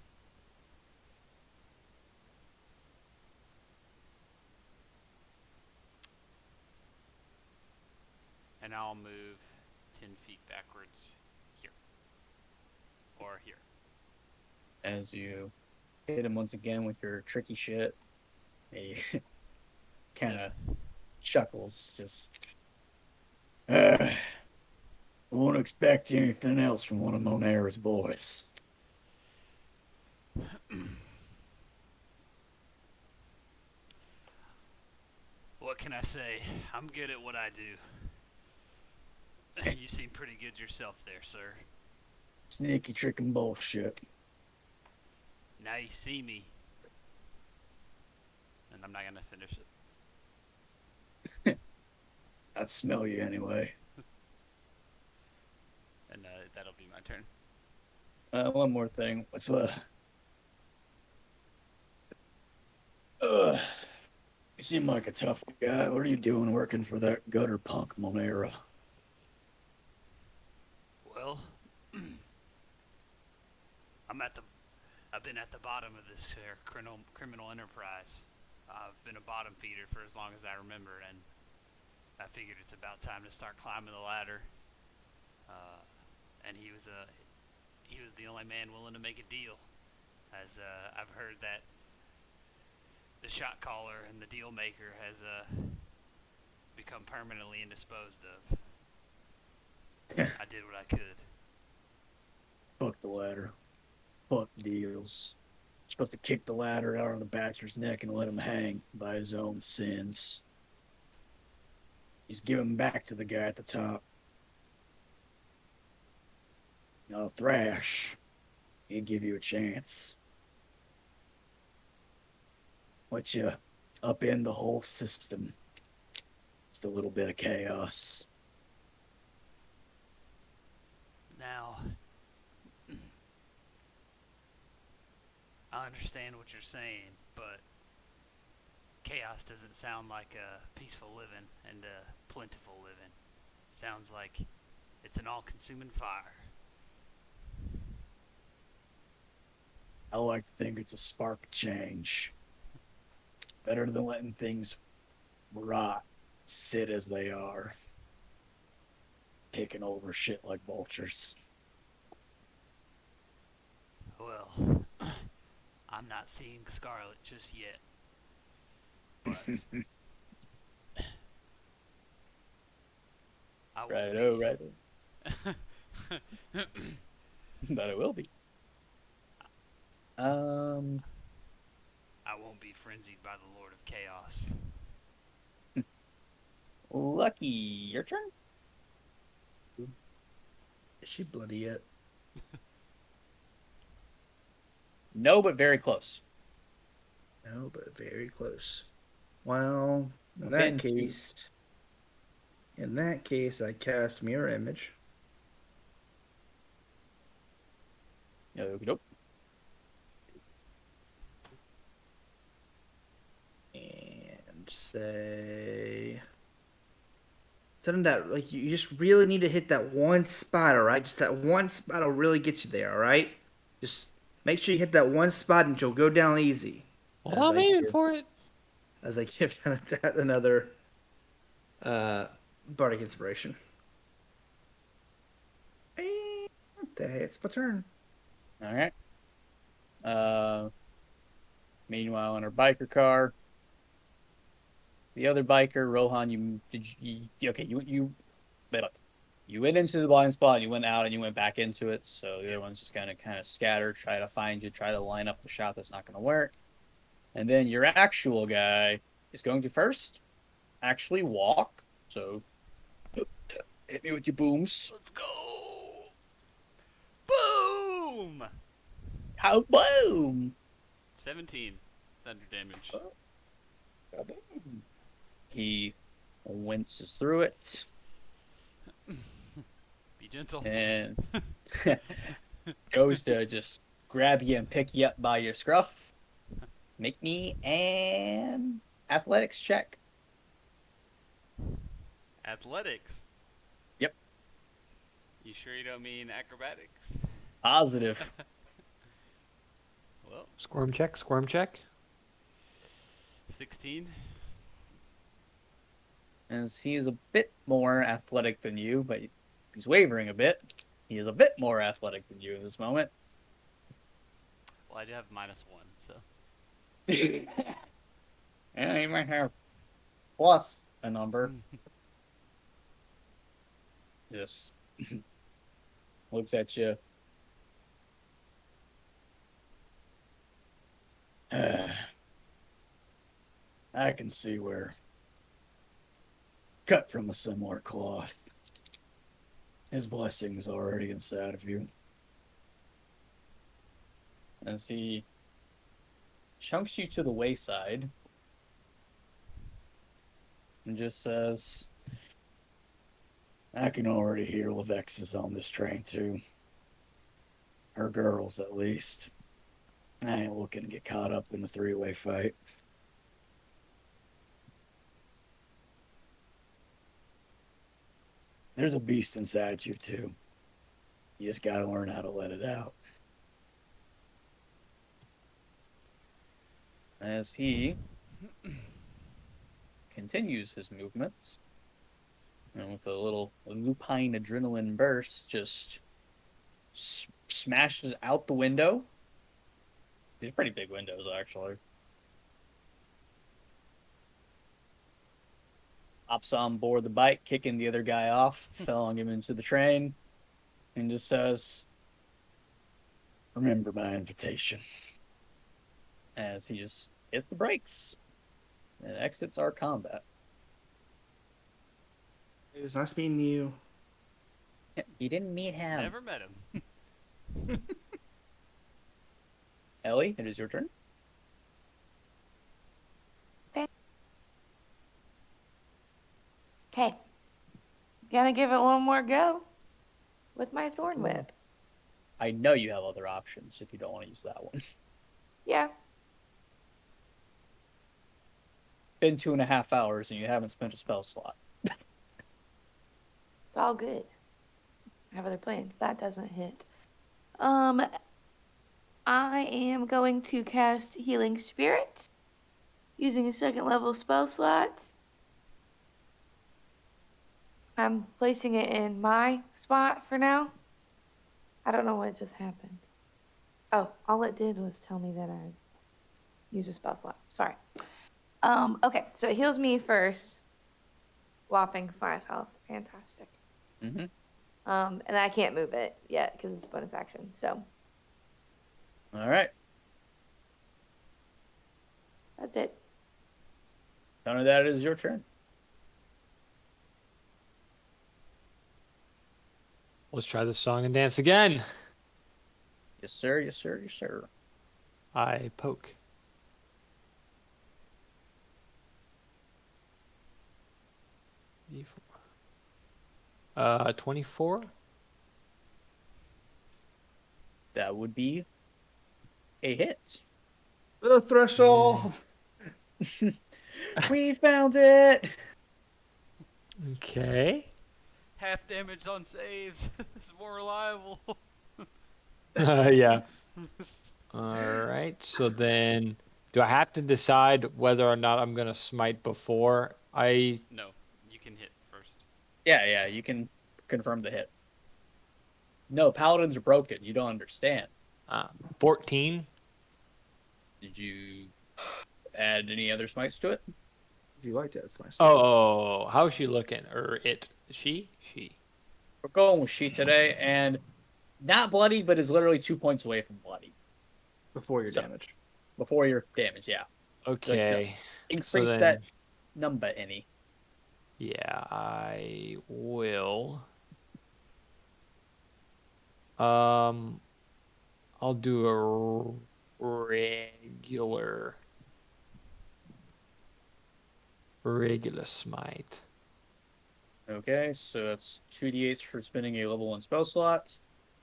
S3: and I'll move 10 feet backwards here. Or here.
S1: As you hit him once again with your tricky shit, he kind of chuckles, just. I won't expect anything else from one of Monera's boys.
S3: What can I say? I'm good at what I do. You seem pretty good yourself there, sir.
S1: Sneaky trick and bullshit.
S3: Now you see me. And I'm not gonna finish it.
S1: I'd smell you anyway.
S3: And that'll be my turn.
S1: One more thing. What's you seem like a tough guy. What are you doing working for that gutter punk Monera?
S3: Well, I've been at the bottom of this criminal enterprise. I've been a bottom feeder for as long as I remember, and I figured it's about time to start climbing the ladder. And he was the only man willing to make a deal, as I've heard that the shot caller and the deal maker has become permanently indisposed of. I did what I could.
S1: Fuck the ladder. Fuck deals. You're supposed to kick the ladder out on the bastard's neck and let him hang by his own sins. Just give him back to the guy at the top. Now, Thrash, he'd give you a chance. Let you upend the whole system. Just a little bit of chaos.
S3: Now, I understand what you're saying, but chaos doesn't sound like a peaceful living and a plentiful living. Sounds like it's an all-consuming fire.
S1: I like to think it's a spark of change. Better than letting things rot, sit as they are. Taking over shit like vultures.
S3: Well, I'm not seeing Scarlet just yet. But I will
S1: Righto. But it will be.
S3: I won't be frenzied by the Lord of Chaos.
S1: Lucky, your turn?
S2: Is she bloody yet?
S1: No, but very close.
S2: No, but very close. Well, in
S1: Within
S2: that case, I cast Mirror Image.
S1: Nope.
S2: And say... Something that, like, you just really need to hit that one spot, alright? Just that one spot will really get you there, alright? Just make sure you hit that one spot and you'll go down easy.
S4: Well, I'm aiming for it.
S2: As I give that another Bardic Inspiration. And it's my turn.
S1: All right. Meanwhile, in her biker car, the other biker, Rohan, you went into the blind spot, you went out, and you went back into it. So the other one's just kind of scattered, try to find you, try to line up the shot that's not going to work. And then your actual guy is going to first actually walk. So hit me with your booms.
S3: Let's go! Boom!
S1: How boom!
S3: 17 thunder damage.
S1: He winces through it
S3: Be gentle.
S1: and goes to just grab you and pick you up by your scruff. Make me an athletics check.
S3: Athletics.
S1: Yep.
S3: You sure you don't mean acrobatics?
S1: Positive.
S3: Well,
S4: Squirm check, squirm check.
S3: 16.
S1: As he is a bit more athletic than you, but he's wavering a bit. He is a bit more athletic than you in this moment.
S3: Well, I do have -1, so.
S1: Yeah, he might have plus a number. Just looks at you. I can see where cut from a similar cloth. His blessing is already inside of you. As he chunks you to the wayside and just says, I can already hear Levex is on this train too. Her girls, at least. I ain't looking to get caught up in the three-way fight. There's a beast inside you too. You just gotta learn how to let it out. As he continues his movements, and with a little lupine adrenaline burst, just smashes out the window. These are pretty big windows, actually. Hops on board the bike, kicking the other guy off, throwing him into the train, and just says, remember my invitation. As he just hits the brakes and exits our combat.
S2: It was nice meeting you.
S1: You didn't meet him.
S3: Never met him.
S1: Ellie, it is your turn.
S5: Okay. Gonna give it one more go with my thorn whip.
S1: I know you have other options if you don't want to use that one.
S5: Yeah.
S1: Been 2.5 hours and you haven't spent a spell slot.
S5: It's all good. I have other plans. That doesn't hit. I am going to cast Healing Spirit using a 2nd level spell slot. I'm placing it in my spot for now. I don't know what just happened. Oh, all it did was tell me that I used a spell slot. Sorry. Okay, so it heals me first. Whopping 5 health. Fantastic.
S1: Mm-hmm.
S5: And I can't move it yet because it's a bonus action. So
S1: All right.
S5: that's it.
S1: None of that is your turn.
S4: Let's try this song and dance again.
S1: Yes, sir. Yes, sir. Yes, sir.
S4: I poke. D4. 24.
S1: That would be a hit.
S2: The threshold.
S1: We found it.
S4: Okay.
S3: Half damage on saves. It's more reliable.
S4: Yeah. All right. So then, do I have to decide whether or not I'm gonna smite before I?
S3: No, you can hit first.
S1: Yeah, you can confirm the hit. No, paladins are broken. You don't understand.
S4: 14.
S1: Did you add any other smites to it?
S2: If you liked it, it's my
S4: Oh, how's she looking? Or it? She?
S1: We're going with she today, and not bloody, but is literally 2 points away from bloody.
S2: Before your
S1: So-
S2: damage.
S1: Before your damage, yeah. Like,
S4: Okay. So
S1: increase that
S4: then,
S1: number any.
S4: yeah, I will. Um, I'll do a regular smite.
S1: Okay, so that's 2d8s for spending a level 1 spell slot.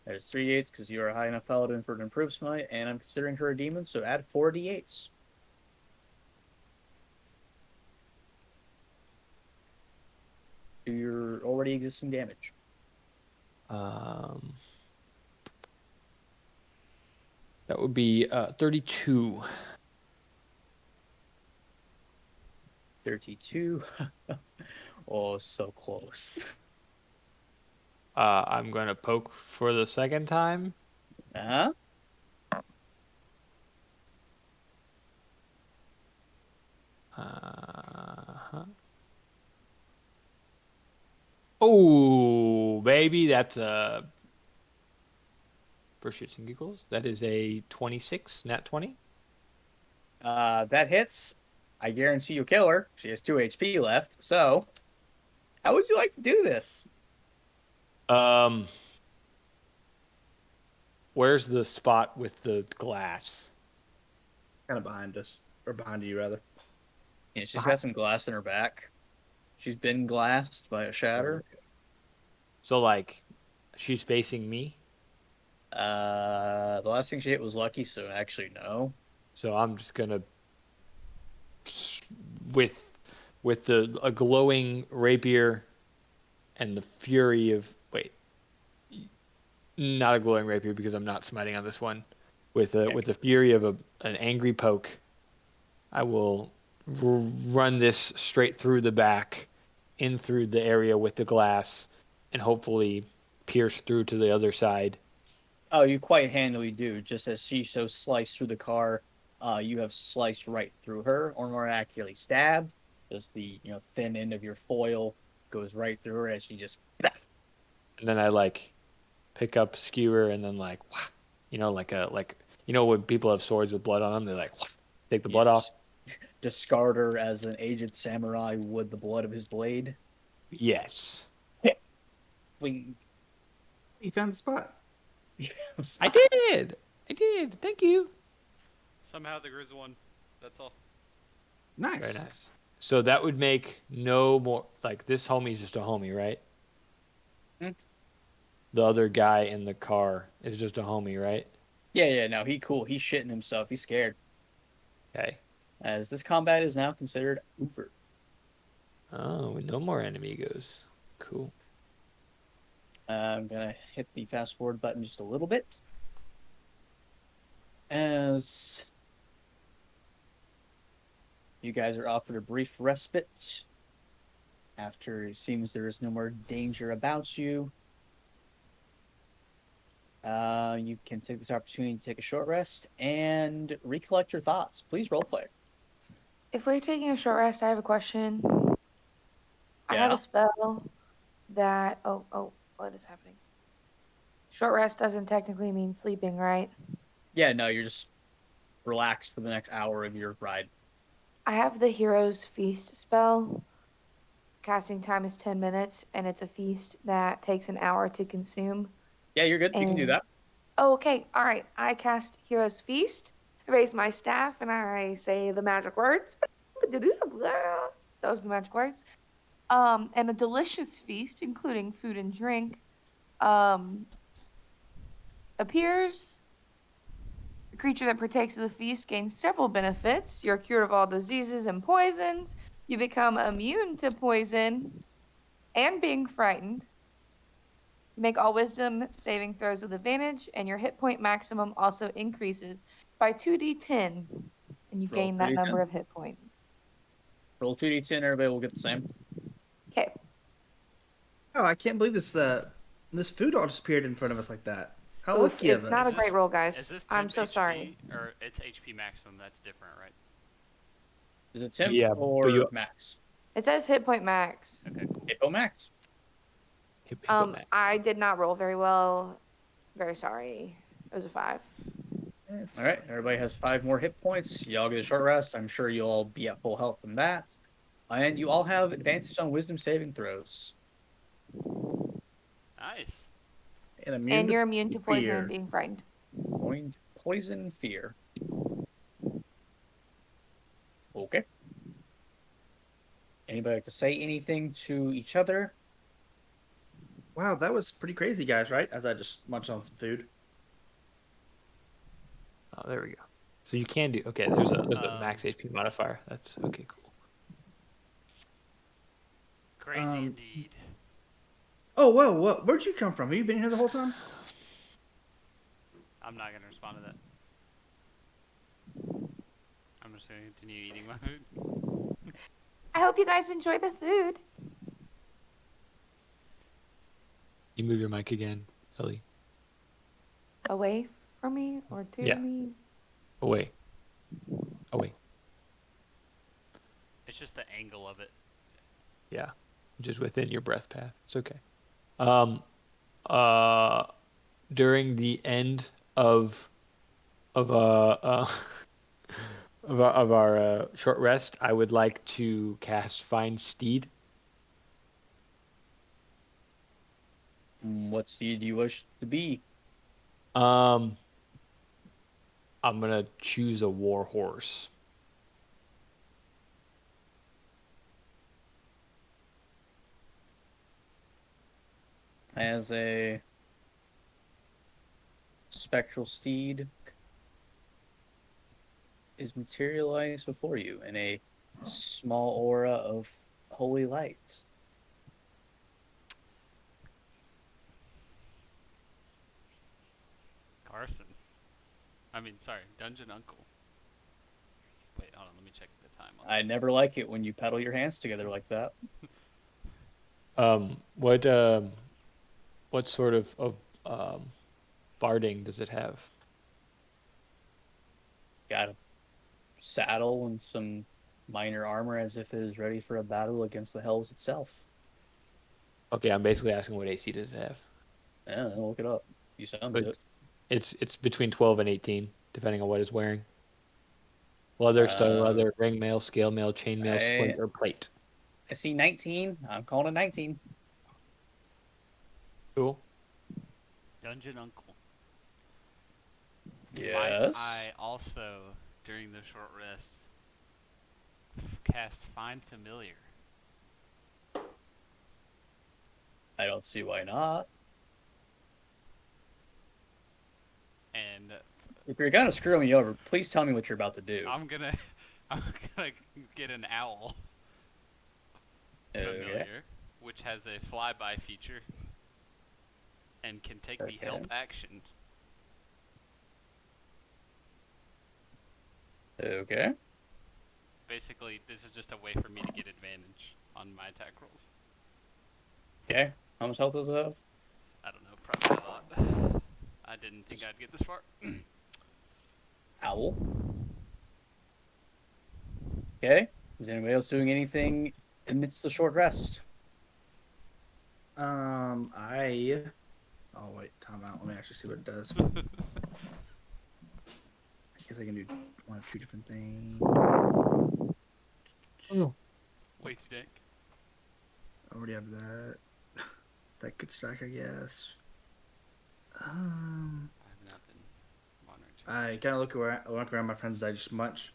S1: That is 3d8s because you are a high enough paladin for an improved smite, and I'm considering her a demon, so add 4d8s to your already existing damage.
S4: Um, that would be 32.
S1: 32. Oh, so close.
S4: I'm gonna poke for the second time.
S1: Uh-huh.
S4: Uh-huh. Oh, baby, that's for shits and giggles. That is a 26, nat 20.
S1: That hits. I guarantee you kill her. She has 2 HP left, so how would you like to do this?
S4: Um, where's the spot with the glass?
S2: Kind of behind us, or behind you rather.
S1: Yeah, she's got some glass in her back. She's been glassed by a shatter.
S4: So like, she's facing me.
S1: The last thing she hit was lucky, so actually no.
S4: So I'm just gonna with the a glowing rapier and the fury of not a glowing rapier because I'm not smiting on this one. With the fury of an angry poke, I will run this straight through the back, in through the area with the glass, and hopefully pierce through to the other side.
S1: Oh, you quite handily do. Just as she so sliced through the car, you have sliced right through her, or more accurately, stabbed. Just the thin end of your foil goes right through her as she just.
S4: And then I like pick up skewer and then like when people have swords with blood on them, they like take the
S1: You
S4: blood off.
S1: discard her as an aged samurai would the blood of his blade.
S4: Yes.
S1: We.
S2: You found the spot.
S4: I did. Thank you.
S3: Somehow the Grizz won. That's all.
S2: Nice.
S4: Very nice. So that would make no more like this homie's just a homie, right?
S1: Hmm?
S4: The other guy in the car is just a homie, right?
S1: Yeah, no, he cool. He's shitting himself. He's scared.
S4: Okay.
S1: As this combat is now considered over.
S4: Oh, no more enemigos. Cool.
S1: I'm gonna hit the fast forward button just a little bit. As you guys are offered a brief respite after it seems there is no more danger about you. You can take this opportunity to take a short rest and recollect your thoughts. Please roleplay.
S5: If we're taking a short rest, I have a question. I have
S1: Yeah.
S5: a spell that. What is happening? Short rest doesn't technically mean sleeping, right?
S1: Yeah, no, you're just relaxed for the next hour of your ride.
S5: I have the Hero's Feast spell. Casting time is 10 minutes, and it's a feast that takes an hour to consume.
S1: Yeah, you're good. You can do
S5: And
S1: that.
S5: oh, okay, all right. I cast Hero's Feast. I raise my staff and I say the magic words. Those are the magic words. And a delicious feast, including food and drink, appears. The creature that partakes of the feast gains several benefits. You're cured of all diseases and poisons. You become immune to poison and being frightened. You make all wisdom saving throws with advantage, and your hit point maximum also increases by 2d10, and you
S1: Roll
S5: gain that
S1: 2d10.
S5: number of hit points.
S1: Roll 2d10. Everybody will get the same.
S5: Okay.
S2: Oh, I can't believe this food all just appeared in front of us like that. How
S5: Oof,
S2: lucky of
S5: it's
S2: us.
S5: not a
S3: Is
S5: great
S3: this-
S5: roll, guys.
S3: Is this
S5: I'm
S3: temp
S5: so
S3: HP,
S5: sorry.
S3: or it's HP maximum? That's different, right?
S1: Is it temp
S4: Yeah,
S1: or
S4: but you
S1: max?
S5: It says hit point max.
S3: Okay, cool.
S1: Hippo max.
S5: I did not roll very well. Very sorry. It was a 5.
S2: It's
S1: All right,
S2: fine.
S1: everybody has 5 more hit points. Y'all get a short rest. I'm sure you'll all be at full health from that. And you all have advantage on wisdom saving throws.
S3: Nice.
S2: And immune
S5: And
S2: to
S5: you're immune to poison and
S2: fear.
S5: being frightened.
S1: Poison and fear. Okay. Anybody like to say anything to each other?
S2: Wow, that was pretty crazy, guys, right? As I just munch on some food.
S4: Oh, there we go. So you can do. Okay, there's a
S3: Um,
S4: max HP modifier. That's okay. Cool.
S3: Crazy indeed.
S2: Oh, whoa, whoa. Where'd you come from? Have you been here the whole time?
S3: I'm not gonna respond to that. I'm just gonna continue eating my food.
S5: I hope you guys enjoy the food.
S4: You move your mic again, Ellie.
S5: Away from me or to
S4: Yeah.
S5: me?
S4: Away. Away.
S3: It's just the angle of it.
S4: Yeah. Just within your breath path. It's okay. Uh, during the end of of of our short rest, I would like to cast Find Steed.
S1: What steed do you wish to be?
S4: Um, I'm gonna choose a war horse.
S1: As a spectral steed is materialized before you in a small aura of holy light.
S3: Carson. Sorry, Dungeon Uncle. Wait, hold on. Let me check the time on
S1: I
S3: this.
S1: never like it when you pedal your hands together like that.
S4: Um, what what sort of barding does it have?
S1: Got a saddle and some minor armor as if it is ready for a battle against the hells itself.
S4: Okay, I'm basically asking what AC does it have.
S1: Yeah, look it up. You sounded
S4: But
S1: it.
S4: it's between 12 and 18, depending on what it's wearing. Leather, stone leather, ring mail, scale mail, chain mail,
S1: I
S4: splint, or plate.
S1: I see 19. I'm calling it 19.
S4: Cool.
S3: Dungeon Uncle. Might
S1: Yes.
S3: I also, during the short rest, cast Find Familiar?
S1: I don't see why not.
S3: And
S1: If you're gonna screw me over, please tell me what you're about to do.
S3: I'm gonna get an owl
S1: Okay.
S3: familiar, which has a flyby feature and can take the help action.
S1: Okay.
S3: Basically, this is just a way for me to get advantage on my attack rolls.
S1: Okay. How much health does it have?
S3: I don't know, probably a lot. I didn't think I'd get this far.
S1: Owl. Okay. Is anybody else doing anything amidst the short rest?
S2: I. Oh wait, time out. Let me actually see what it does. I guess I can do one of two different things.
S3: Wait, Dick.
S2: I already have that. That could stack, I guess.
S3: I have not been monitoring.
S2: I kind of look around my friends that I just munch.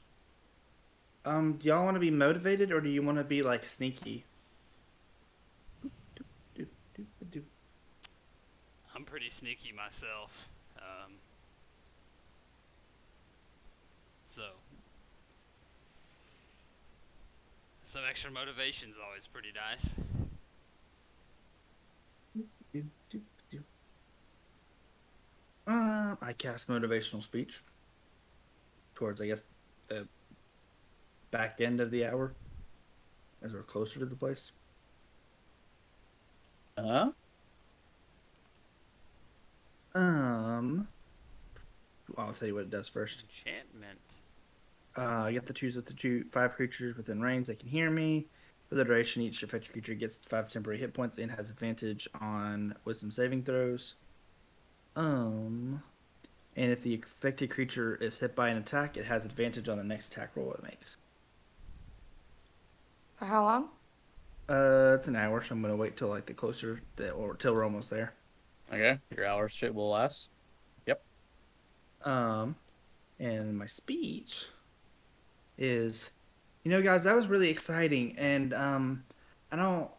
S2: Do y'all want to be motivated or do you want to be like sneaky?
S3: I'm pretty sneaky myself. So some extra motivation's always pretty nice.
S2: I cast motivational speech towards, I guess, the back end of the hour as we're closer to the place.
S1: Huh?
S2: I'll tell you what it does first.
S3: Enchantment.
S2: I get to choose up to 5 creatures within range that can hear me. For the duration, each affected creature gets 5 temporary hit points and has advantage on wisdom saving throws. and if the affected creature is hit by an attack, it has advantage on the next attack roll it makes.
S5: For how long?
S2: It's an hour, so I'm gonna wait till like or till we're almost there.
S1: Okay, your hour shit will last. Yep.
S2: And my speech is, guys, that was really exciting, and I don't,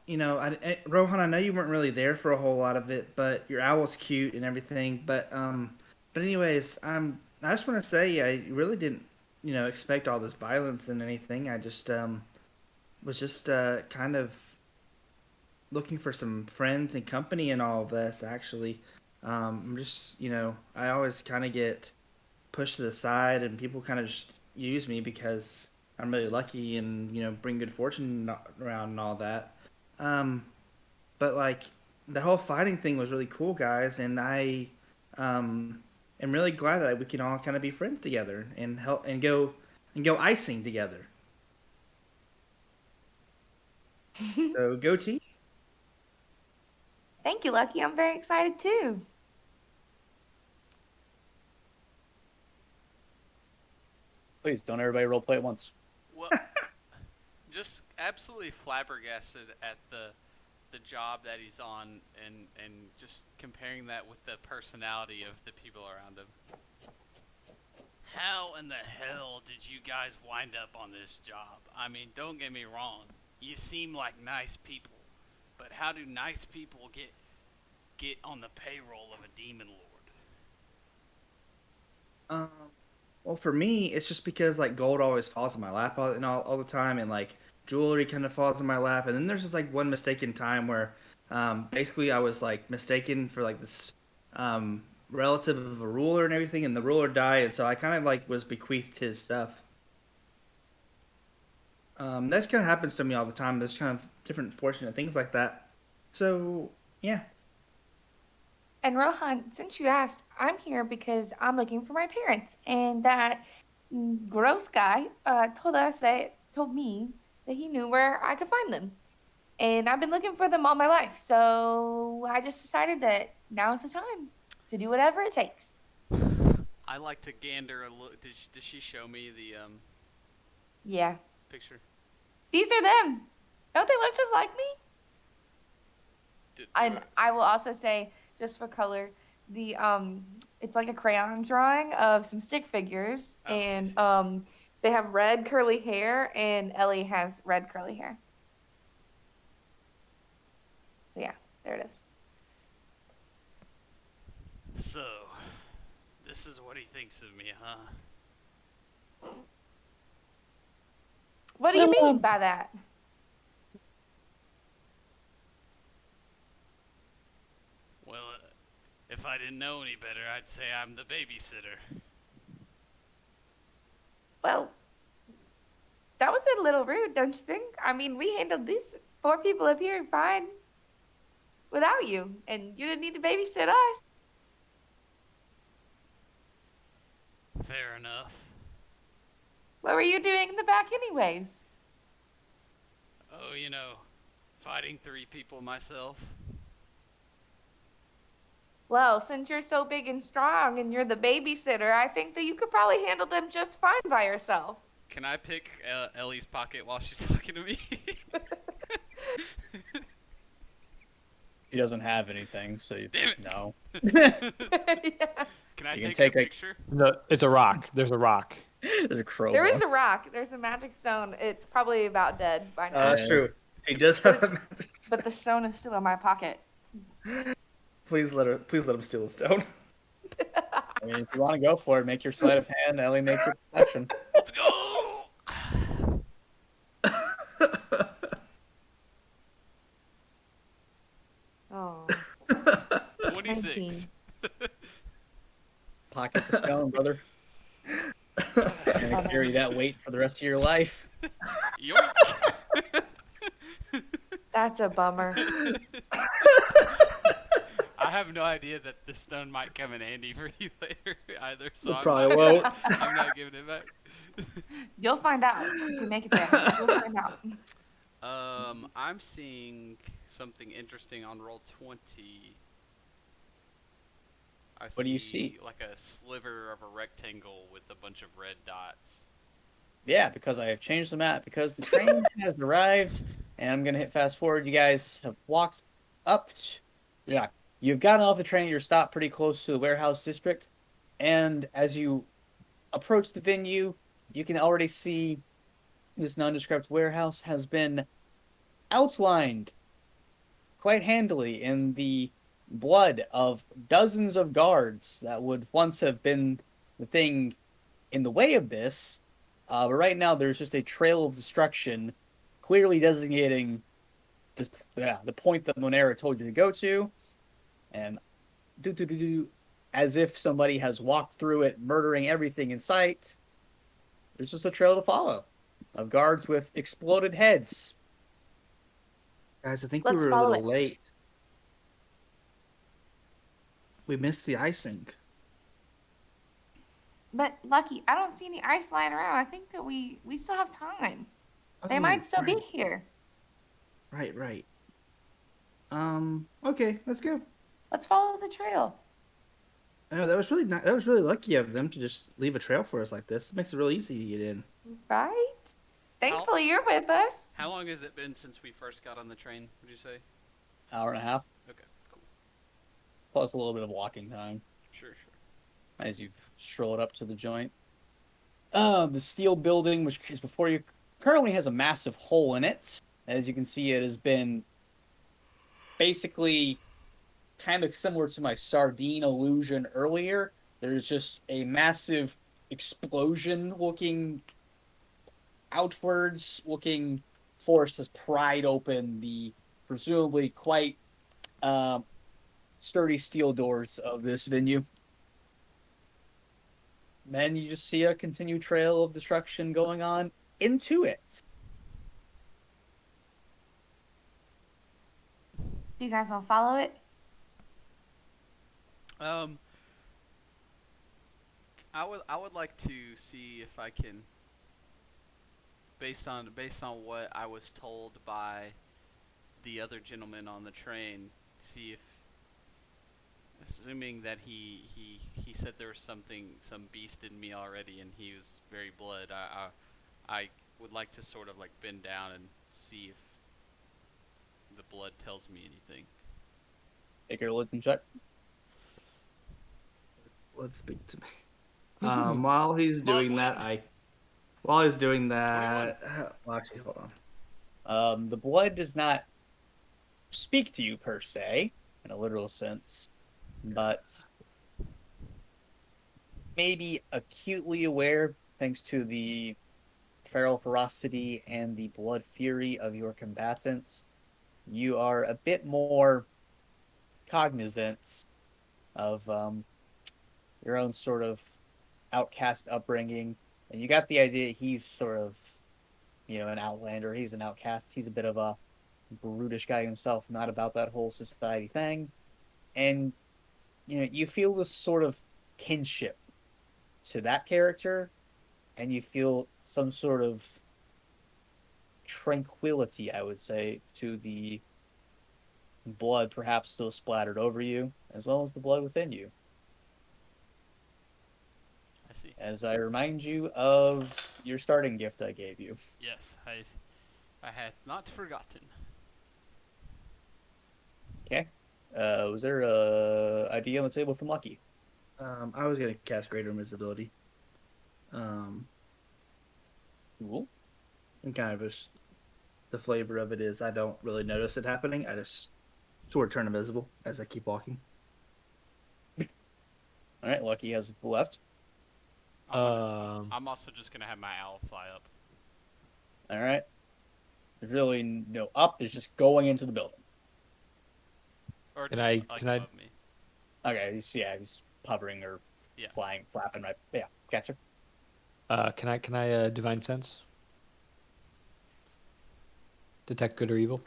S2: Rohan, I know you weren't really there for a whole lot of it, but your owl's cute and everything, but anyways, I just want to say I really didn't, expect all this violence and anything. I just was just kind of looking for some friends and company in all of this. Actually, I'm just, I always kind of get pushed to the side, and people kind of just use me because I'm really lucky and bring good fortune around and all that. But like the whole fighting thing was really cool, guys, and I am really glad that we can all kind of be friends together and help and go icing together. So go team.
S5: Thank you, Lucky. I'm very excited too.
S1: Please don't everybody role play at once.
S3: Well, just absolutely flabbergasted at the job that he's on, and just comparing that with the personality of the people around him. How in the hell did you guys wind up on this job? I mean, don't get me wrong. You seem like nice people, but how do nice people get on the payroll of a demon lord?
S2: Well, for me, it's just because like gold always falls in my lap all the time, and like jewelry kind of falls in my lap. And then there's just like one mistaken time where, basically, I was like mistaken for like this relative of a ruler and everything, and the ruler died, and so I kind of like was bequeathed his stuff. That kind of happens to me all the time. There's kind of different fortunate things like that. So yeah.
S5: And Rohan, since you asked, I'm here because I'm looking for my parents, and that gross guy told me that he knew where I could find them, and I've been looking for them all my life. So I just decided that now's the time to do whatever it takes.
S3: I like to gander a look. Did she show me the
S5: Yeah,
S3: picture?
S5: these are them. Don't they look just like me? And I will also say, just for color, the it's like a crayon drawing of some stick figures,
S3: Oh, I
S5: and
S3: see.
S5: they have red curly hair, and Ellie has red curly hair. So yeah, there it is.
S3: So, this is what he thinks of me, huh?
S5: What do you mean by that?
S3: Well, if I didn't know any better, I'd say I'm the babysitter.
S5: Well, that was a little rude, don't you think? I mean, we handled these 4 people up here fine without you, and you didn't need to babysit us.
S3: Fair enough.
S5: What were you doing in the back anyways?
S3: Oh, fighting 3 people myself.
S5: Well, since you're so big and strong and you're the babysitter, I think that you could probably handle them just fine by yourself.
S3: Can I pick Ellie's pocket while she's talking to me?
S1: He doesn't have anything, so
S3: Damn it.
S1: no.
S5: Yeah.
S3: Can I
S1: You can
S3: take
S1: take
S3: a
S1: a-
S3: picture?
S4: No, it's a rock. There's a rock.
S1: There's a crowbar.
S5: There is a rock. There's a magic stone. It's probably about dead by now.
S2: That's true. He does have a magic
S5: But the stone is still in my pocket.
S2: Please let him steal the stone.
S1: I mean, if you want to go for it, make your sleight of hand. Ellie makes your protection.
S3: Let's go!
S5: Oh.
S3: 26.
S1: Pocket the stone, brother. You're gonna carry that weight for the rest of your life.
S3: Yoink!
S5: That's a bummer.
S3: I have no idea that this stone might come in handy for you later either, so I'm
S2: Probably
S3: not,
S2: won't.
S3: I'm not giving it back.
S5: You'll find out if we make it there. You'll find out.
S3: I'm seeing something interesting on roll 20. I
S1: What do you see?
S3: like a sliver of a rectangle with a bunch of red dots.
S1: Yeah, because I have changed the map, because the train has arrived, and I'm gonna hit fast forward. You guys have walked up. Yeah, you've gotten off the train. You're stopped pretty close to the warehouse district, and as you approach the venue, you can already see this nondescript warehouse has been outlined quite handily in the blood of dozens of guards that would once have been the thing in the way of this. But right now, there's just a trail of destruction, clearly designating this, the point that Monera told you to go to, and do do do do, as if somebody has walked through it, murdering everything in sight. There's just a trail to follow of guards with exploded heads.
S2: Guys, I think we
S5: Let's
S2: were a
S5: follow
S2: little
S5: it.
S2: late. We missed the icing.
S5: But Lucky, I don't see any ice lying around. I think that we still have time. They
S2: Oh,
S5: might still be
S2: right,
S5: here.
S2: right. Okay, let's go.
S5: Let's follow the trail.
S2: Oh, that was really that was really lucky of them to just leave a trail for us like this. It makes it really easy to get in.
S5: Right? Thankfully, you're with us.
S3: How long has it been since we first got on the train, would you say?
S1: Hour and a half,
S3: Okay, cool.
S1: plus a little bit of walking time
S3: Sure.
S1: as you've strolled up to the joint. The steel building, which is before you, currently has a massive hole in it. As you can see, it has been basically kind of similar to my sardine illusion earlier. There's just a massive explosion looking outwards looking force has pried open the presumably quite sturdy steel doors of this venue. Then you just see a continued trail of destruction going on into it.
S5: Do you guys want to follow it?
S3: I would like to see if I can, based on what I was told by the other gentleman on the train, see if, assuming that he said there was some beast in me already and he was very blood. I would like to sort of like bend down and see if the blood tells me anything.
S1: Take your look and check.
S2: Let's speak to me. While he's
S3: Come on,
S2: doing that,
S3: Glenn.
S2: while he's doing that, well, actually, hold on.
S1: The blood does not speak to you per se, in a literal sense, but maybe acutely aware, thanks to the feral ferocity and the blood fury of your combatants, you are a bit more cognizant of your own sort of outcast upbringing, and you got the idea he's sort of, an outlander. He's an outcast. He's a bit of a brutish guy himself, not about that whole society thing, and you feel this sort of kinship to that character, and you feel some sort of tranquility, I would say, to the blood perhaps still splattered over you, as well as the blood within you.
S3: I see.
S1: As I remind you of your starting gift I gave you.
S3: Yes, I had not forgotten.
S1: Okay. Was there a idea on the table from Lucky?
S2: I was gonna cast Greater Invisibility.
S1: Cool.
S2: And kind of just the flavor of it is I don't really notice it happening. I just sort of turn invisible as I keep walking.
S1: All right, Lucky has a full left.
S3: I'm also just gonna have my owl fly up.
S1: All right. There's really no up. There's just going into the building.
S3: Or
S4: Can
S3: just
S4: I-
S3: like
S4: can I-
S3: above me.
S1: Okay. He's hovering or
S3: Yeah.
S1: flying, flapping right. Yeah. Gotcha.
S4: Can I divine sense? Detect good or evil?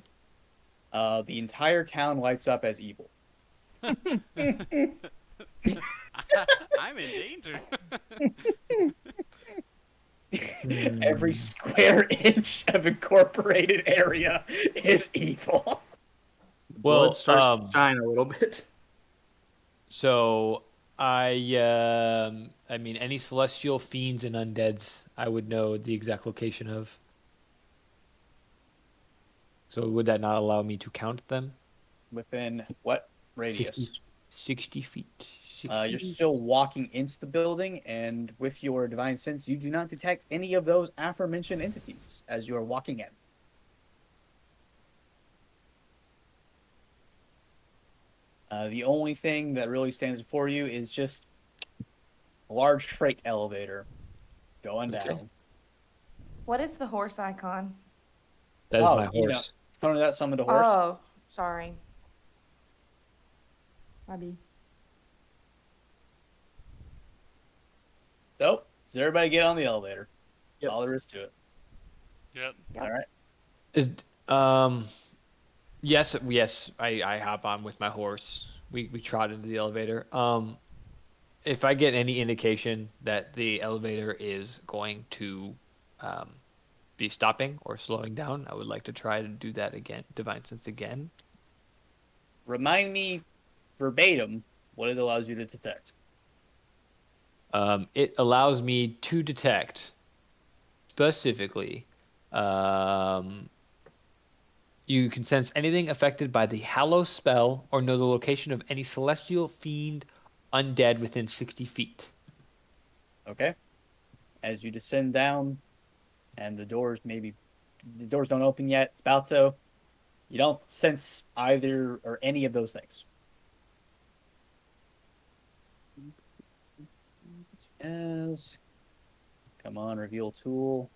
S1: The entire town lights up as evil.
S3: I'm in danger.
S1: Every square inch of incorporated area is evil.
S2: The
S4: Well,
S2: blood starts to shine a little bit.
S4: So I mean, any celestial fiends and undeads, I would know the exact location of. So would that not allow me to count them?
S1: Within what
S4: 60,
S1: radius?
S4: 60 feet.
S1: You're
S4: 60 feet.
S1: still walking into the building, and with your divine sense, you do not detect any of those aforementioned entities as you are walking in. The only thing that really stands before you is just a large freight elevator going
S4: Okay.
S1: down.
S5: What is the horse icon?
S4: That is my
S1: Oh,
S4: horse.
S1: some of that summoned a horse.
S5: Oh, sorry. Maybe.
S1: So, does everybody get on the elevator?
S2: Yep.
S1: All there is to it.
S3: Yep.
S5: Yep.
S1: All right.
S4: Is, yes, I hop on with my horse. We trot into the elevator. If I get any indication that the elevator is going to um, be stopping or slowing down, I would like to try to do that again, divine sense again.
S1: Remind me verbatim what it allows you to detect.
S4: It allows me to detect specifically. You can sense anything affected by the Hallow spell or know the location of any celestial fiend undead within 60 feet.
S1: Okay. As you descend down, and the doors don't open yet. It's about to. You don't sense either or any of those things. As come on, reveal tool.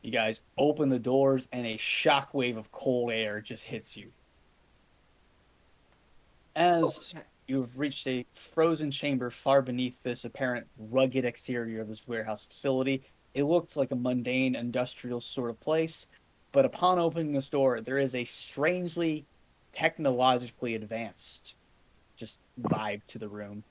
S1: You guys open the doors, and a shockwave of cold air just hits you. As you've reached a frozen chamber far beneath this apparent rugged exterior of this warehouse facility, it looks like a mundane industrial sort of place, but upon opening this door, there is a strangely technologically advanced just vibe to the room.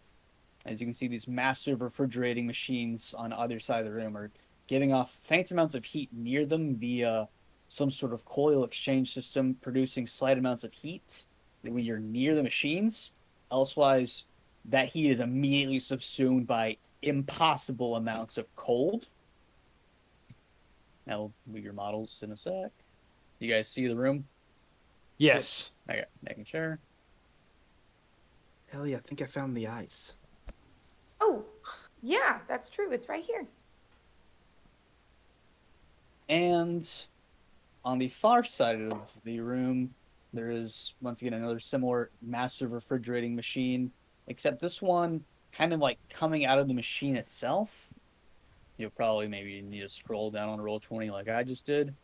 S1: As you can see, these massive refrigerating machines on either side of the room are giving off faint amounts of heat near them via some sort of coil exchange system, producing slight amounts of heat when you're near the machines. Elsewise, that heat is immediately subsumed by impossible amounts of cold. Now, we'll move your models in a sec. You guys see the room?
S4: Yes.
S1: Okay, making sure.
S2: Ellie, I think I found the ice.
S5: Oh, yeah, that's true. It's right here.
S1: And on the far side of the room, there is once again another similar massive refrigerating machine, except this one kind of like coming out of the machine itself. You'll probably maybe need to scroll down on Roll20 like I just did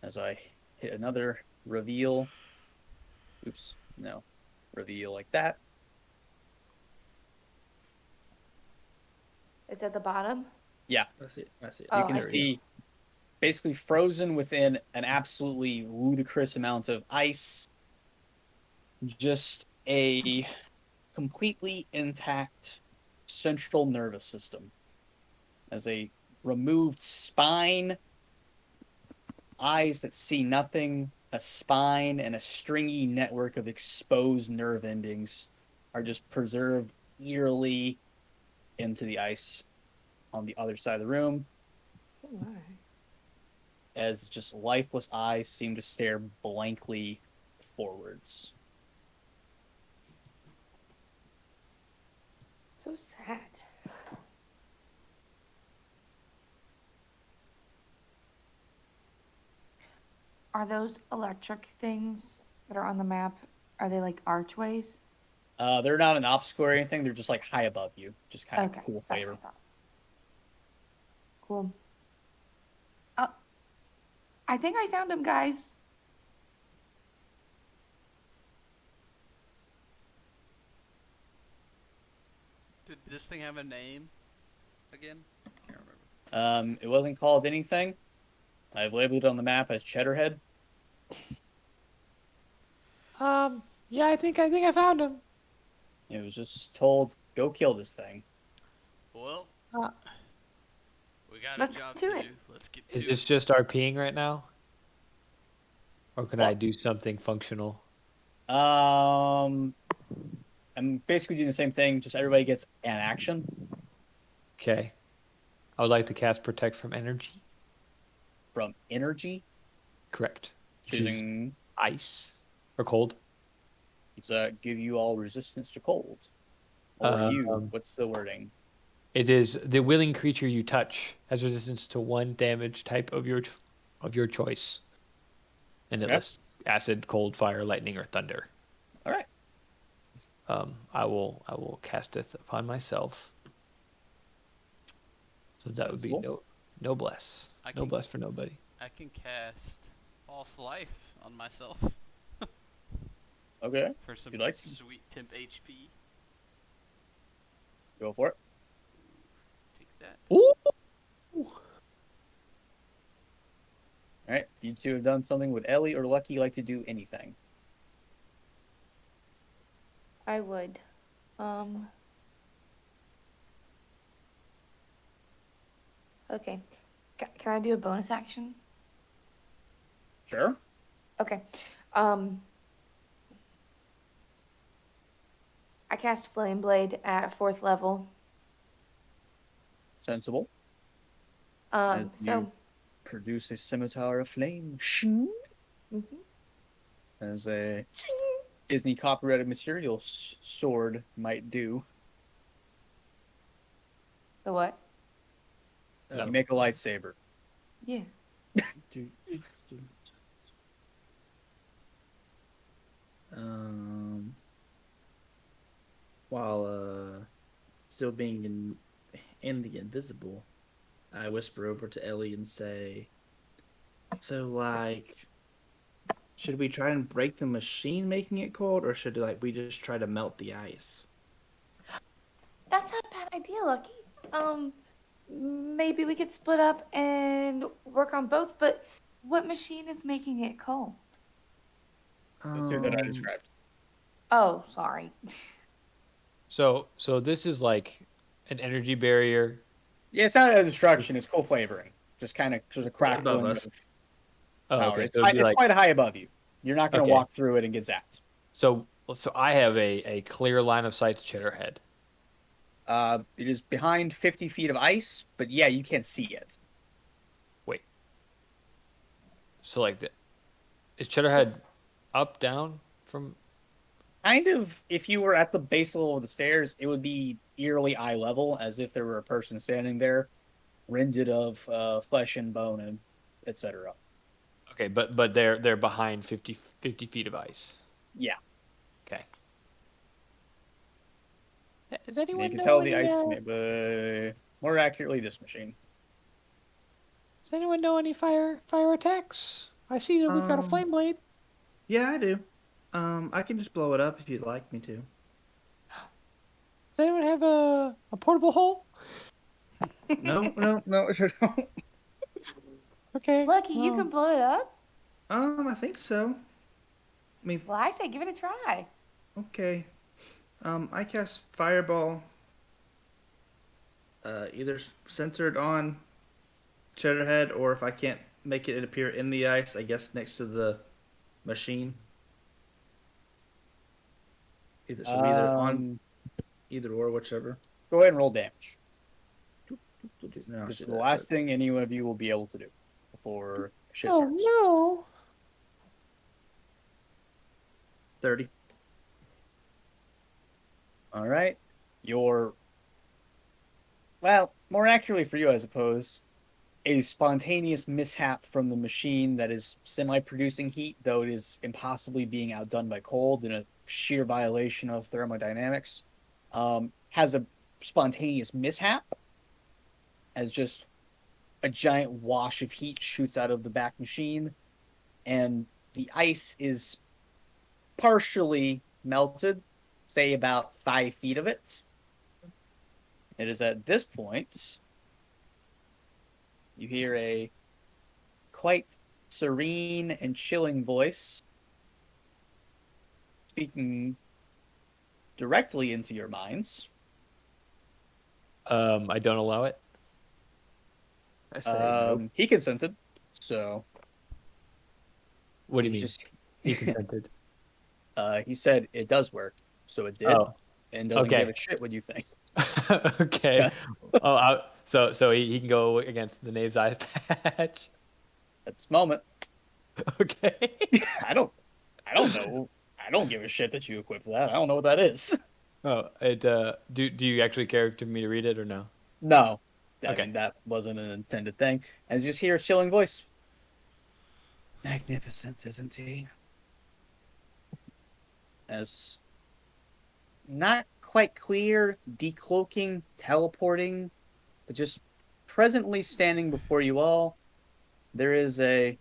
S1: as I hit another reveal. Oops, no. Reveal like that.
S5: It's at the bottom.
S1: Yeah,
S2: I see it. I see it.
S5: Oh,
S1: you can
S5: I see.
S1: see basically frozen within an absolutely ludicrous amount of ice. Just a completely intact central nervous system as a removed spine, eyes that see nothing, a spine, and a stringy network of exposed nerve endings are just preserved eerily into the ice on the other side of the room
S5: Oh my.
S1: as just lifeless eyes seem to stare blankly forwards.
S5: So sad. Are those electric things that are on the map? Are they like archways?
S1: They're not an obstacle or anything. They're just like high above you. Just kind of
S5: Okay,
S1: cool
S5: that's
S1: flavor.
S5: what I thought. Cool. Uh, I think I found him, guys.
S3: Did this thing have a name again? I can't remember.
S1: It wasn't called anything. I've labeled it on the map as Cheddarhead.
S4: Yeah, I think I found him.
S1: It was just told, go kill this thing.
S3: Well,
S4: Uh,
S3: we got
S5: let's
S3: a job
S5: do
S3: to
S5: it.
S3: do. Let's get
S4: Is
S3: to
S4: this
S3: it.
S4: just RPing right now? Or can I
S1: What?
S4: do something functional?
S1: I'm basically doing the same thing. Just everybody gets an action
S4: Okay. I would like to cast Protect from Energy.
S1: from energy.
S4: Correct. Choose
S1: Choosing
S4: ice or cold.
S1: does that give you all resistance to cold, or you?
S4: Um,
S1: What's the wording?
S4: it is the willing creature you touch has resistance to one damage type of your choice, and it
S1: Okay.
S4: lists acid, cold, fire, lightning, or thunder.
S1: All right.
S4: I will cast it upon myself. So that would be
S1: Sensible.
S4: no bless.
S3: I
S4: No
S3: can
S4: bless for nobody.
S3: I can cast false life on myself
S1: Okay.
S3: for
S1: If
S3: some
S1: you'd like to
S3: sweet temp HP.
S1: go for it.
S3: Take that.
S4: Ooh.
S1: All right. You two have done something. Would Ellie or Lucky like to do anything?
S5: I would. Okay. Can I do a bonus action?
S1: Sure.
S5: Okay. I cast Flame Blade at 4th level.
S1: Sensible. As you
S5: So.
S1: produce a scimitar of flame. Shing.
S5: Mhm.
S1: As a Disney copyrighted material sword might do.
S5: The what?
S1: You make a lightsaber.
S5: Yeah.
S2: Um, while still being in the invisible, I whisper over to Ellie and say, "So like, should we try and break the machine making it cold, or should we just try to melt the ice?"
S5: That's not a bad idea, Lucky. Um, Maybe we could split up and work on both, but what machine is making it cold?
S1: The two that I
S2: Um,
S1: described.
S5: Oh, sorry.
S4: So this is like an energy barrier.
S1: Yeah, it's not a destruction. It's cold flavoring. Just kind of there's a
S2: above
S1: crackling
S2: us.
S1: of
S4: Oh,
S1: power.
S4: okay.
S1: It's
S4: So it'd
S1: high,
S4: be
S1: it's
S4: like
S1: quite high above you. You're not going to
S4: okay.
S1: walk through it and get zapped.
S4: So I have a clear line of sight to Cheddarhead.
S1: It is behind 50 feet of ice, but yeah, you can't see it.
S4: Wait. So like is
S5: What's
S4: Cheddarhead up, down from?
S1: Kind of, if you were at the base level of the stairs, it would be eerily eye level, as if there were a person standing there, rended of flesh and bone and etc.
S4: Okay, but they're behind 50 feet of ice.
S1: Yeah,
S4: Okay. Does
S1: you
S4: anyone
S1: can
S4: know
S1: tell the
S4: any
S1: ice, but more accurately, this machine.
S4: fire attacks? I see that we've got a
S2: Um,
S4: flame blade.
S2: yeah, I do. I can just blow it up if you'd like me to.
S4: Does anyone have a portable hole?
S2: No, no, no, I sure don't.
S4: Okay.
S5: Lucky, you
S4: Well,
S5: can blow it up?
S2: I think so. I mean,
S5: Well, I say give it a try.
S2: okay. I cast Fireball, either centered on Cheddarhead, or if I can't make it appear in the ice, I guess next to the machine. Either on
S1: Um,
S2: either or, whichever.
S1: Go ahead and roll damage.
S2: No,
S1: This
S2: do
S1: is the
S2: that.
S1: last thing any one of you will be able to do before shit
S4: oh
S1: starts.
S4: no.
S2: 30.
S1: All right, your more accurately for you, I suppose, a spontaneous mishap from the machine that is semi-producing heat, though it is impossibly being outdone by cold in a sheer violation of thermodynamics, has a spontaneous mishap as just a giant wash of heat shoots out of the back machine, and the ice is partially melted, say about 5 feet of it. It is at this point you hear a quite serene and chilling voice speaking directly into your minds.
S4: I don't allow it.
S2: I say nope.
S1: He consented, so
S4: What do you
S1: you
S4: mean?
S1: just
S4: He consented.
S1: He said it does work, so it did,
S4: Oh,
S1: and doesn't give
S4: okay.
S1: a shit what you think.
S4: Okay.
S1: Yeah.
S4: So he can go against the Knave's Eye Patch.
S1: At this moment,
S4: Okay.
S1: I don't, I don't know. I don't give a shit that you equipped that. I don't know what that is.
S4: Oh, do you actually care for me to read it or no?
S1: No, I
S4: Okay.
S1: mean that wasn't an intended thing. And you just hear a chilling voice. Magnificent, isn't he? As not quite clear, decloaking, teleporting, but just presently standing before you all, there is a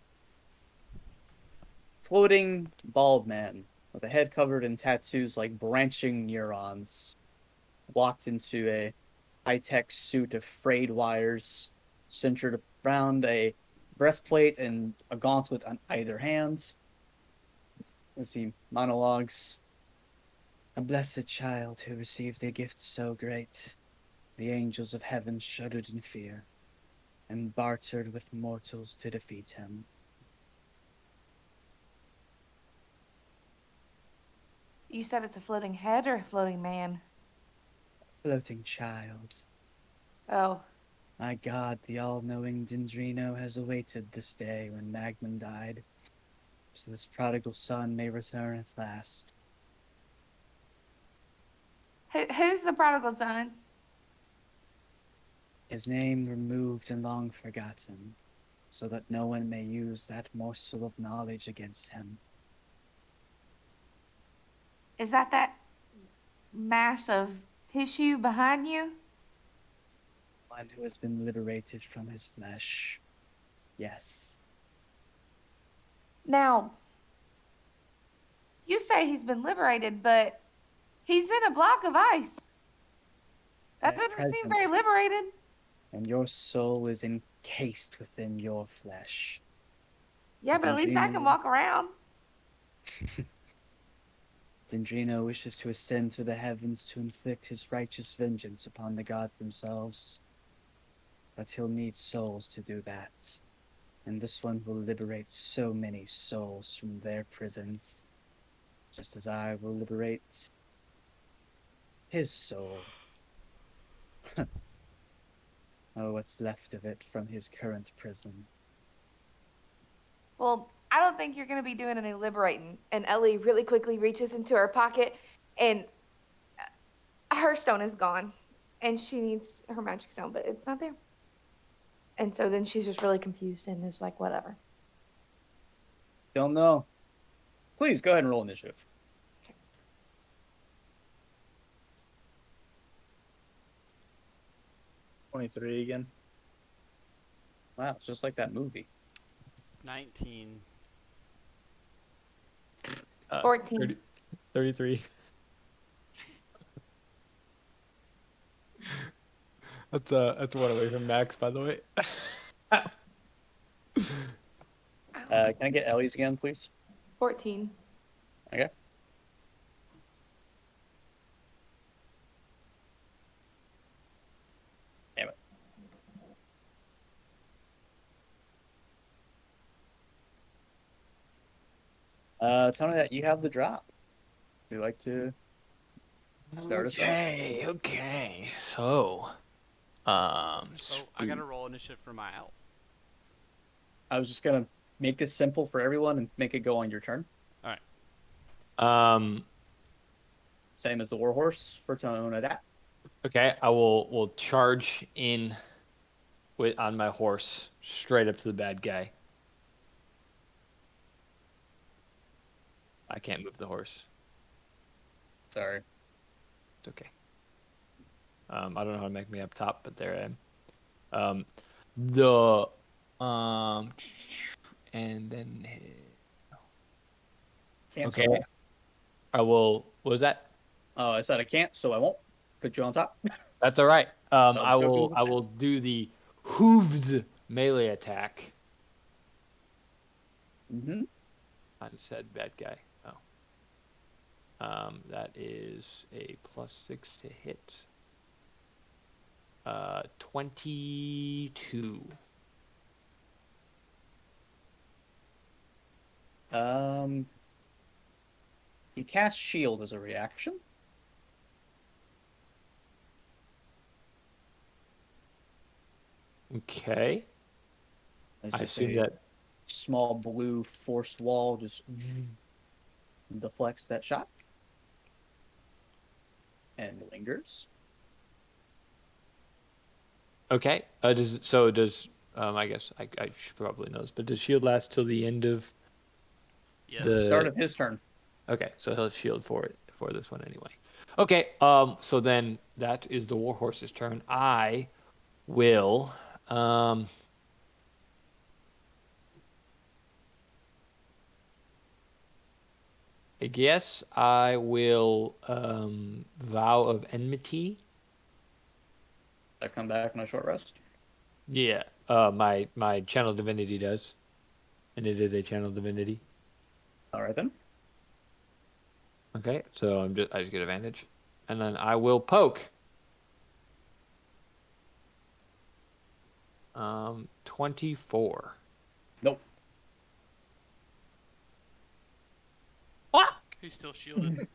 S1: floating bald man with a head covered in tattoos like branching neurons, walked into a high-tech suit of frayed wires centered around a breastplate and a gauntlet on either hand. As he monologues, a blessed child who received a gift so great, the angels of heaven shuddered in fear and bartered with mortals to defeat him.
S5: You said it's a floating head or a floating man?
S1: Floating child.
S5: Oh,
S1: My God, the all-knowing Dendrino has awaited this day when Magnum died, so this prodigal son may return at last.
S5: who's the prodigal son?
S1: His name removed and long forgotten, so that no one may use that morsel of knowledge against him.
S5: Is that mass of tissue behind you?
S1: One who has been liberated from his flesh. Yes.
S5: Now, you say he's been liberated, but he's in a block of ice. That
S1: Their
S5: doesn't seem very
S1: presence,
S5: liberated.
S1: and your soul is encased within your flesh.
S5: Yeah, but at least I can
S1: Dendrino,
S5: walk around.
S1: Dendrino wishes to ascend to the heavens to inflict his righteous vengeance upon the gods themselves. But he'll need souls to do that. And this one will liberate so many souls from their prisons, just as I will liberate his soul. Oh, what's left of it from his current prison.
S5: Well, I don't think you're going to be doing any liberating. And Ellie really quickly reaches into her pocket, and her stone is gone. And she needs her magic stone, but it's not there. And so then she's just really confused and is like, whatever.
S1: Don't know. Please go ahead and roll initiative.
S2: 23 again.
S1: Wow, it's just like that movie.
S3: 19.
S5: 14.
S4: 33. That's one away from Max, by the way.
S1: Can I get Ellie's again, please?
S5: 14.
S1: Okay. Damn it. Tell me that you have the drop. Would you like to start us off?
S4: Okay. So,
S3: Oh, I gotta
S4: spook.
S3: roll initiative for my out.
S1: I was just gonna make this simple for everyone and make it go on your turn.
S3: Alright.
S1: Same as the warhorse for tone of that.
S4: Okay, I will charge in on my horse straight up to the bad guy. I can't move the horse.
S1: Sorry.
S4: It's okay. I don't know how to make me up top, but there I am. The and then
S1: Can't,
S4: okay,
S1: so I won't.
S4: I will. What was that?
S1: Oh, I said I can't, so I won't. Put you on top.
S4: That's all right. I
S1: joking
S4: will do the hooves melee attack.
S1: Mm-hmm.
S4: I just said bad guy. Oh. That is a +6 to hit. 22.
S1: He casts shield as a reaction.
S4: Okay.
S1: It's
S4: I
S1: just
S4: assume
S1: a
S4: that.
S1: small blue force wall just deflects that shot and lingers.
S4: Okay. Does I guess I should probably know this, but does shield last till the end of
S3: Yes.
S4: the
S1: Start of his turn.
S4: Okay, so he'll shield for this one anyway. Okay, so then that is the warhorse's turn. I will I guess I will vow of enmity.
S1: I come back on a short rest.
S4: Yeah. My channel divinity does. And it is a channel divinity.
S1: All right then.
S4: Okay, so I just get advantage. And then I will poke. 24.
S1: Nope.
S4: Ah!
S3: He's still shielded.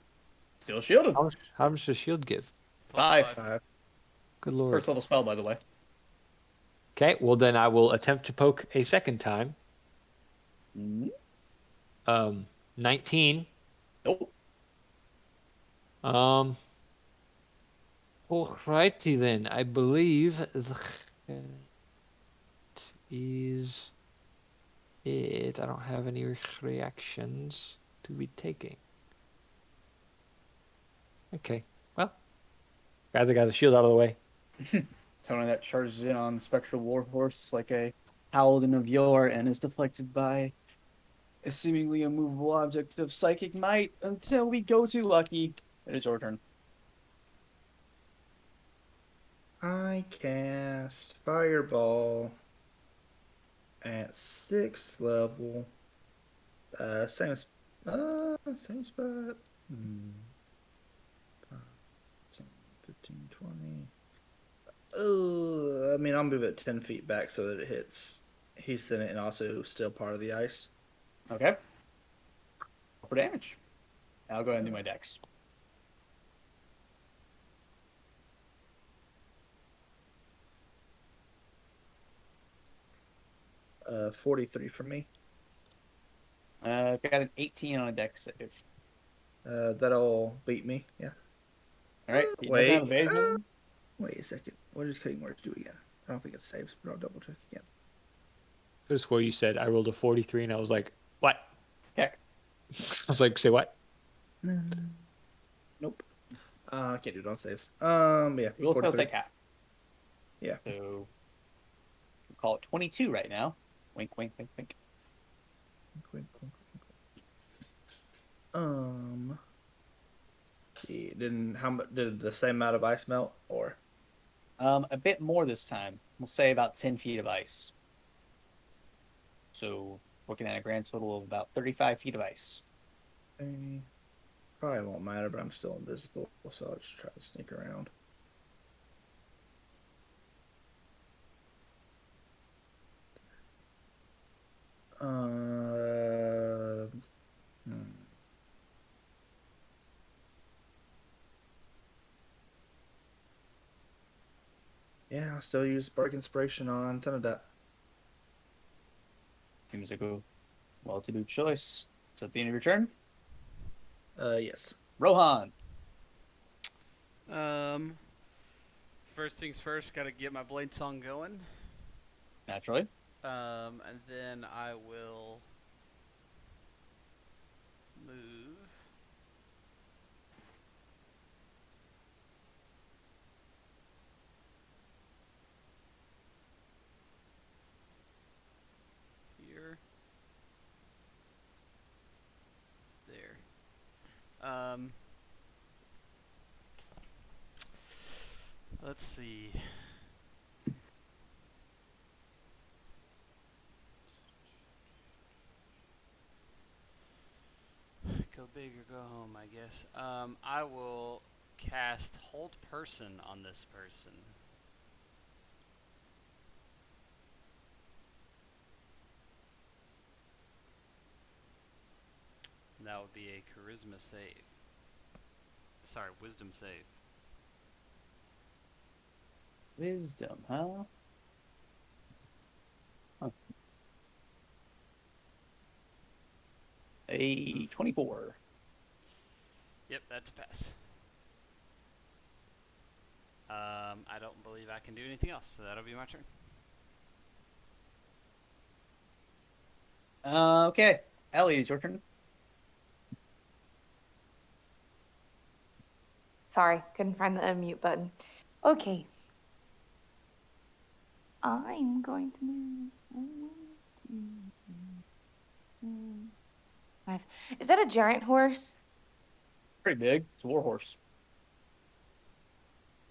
S1: Still shielded.
S4: How much does shield give?
S1: Five.
S2: 5.
S4: Good lord.
S1: First level spell, by the way.
S4: Okay, well then I will attempt to poke a second time.
S1: Mm,
S4: 19.
S1: Nope.
S4: Alrighty then. I believe that is it. I don't have any reactions to be taking. Okay. Well, guys, I got the shield out of the way.
S1: Tony that charges in on the spectral warhorse like a paladin of yore and is deflected by a seemingly immovable object of psychic might until we go to Lucky. It is your turn.
S2: I cast Fireball at 6th level. Same spot. 5, 10, 15, 20. I mean, I'll move it 10 feet back so that it hits Houston and also still part of the ice.
S1: Okay. For damage. I'll go ahead and do my dex.
S2: 43 for me.
S1: I've got an 18 on a dex save.
S2: That'll beat me. Yeah.
S1: All right. He doesn't have
S2: Wait.
S1: evasion.
S2: Wait a second. What does cutting words do again? I don't think it saves, but I'll double check again.
S4: I swear you said I rolled a 43 and I was like, what?
S1: Okay.
S4: I was like, say what?
S2: Nope. I can't do it on saves. Yeah.
S1: We'll still
S2: 43.
S1: take half.
S2: Yeah.
S1: So we'll call it 22 right now. Wink, wink, wink, wink.
S2: Wink, wink, wink, wink. Yeah, did the same amount of ice melt or?
S1: A bit more this time. We'll say about 10 feet of ice. So looking at a grand total of about 35 feet of ice.
S2: Probably won't matter, but I'm still invisible, so I'll just try to sneak around. Yeah, I'll still use Bark Inspiration on Tenedot.
S1: Seems like a well-to-do choice. It's at the end of your turn.
S2: Yes.
S1: Rohan.
S3: First things first, gotta get my blade song going.
S1: Naturally.
S3: And then I will move. Here. There. Let's see. Go big or go home, I guess. I will cast Hold Person on this person. that would be a charisma save. Sorry, wisdom save.
S1: Wisdom, huh? A 24.
S3: Yep, that's a pass. I don't believe I can do anything else, so that'll be my turn.
S1: Okay. Ellie, it's your turn.
S5: Sorry, couldn't find the unmute button. Okay. I'm going to move. 1, 2, 3, 4, 5. Is that a giant horse?
S1: Pretty big. It's a warhorse.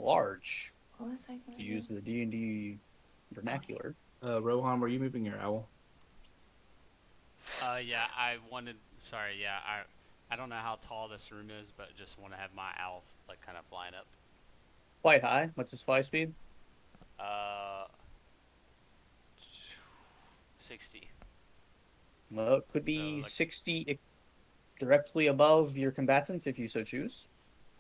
S1: Large.
S5: What was I
S1: To
S5: gonna
S1: use
S5: do?
S1: the D&D vernacular.
S2: Rohan, were you moving your owl?
S3: Yeah, I wanted. Sorry, yeah, I don't know how tall this room is, but just want to have my owl like kind of flying up.
S1: Quite high. What's his fly speed?
S3: Uh, 60.
S1: Well, it could
S3: So
S1: be
S3: like,
S1: 60 directly above your combatant if you so choose.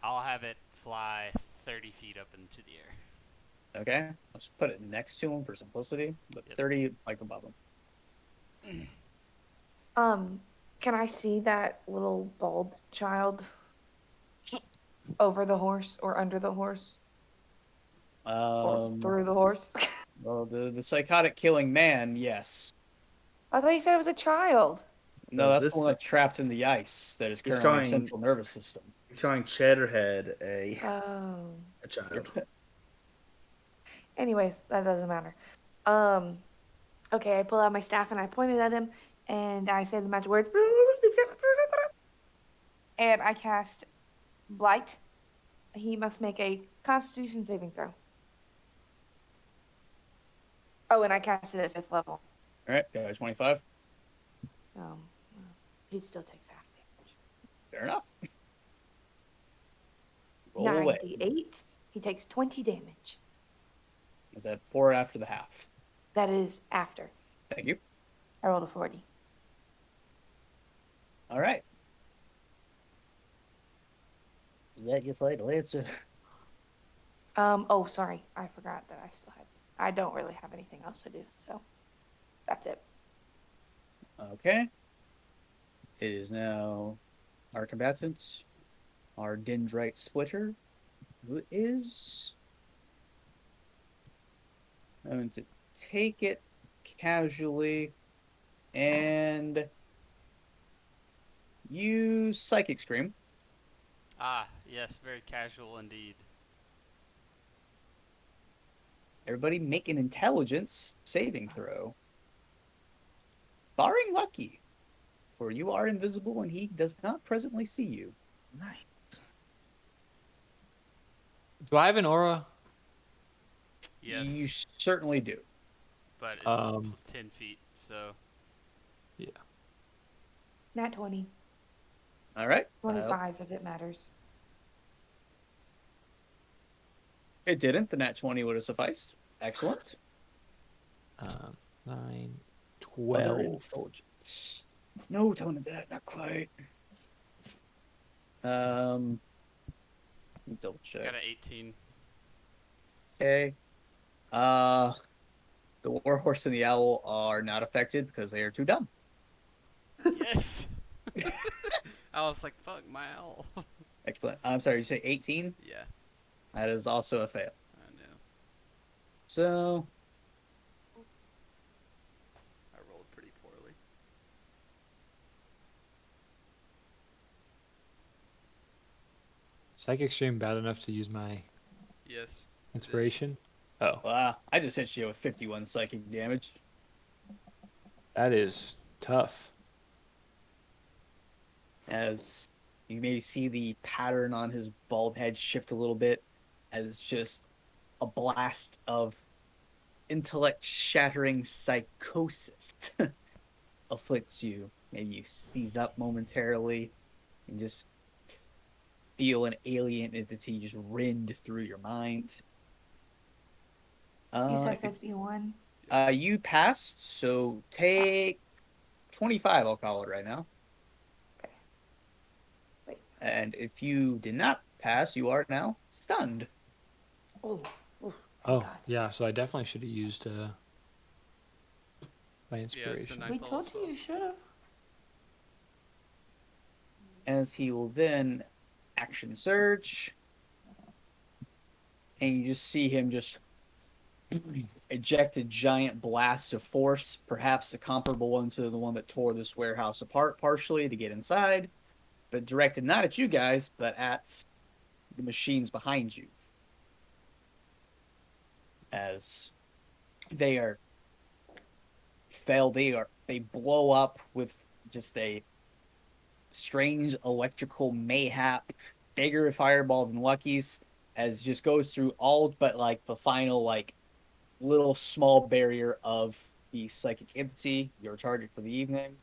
S3: I'll have it fly 30 feet up into the air.
S1: Okay. Let's put it next to him for simplicity, but
S3: Yep.
S1: 30 like above him.
S5: Can I see that little bald child over the horse or under the horse or through the horse?
S1: Well, the psychotic killing man, yes.
S5: I thought you said it was a child.
S1: No,
S2: So
S1: that's
S2: this
S1: the one that's trapped in the ice that is
S2: He's
S1: currently
S2: calling-
S1: central nervous system.
S2: He's calling Cheddarhead
S5: Oh.
S2: a child.
S5: Anyways, that doesn't matter. Okay, I pull out my staff and I pointed at him and I say the magic words. And I cast Blight. He must make a Constitution saving throw. Oh, and I cast it at 5th level.
S1: All right, guy 25.
S5: Well, he still takes half damage.
S1: Fair enough. Roll away.
S5: 98. He takes 20 damage.
S1: Is that 4 after the half?
S5: That is after.
S1: Thank you.
S5: I rolled a 40.
S1: All right. Is that your final answer?
S5: Oh, sorry. I forgot that I don't really have anything else to do, so that's it.
S1: Okay. It is now our combatants, our dendrite splitter, who is going to take it casually and use Psychic Scream.
S3: Ah, yes, very casual indeed.
S1: Everybody make an intelligence saving throw. Barring lucky, for you are invisible and he does not presently see you.
S2: Nice.
S4: Do I have an aura?
S3: Yes,
S1: You certainly do.
S3: but it's 10 feet, so
S5: Nat 20.
S1: All right.
S5: 25 if it matters.
S1: It didn't. The nat 20 would have sufficed. Excellent.
S4: 9,
S1: Other
S4: 12.
S1: intelligence. No, tone of that. Not quite. Let me double check.
S3: got an 18.
S1: Okay. The warhorse and the owl are not affected because they are too dumb.
S3: Yes. I was like, fuck my owl.
S1: Excellent. I'm sorry, you say 18?
S3: Yeah,
S1: That is also a fail.
S3: I know.
S1: So,
S3: I rolled pretty poorly.
S4: Psychic Stream bad enough to use my
S3: Yes.
S4: inspiration? Oh,
S1: wow. I just hit you with 51 psychic damage.
S4: that is tough.
S1: As you may see the pattern on his bald head shift a little bit as just a blast of intellect shattering psychosis afflicts you. Maybe you seize up momentarily and just feel an alien entity just rend through your mind.
S5: You said 51.
S1: You passed, so take 25, I'll call it right now.
S5: Okay.
S1: And if you did not pass, you are now stunned.
S5: Oh, oh,
S4: Oh,
S5: God.
S4: yeah, so I definitely should have used my
S3: Yeah, it's a
S4: inspiration.
S3: nice
S5: We
S3: little
S5: told you
S3: spell.
S5: you should have.
S1: As he will then action surge, and you just see him just eject a giant blast of force, perhaps a comparable one to the one that tore this warehouse apart partially to get inside, but directed not at you guys, but at the machines behind you. As they are they blow up with just a strange electrical mayhap, bigger fireball than Lucky's, as just goes through all but like the final like little small barrier of the psychic entity, your target for the evening.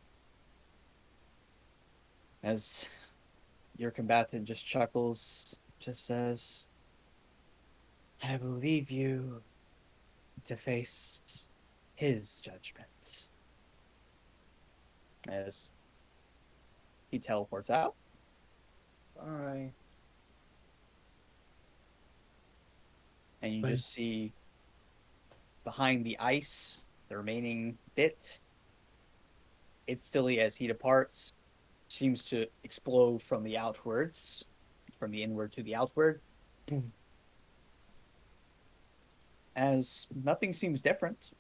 S1: As your combatant just chuckles, just says, I will leave you to face his judgment. As he teleports out,
S2: Bye.
S1: and you
S4: Fine.
S1: just see behind the ice, the remaining bit, instantly as he departs, seems to explode from the outwards, from the inward to the outward. As nothing seems different.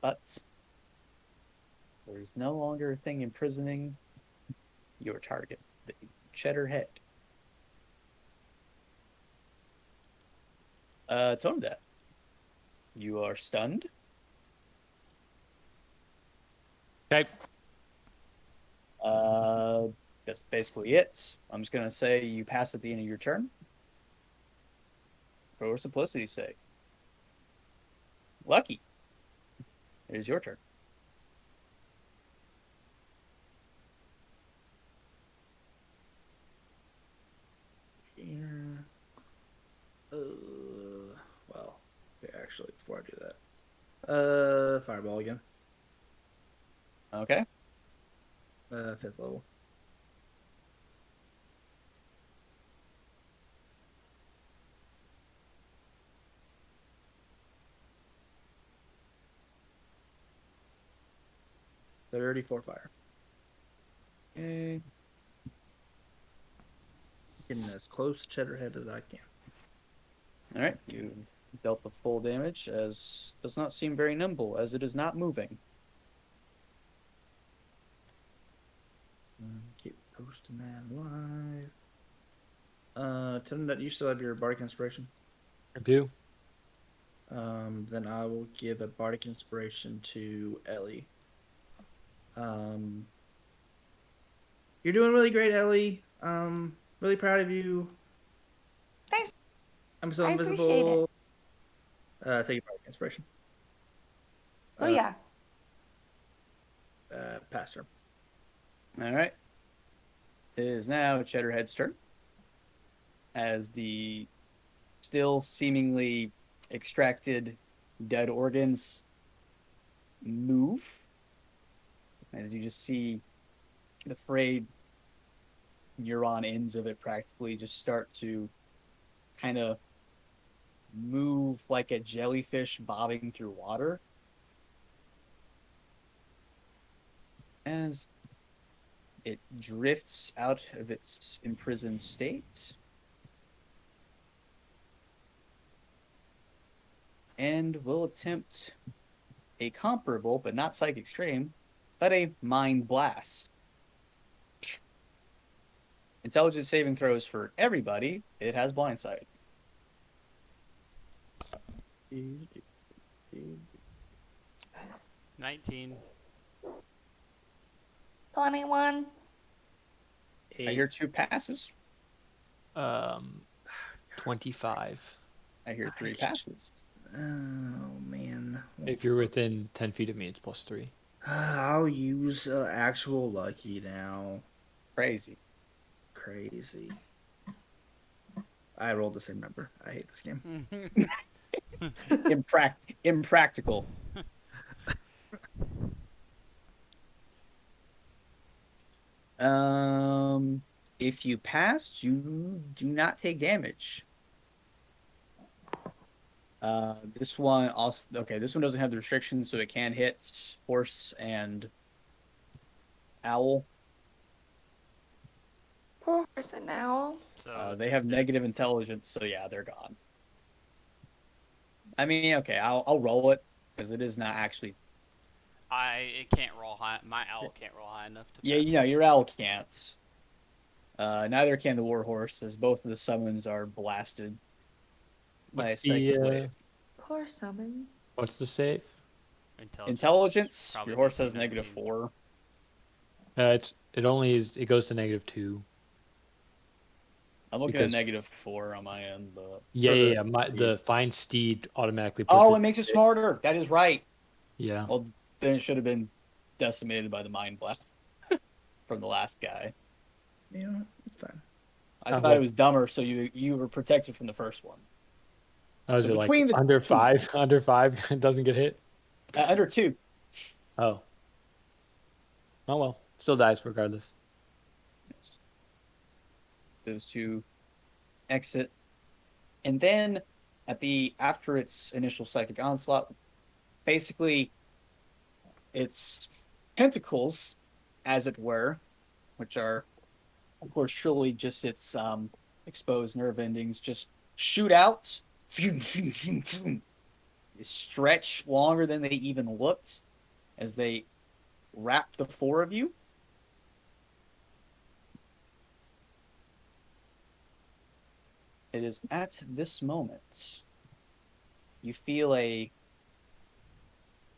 S1: But there is no longer a thing imprisoning your target, the cheddar head. Tonedad, you are stunned.
S4: Okay.
S1: That's basically it. I'm just gonna say you pass at the end of your turn for simplicity's sake. Lucky, it is your turn.
S2: Here. Well, okay, actually, before I do that, fireball again.
S1: Okay.
S2: 5th level. $34 fire.
S1: Okay.
S2: Getting as close to Cheddarhead as I can.
S1: All right. You've dealt the full damage, as does not seem very nimble, as it is not moving.
S2: Keep posting that live. Tell them that you still have your bardic inspiration.
S4: I do.
S2: Then I will give a bardic inspiration to Ellie. You're doing really great, Ellie. Really proud of you.
S5: Thanks.
S2: I'm so
S5: I appreciate it.
S2: invisible. Take your bardic inspiration.
S5: Oh, yeah.
S2: Pass turn.
S1: All right. It is now Cheddarhead's turn, as the still seemingly extracted dead organs move, as you just see the frayed neuron ends of it practically just start to kind of move like a jellyfish bobbing through water. As it drifts out of its imprisoned state and will attempt a comparable, but not psychic stream, but a mind blast. Intelligence saving throws for everybody. It has blindsight.
S3: 19.
S5: 21.
S1: I hear 2 passes.
S4: 25.
S1: I hear 3 passes.
S2: Oh man.
S4: If you're within 10 feet of me, it's +3.
S2: I'll use actual lucky now.
S1: Crazy.
S2: Crazy. I rolled the same number. I hate this game.
S1: Impractical. If you pass, you do not take damage. This one also okay. This one doesn't have the restriction, so it can hit horse and owl.
S5: Poor person now.
S3: So
S1: They
S3: does
S1: have negative intelligence, so yeah, they're gone. I mean, okay, I'll roll it because it is not actually.
S3: it can't roll high. My owl can't roll high enough to
S1: Yeah,
S3: pass.
S1: you know, your owl can't. Neither can the warhorse, as both of the summons are blasted by a
S4: What's
S1: psychic
S4: the
S1: wave.
S5: Poor summons.
S4: what's the save?
S1: Intelligence,
S3: probably
S1: your horse
S3: DC
S1: has negative
S3: 19.
S1: 4.
S4: It goes to -2.
S1: I'm looking at
S4: Because
S1: -4 on my end, but
S4: yeah. The fine steed automatically puts
S1: oh,
S4: it.
S1: it makes it smarter. That is right.
S4: Yeah.
S1: Well, then it should have been decimated by the mind blast from the last guy.
S2: You know, it's fine.
S1: I
S4: Oh,
S1: thought
S4: well.
S1: it was dumber, so you were protected from the first one.
S4: Oh, is
S1: So
S4: it like
S1: between the
S4: under
S1: two,
S4: 5? Under 5 doesn't get hit.
S1: under 2,
S4: Oh. Oh well. Still dies regardless.
S1: those two exit, and then after its initial psychic onslaught, basically its tentacles, as it were, which are of course truly just its exposed nerve endings, just shoot out, stretch longer than they even looked as they wrap the 4 of you. It is at this moment you feel a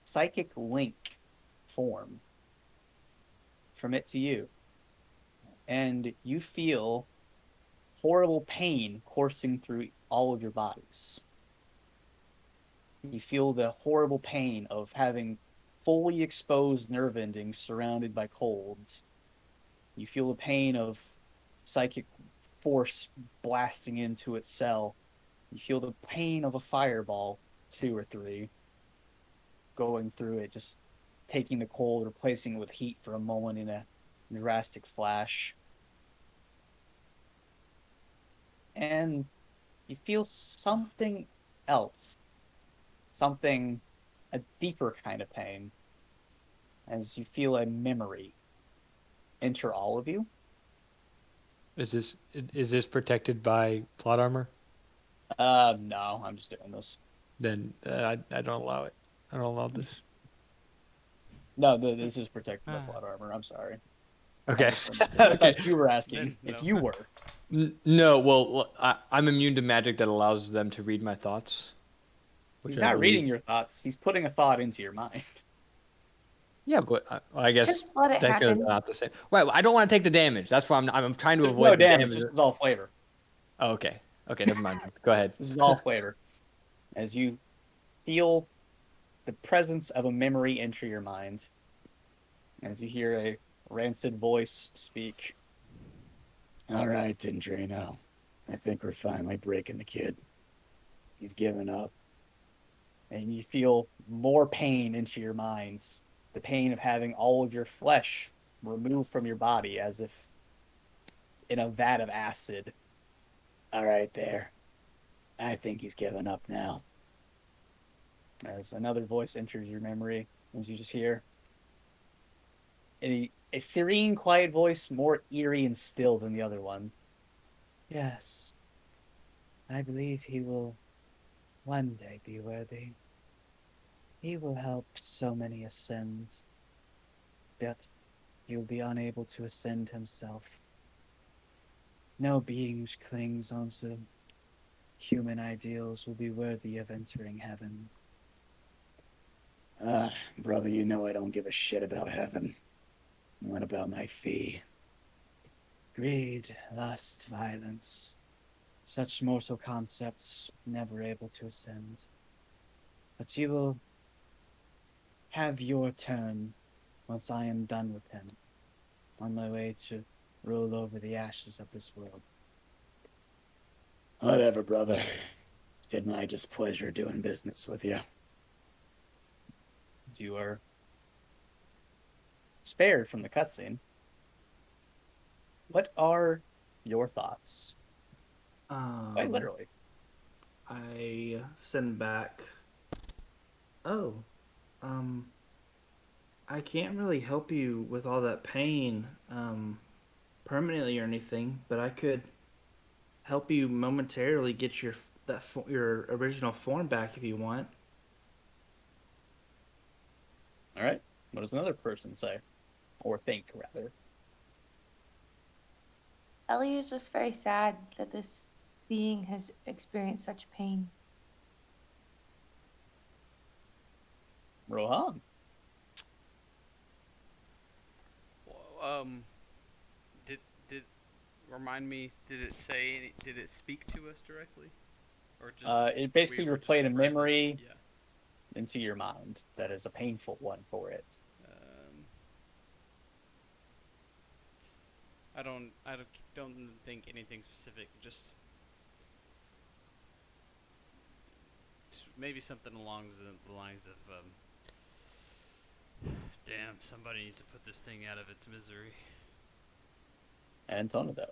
S1: psychic link form from it to you, and you feel horrible pain coursing through all of your bodies. You feel the horrible pain of having fully exposed nerve endings surrounded by colds. You feel the pain of psychic force blasting into its cell. You feel the pain of a fireball, 2 or 3, going through it, just taking the cold, replacing it with heat for a moment in a drastic flash. And you feel something else, a deeper kind of pain, as you feel a memory enter all of you.
S4: Is this protected by plot armor?
S1: No, I'm just doing this.
S4: Then I don't allow it. I don't allow this.
S1: No, this is protected by plot armor. I'm sorry.
S4: Okay.
S1: I
S4: Okay.
S1: thought you were asking
S3: Then,
S1: if
S3: no.
S1: you were.
S4: No, well, I'm immune to magic that allows them to read my thoughts.
S1: He's
S4: I
S1: not
S4: believe.
S1: reading your thoughts. He's putting a thought into your mind.
S4: Yeah, but I guess
S5: Just let it
S4: that goes
S5: happen.
S4: not the same. Right, I don't want to take the damage. That's why I'm trying to
S1: There's
S4: avoid
S1: no
S4: the
S1: damage.
S4: damage.
S1: This is all flavor.
S4: Oh, okay. Okay, never mind. Go ahead.
S1: This is all flavor. As you feel the presence of a memory enter your mind, as you hear a rancid voice speak. All right, Dendrino. I think we're finally breaking the kid. He's given up. And you feel more pain into your minds. The pain of having all of your flesh removed from your body as if in a vat of acid. All right, there. I think he's given up now. As another voice enters your memory, as you just hear a serene, quiet voice, more eerie and still than the other one. Yes, I believe he will one day be worthy. He will help so many ascend, but he will be unable to ascend himself. No being which clings onto human ideals will be worthy of entering heaven. Brother, you know I don't give a shit about heaven. What about my fee? Greed, lust, violence. Such mortal concepts never able to ascend. But you will have your turn once I am done with him, on my way to roll over the ashes of this world. Whatever, brother. It's been my displeasure doing business with you. You are spared from the cutscene. What are your thoughts? Quite
S2: Um,
S1: literally.
S2: I send back. Oh, um, I can't really help you with all that pain, permanently or anything, but I could help you momentarily get your original form back if you want.
S1: All right. What does another person say? Or think, rather.
S5: Ellie is just very sad that this being has experienced such pain.
S1: Rohan.
S3: Well, did remind me? Did it say? Did it speak to us directly, or just
S1: It
S3: we
S1: basically
S3: were just
S1: replayed a
S3: present?
S1: memory
S3: Yeah.
S1: into your mind that is a painful one for it.
S3: I don't think anything specific. Just maybe something along the lines of, damn, somebody needs to put this thing out of its misery.
S1: And Tonado.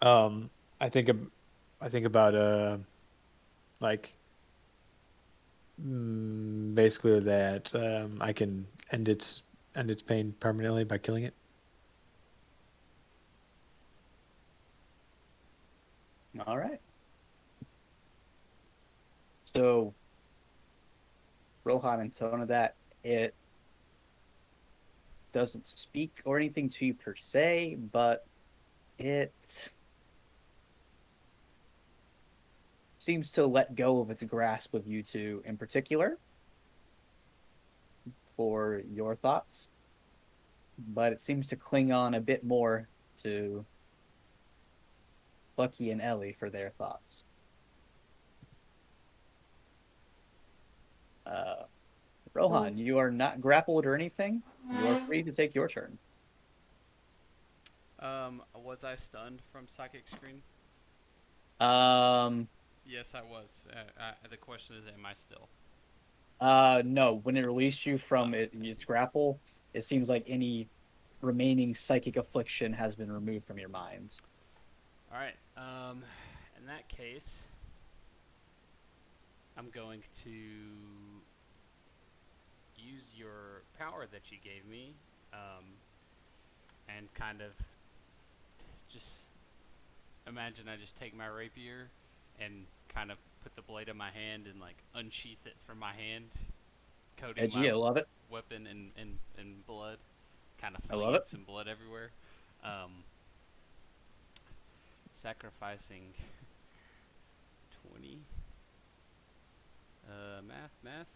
S4: Um, I think I think about like basically that I can end its pain permanently by killing it.
S1: All right. So, Rohan and Tonada, it doesn't speak or anything to you per se, but it seems to let go of its grasp of you two in particular for your thoughts, but it seems to cling on a bit more to Bucky and Ellie for their thoughts. Uh, Rohan, you are not grappled or anything. You are free to take your turn.
S3: Was I stunned from psychic screen?
S1: Um,
S3: Yes, I was. The question is, am I still?
S1: no. When it released you from
S3: I
S1: its
S3: see.
S1: grapple, it seems like any remaining psychic affliction has been removed from your mind.
S3: All right. In that case, I'm going to use your power that you gave me, and kind of just imagine I just take my rapier and kind of put the blade in my hand and like unsheath it from my hand, coating my
S1: Edgy, I love it.
S3: weapon in blood, kind of
S1: I love
S3: flinging
S1: it.
S3: some blood everywhere, sacrificing 20 math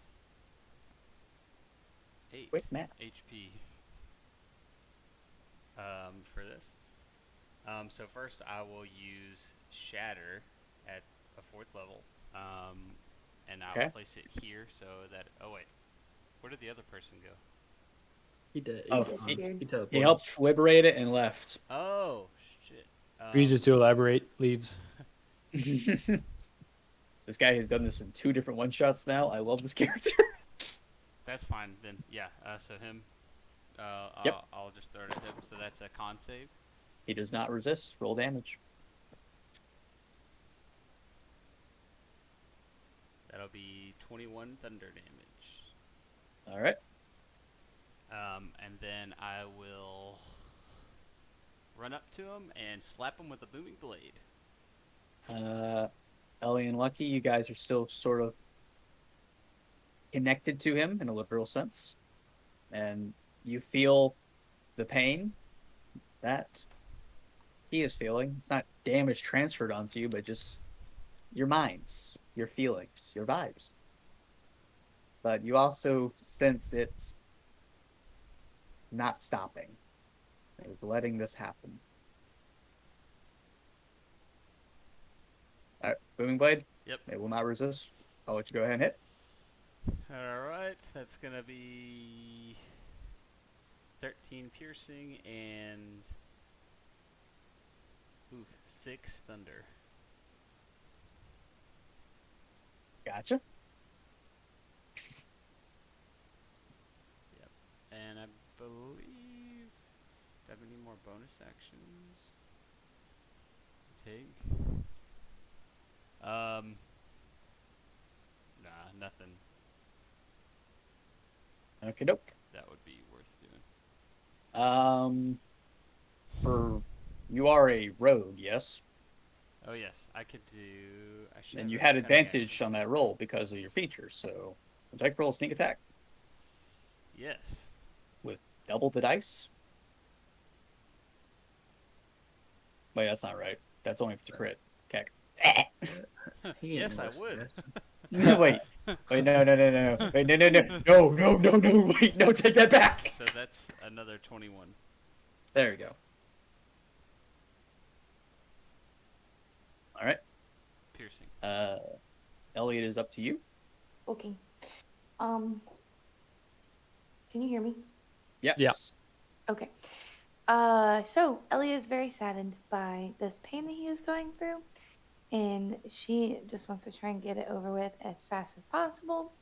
S3: 8
S1: Quick math.
S3: HP for this. So first I will use Shatter at a 4th level, and I'll
S1: Okay.
S3: place it here so that. Oh wait, where did the other person go?
S2: He did.
S1: Oh,
S2: He's gone.
S5: disappeared.
S2: He
S1: he
S2: teleported.
S1: helped liberate it and left.
S3: Oh shit.
S4: Refuses to elaborate, leaves.
S1: This guy has done this in 2 different one shots now. I love this character.
S3: That's fine then. Yeah. So him.
S1: Yep.
S3: I'll just throw it at him. So that's a con save.
S1: He does not resist. Roll damage.
S3: That'll be 21 thunder damage.
S1: All right.
S3: And then I will run up to him and slap him with a booming blade.
S1: Ellie and Lucky, you guys are still sort of connected to him in a literal sense, and you feel the pain that he is feeling. It's not damage transferred onto you, but just your minds, your feelings, your vibes. But you also sense it's not stopping. It's letting this happen. All right, Booming Blade.
S3: Yep.
S1: They will not resist. I'll let you go ahead and hit.
S3: Alright, that's gonna be 13 piercing and 6 thunder.
S1: Gotcha.
S3: Yep. And I believe, do I have any more bonus actions. Take. Nah, nothing.
S1: Okay, doke.
S3: That would be worth doing.
S1: For you are a rogue, yes,
S3: Oh yes, I could do. I should.
S1: and
S3: have
S1: you
S3: a
S1: had
S3: cunning
S1: advantage
S3: action.
S1: on that roll because of your features. So, would you like to roll a sneak attack
S3: Yes.
S1: with double the dice? Wait, that's not right. That's only if it's a crit. Keck.
S2: He ain't
S3: Yes,
S2: no
S3: I would.
S2: assassin.
S1: Wait, wait, no. Wait, no. Wait, no, take that back.
S3: So that's another 21
S1: There you go. All right.
S3: piercing.
S1: Elliot is up to you.
S5: Okay. Um, can you hear me?
S1: Yes.
S4: Yeah.
S5: Okay. So Ellie is very saddened by this pain that he is going through, and she just wants to try and get it over with as fast as possible.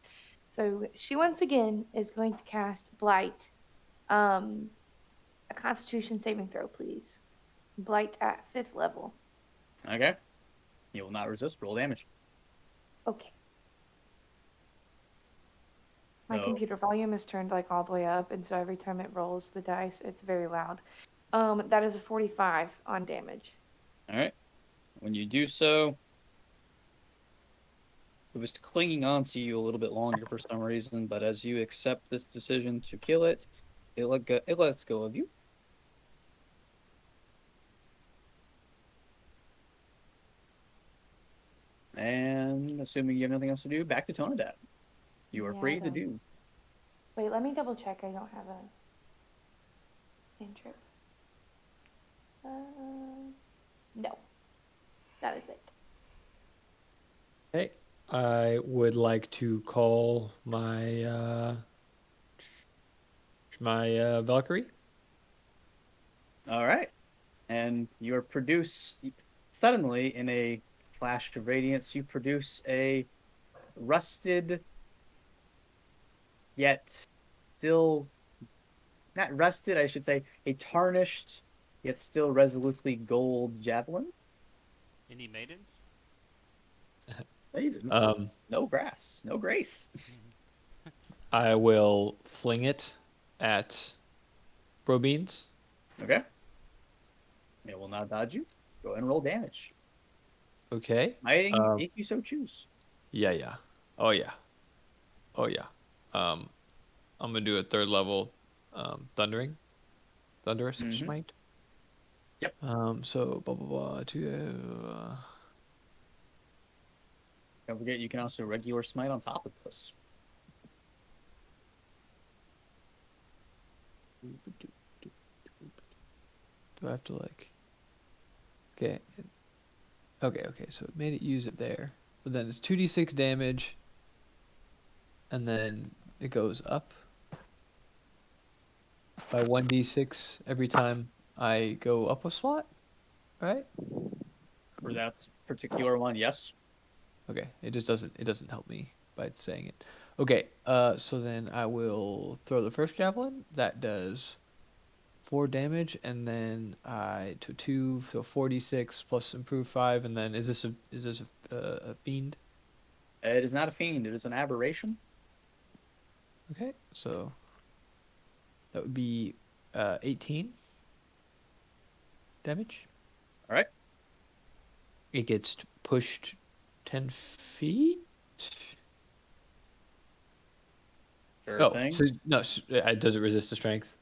S5: So she once again is going to cast Blight. A Constitution saving throw, please. Blight at 5th level.
S1: Okay. You will not resist. Roll damage.
S5: Okay. My
S1: So,
S5: computer volume is turned like all the way up, and so every time it rolls the dice, it's very loud. That is a 45 on damage.
S1: all right. When you do so, it was clinging on to you a little bit longer for some reason, but as you accept this decision to kill it, it lets go of you. And assuming you have nothing else to do, back to Tonadad. You are
S5: Yeah, I
S1: free to
S5: don't.
S1: do.
S5: Wait, let me double check. I don't have a cantrip. No, that is it.
S4: Okay. I would like to call my Valkyrie.
S1: All right. And you are produced suddenly in a flash of radiance. You produce a rusted, yet still not rusted, I should say, a tarnished, yet still resolutely gold javelin.
S3: Any maidens?
S1: Maidens.
S4: Um,
S1: No grass, no grace.
S4: I will fling it at Brobeans.
S1: Okay. It will not dodge you. Go ahead and roll damage.
S4: Okay.
S1: Fighting if you so choose.
S4: Yeah. Oh yeah. Oh yeah. Um, I'm gonna do a 3rd level, thunderous
S1: Mhm.
S4: smite.
S1: Yep.
S4: So blah blah blah.
S1: Don't forget you can also regular smite on top of this.
S4: Do I have to like? Okay. Okay. So it made it use it there, but then it's 2d6 damage, and then it goes up by 1d6 every time I go up a slot, right?
S1: For that particular one, yes.
S4: Okay, it doesn't help me by saying it. Okay, so then I will throw the first javelin. That does 4 damage, and then I to 2, so 46 plus improve 5, and then is this a fiend?
S1: It is not a fiend, it is an aberration.
S4: Okay, so that would be 18 damage.
S1: All right.
S4: It gets pushed 10 feet.
S1: Sure
S4: Oh,
S1: thing.
S4: so no, does it resist the strength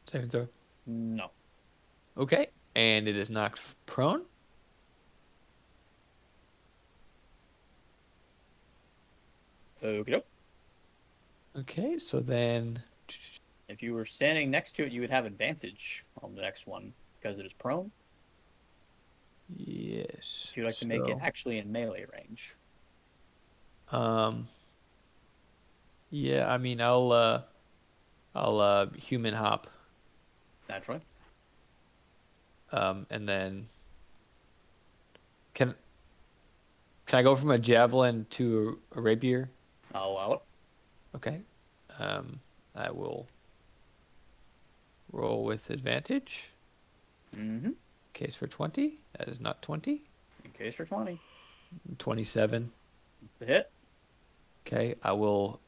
S4: saving throw?
S1: No.
S4: Okay, and it is knocked prone.
S1: Okay.
S4: Okay, so then
S1: If you were standing next to it, you would have advantage on the next one because it is prone.
S4: yes.
S1: If you'd like to make it actually in melee range.
S4: Um, yeah, I mean, I'll human hop,
S1: Naturally.
S4: and then can can I go from a javelin to a rapier?
S1: I'll allow it.
S4: Okay. I will roll with advantage.
S1: Mm-hmm.
S4: Case for 20. That is not 20.
S1: In case for 20.
S4: 27.
S1: It's a hit.
S4: Okay, I will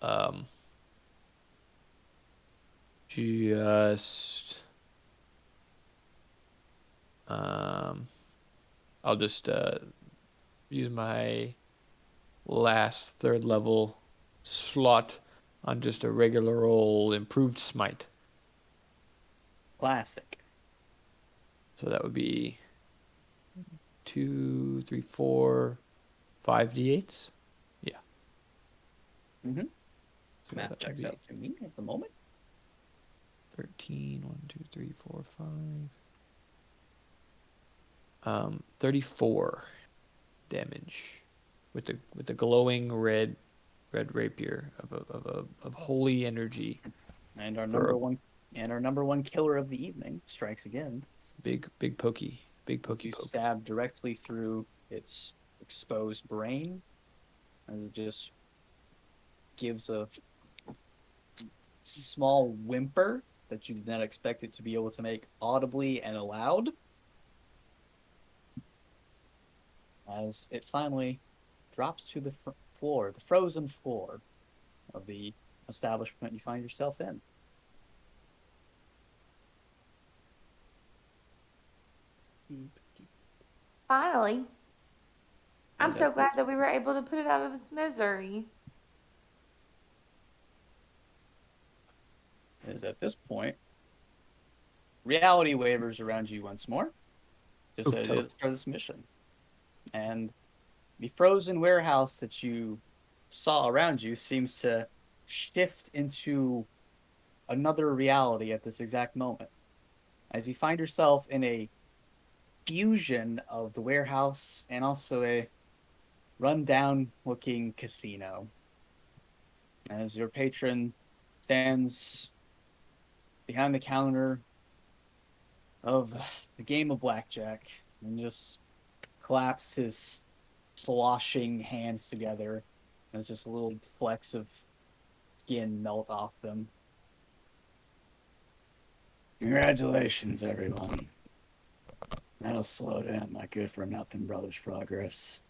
S4: just I'll just use my last third level slot on just a regular old improved smite.
S1: Classic.
S4: So that would be 2, 3, 4, 5 d8s. Yeah.
S1: Mm-hmm.
S4: So
S1: Math
S4: that would
S1: checks
S4: be
S1: out to me at the moment.
S4: 13, 1, 2, 3, 4, 5. 34 damage with the glowing red rapier of holy energy
S1: And our
S4: for a
S1: number one killer of the evening strikes again.
S4: big pokey
S1: You
S4: poke.
S1: stab directly through its exposed brain, as it just gives a small whimper that you did not expect it to be able to make audibly and aloud. As it finally drops to the floor, the frozen floor of the establishment you find yourself in.
S5: Finally. I'm
S1: And
S5: so
S1: at
S5: glad
S1: this,
S5: that we were able to put it out of its misery.
S1: at this point, reality wavers around you once more, just as it did at the start of this mission. And the frozen warehouse that you saw around you seems to shift into another reality at this exact moment. As you find yourself in a fusion of the warehouse and also a rundown looking casino. As your patron stands behind the counter of the game of blackjack and just claps his sloshing hands together. There's just a little flecks of skin melt off them. Congratulations, everyone. That'll slow down my good for nothing brother's progress.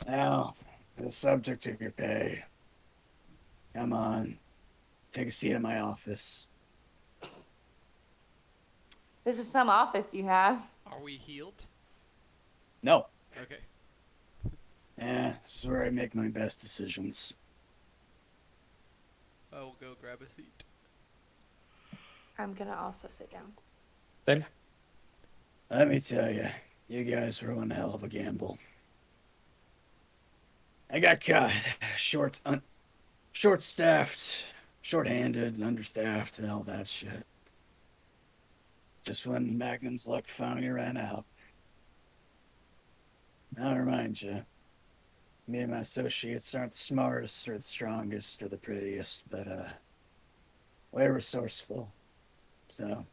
S1: Now, the subject of your pay. Come on, take a seat in my office.
S5: This is some office you have.
S3: Are we healed?
S1: No.
S3: Okay.
S1: Yeah, this is where I make my best decisions.
S3: I will go grab a seat.
S5: I'm gonna also sit down.
S4: Then
S1: Let me tell you, you guys were one hell of a gamble. I got caught short-staffed, short-handed, understaffed, and all that shit. Just when Magnum's luck finally ran out. I'll remind you, me and my associates aren't the smartest or the strongest or the prettiest, but we're resourceful. So,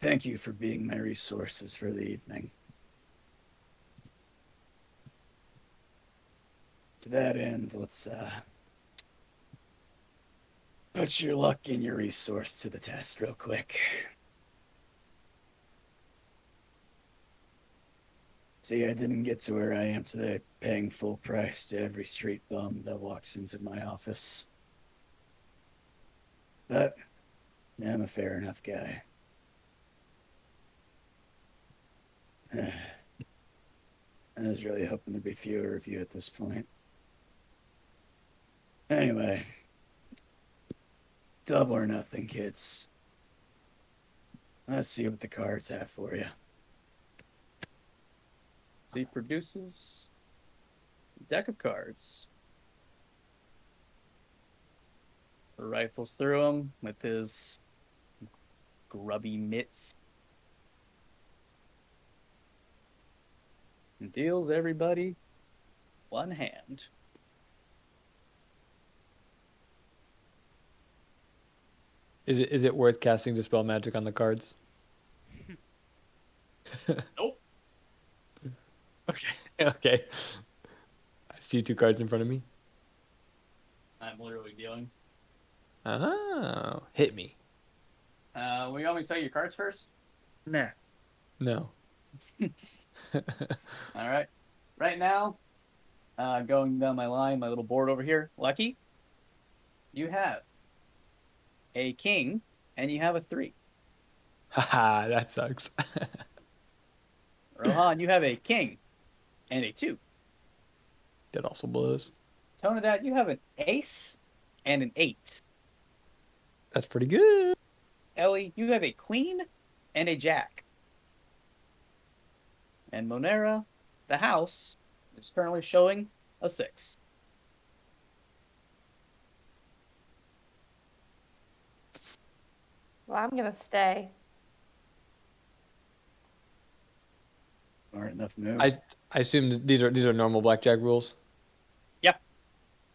S1: thank you for being my resources for the evening. To that end, let's put your luck and your resource to the test real quick. See, I didn't get to where I am today paying full price to every street bum that walks into my office. But I'm a fair enough guy. I was really hoping there'd be fewer of you at this point. Anyway, double or nothing, kids. Let's see what the cards have for you. So he produces a deck of cards. Rifles through them with his grubby mitts. And deals everybody one hand.
S4: is it worth casting Dispel Magic on the cards?
S1: Nope.
S4: Okay. Okay. I see 2 cards in front of me.
S1: I'm literally dealing.
S4: Oh, hit me.
S1: We want me to tell you your cards first?
S2: Nah.
S4: No.
S1: All right. Right now, going down my line, my little board over here. Lucky, you have a king and you have a 3.
S4: Haha, that sucks.
S1: Rohan, you have a king and a 2.
S4: That also blows.
S1: Tonadad, you have an ace and an 8.
S4: That's pretty good.
S1: Ellie, you have a queen and a jack. And Monera, the house, is currently showing a 6.
S5: Well, I'm gonna stay.
S1: Smart enough move.
S4: I assume that these are normal blackjack rules.
S1: Yep.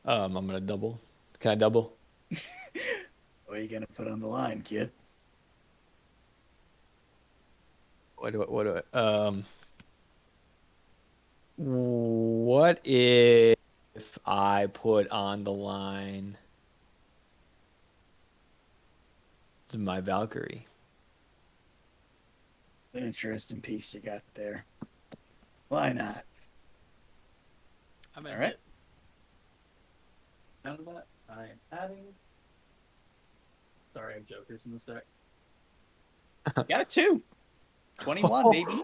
S4: I'm gonna double. Can I double?
S1: What are you gonna put on the line, kid?
S4: What if I put on the line my Valkyrie?
S1: An interesting piece you got there. Why not?
S3: I'm in
S1: All right.
S3: it.
S1: None of that. I am adding. Sorry, I have jokers in this deck. Got a 2. 21, baby.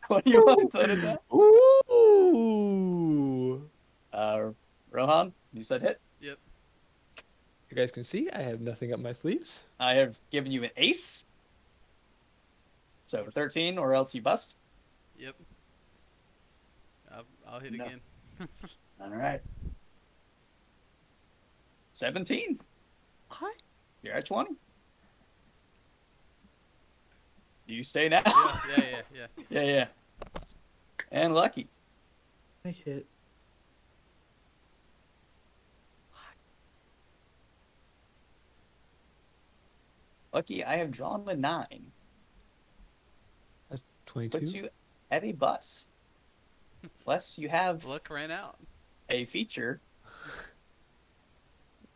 S1: 21, so did that.
S4: Ooh.
S1: Rohan, you said hit.
S3: Yep.
S4: You guys can see I have nothing up my sleeves.
S1: I have given you an ace. So 13, or else you bust.
S3: Yep. I'll hit
S1: No.
S3: again.
S1: All right. 17.
S4: What?
S1: You're at 20. Do you stay now?
S3: Yeah.
S1: Yeah. And Lucky.
S2: I hit.
S1: Lucky, I have drawn a 9.
S4: That's
S1: Puts
S4: 22.
S1: you at a bust. Unless you have
S3: Luck ran out.
S1: a feature.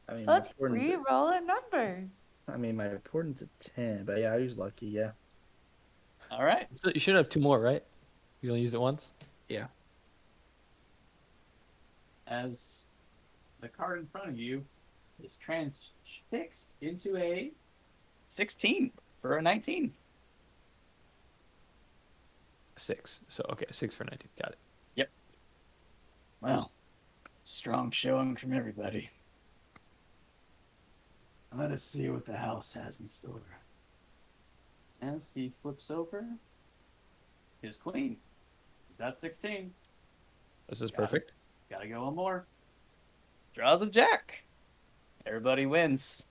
S2: I mean,
S5: Let's
S2: my portent's
S5: re-roll a number.
S2: my portent's a 10, but yeah, I use lucky. Yeah.
S1: All right.
S4: So you should have 2 more, right? You only used it once.
S2: Yeah.
S1: As the card in front of you is transfixed into a 16 for a 19.
S4: 6. So okay, 6 for 19. Got it.
S1: Well, strong showing from everybody. Let us see what the house has in store. As he flips over his queen. He's at 16.
S4: This is
S1: Got it.
S4: perfect.
S1: Gotta go one more. Draws a jack. Everybody wins.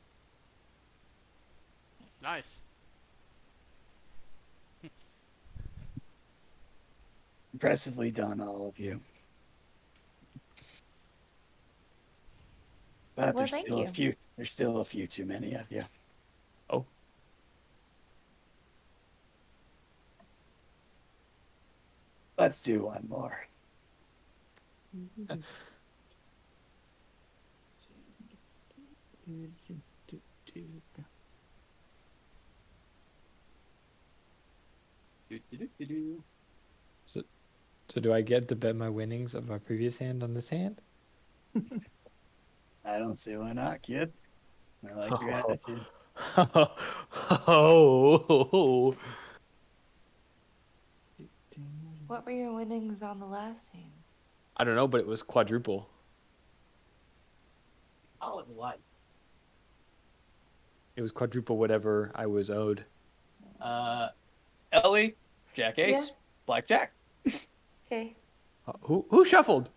S3: Nice.
S1: Impressively done, all of you. But
S5: Well, thank you.
S1: there's still a few too many of you.
S4: Oh.
S1: Let's do one more.
S4: So do I get to bet my winnings of my previous hand on this hand?
S1: I don't see why not, kid. I like your attitude.
S4: Oh.
S5: What were your winnings on the last hand?
S4: I don't know, but it was quadruple.
S1: Call it life.
S4: It was quadruple whatever I was owed.
S1: Ellie, Jack Ace,
S5: Yes.
S1: Black Jack.
S5: Okay.
S4: Who shuffled?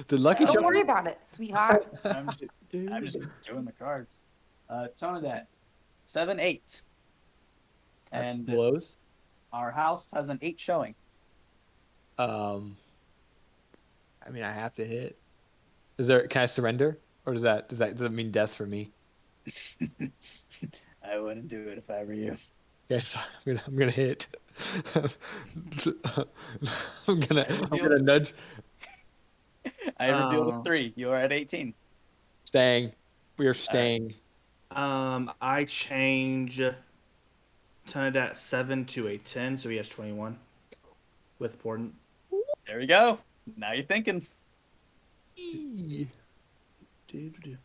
S4: Did Lucky
S5: Don't
S4: shuffle?
S5: worry about it, sweetheart.
S1: I'm just doing the cards. Tone of that. 7, 8.
S4: That's
S1: And
S4: blows.
S1: our house has an 8 showing.
S4: I mean, I have to hit. Can I surrender, or does that mean death for me?
S1: I wouldn't do it if I were you.
S4: Okay, so I'm gonna hit. I'm gonna nudge.
S1: I revealed a
S2: Oh.
S1: 3. You are at 18.
S4: Staying. We are staying.
S2: I change Tonedad 7 to a 10, so he has 21 with Porden.
S1: There we go. Now you're thinking.
S4: Eee.
S2: Doo-doo-doo.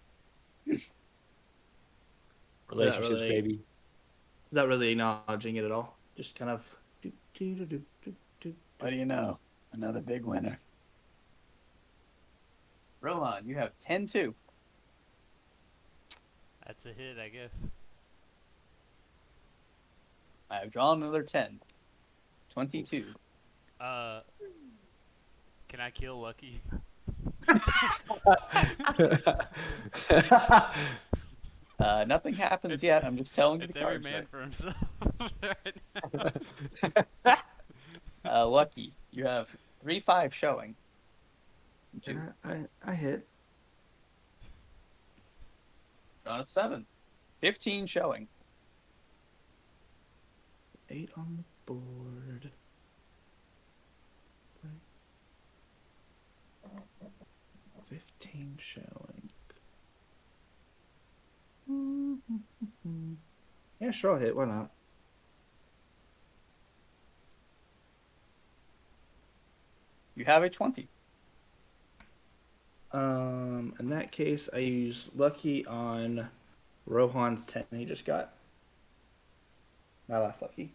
S4: Relationships,
S2: really-
S4: baby.
S2: Is that really acknowledging it at all? Just kind of. Do-do-do-do-do-do.
S1: What do you know? Another big winner. Rohan, you have 10-2.
S3: That's a hit, I guess.
S1: I have drawn another 10. 22.
S3: Can I kill Lucky?
S1: Nothing happens
S3: It's-
S1: yet. I'm just telling you
S3: It's
S1: the
S3: every
S1: cards.
S3: man
S1: Right.
S3: for himself right now.
S1: Lucky, you have 3-5 showing.
S2: I hit.
S1: Drawn a 7. 15 showing.
S2: 8 on the board. 15 showing. Yeah, sure, I'll hit. Why not?
S1: You have a 20.
S2: In that case, I use Lucky on Rohan's 10 he just got. My last Lucky.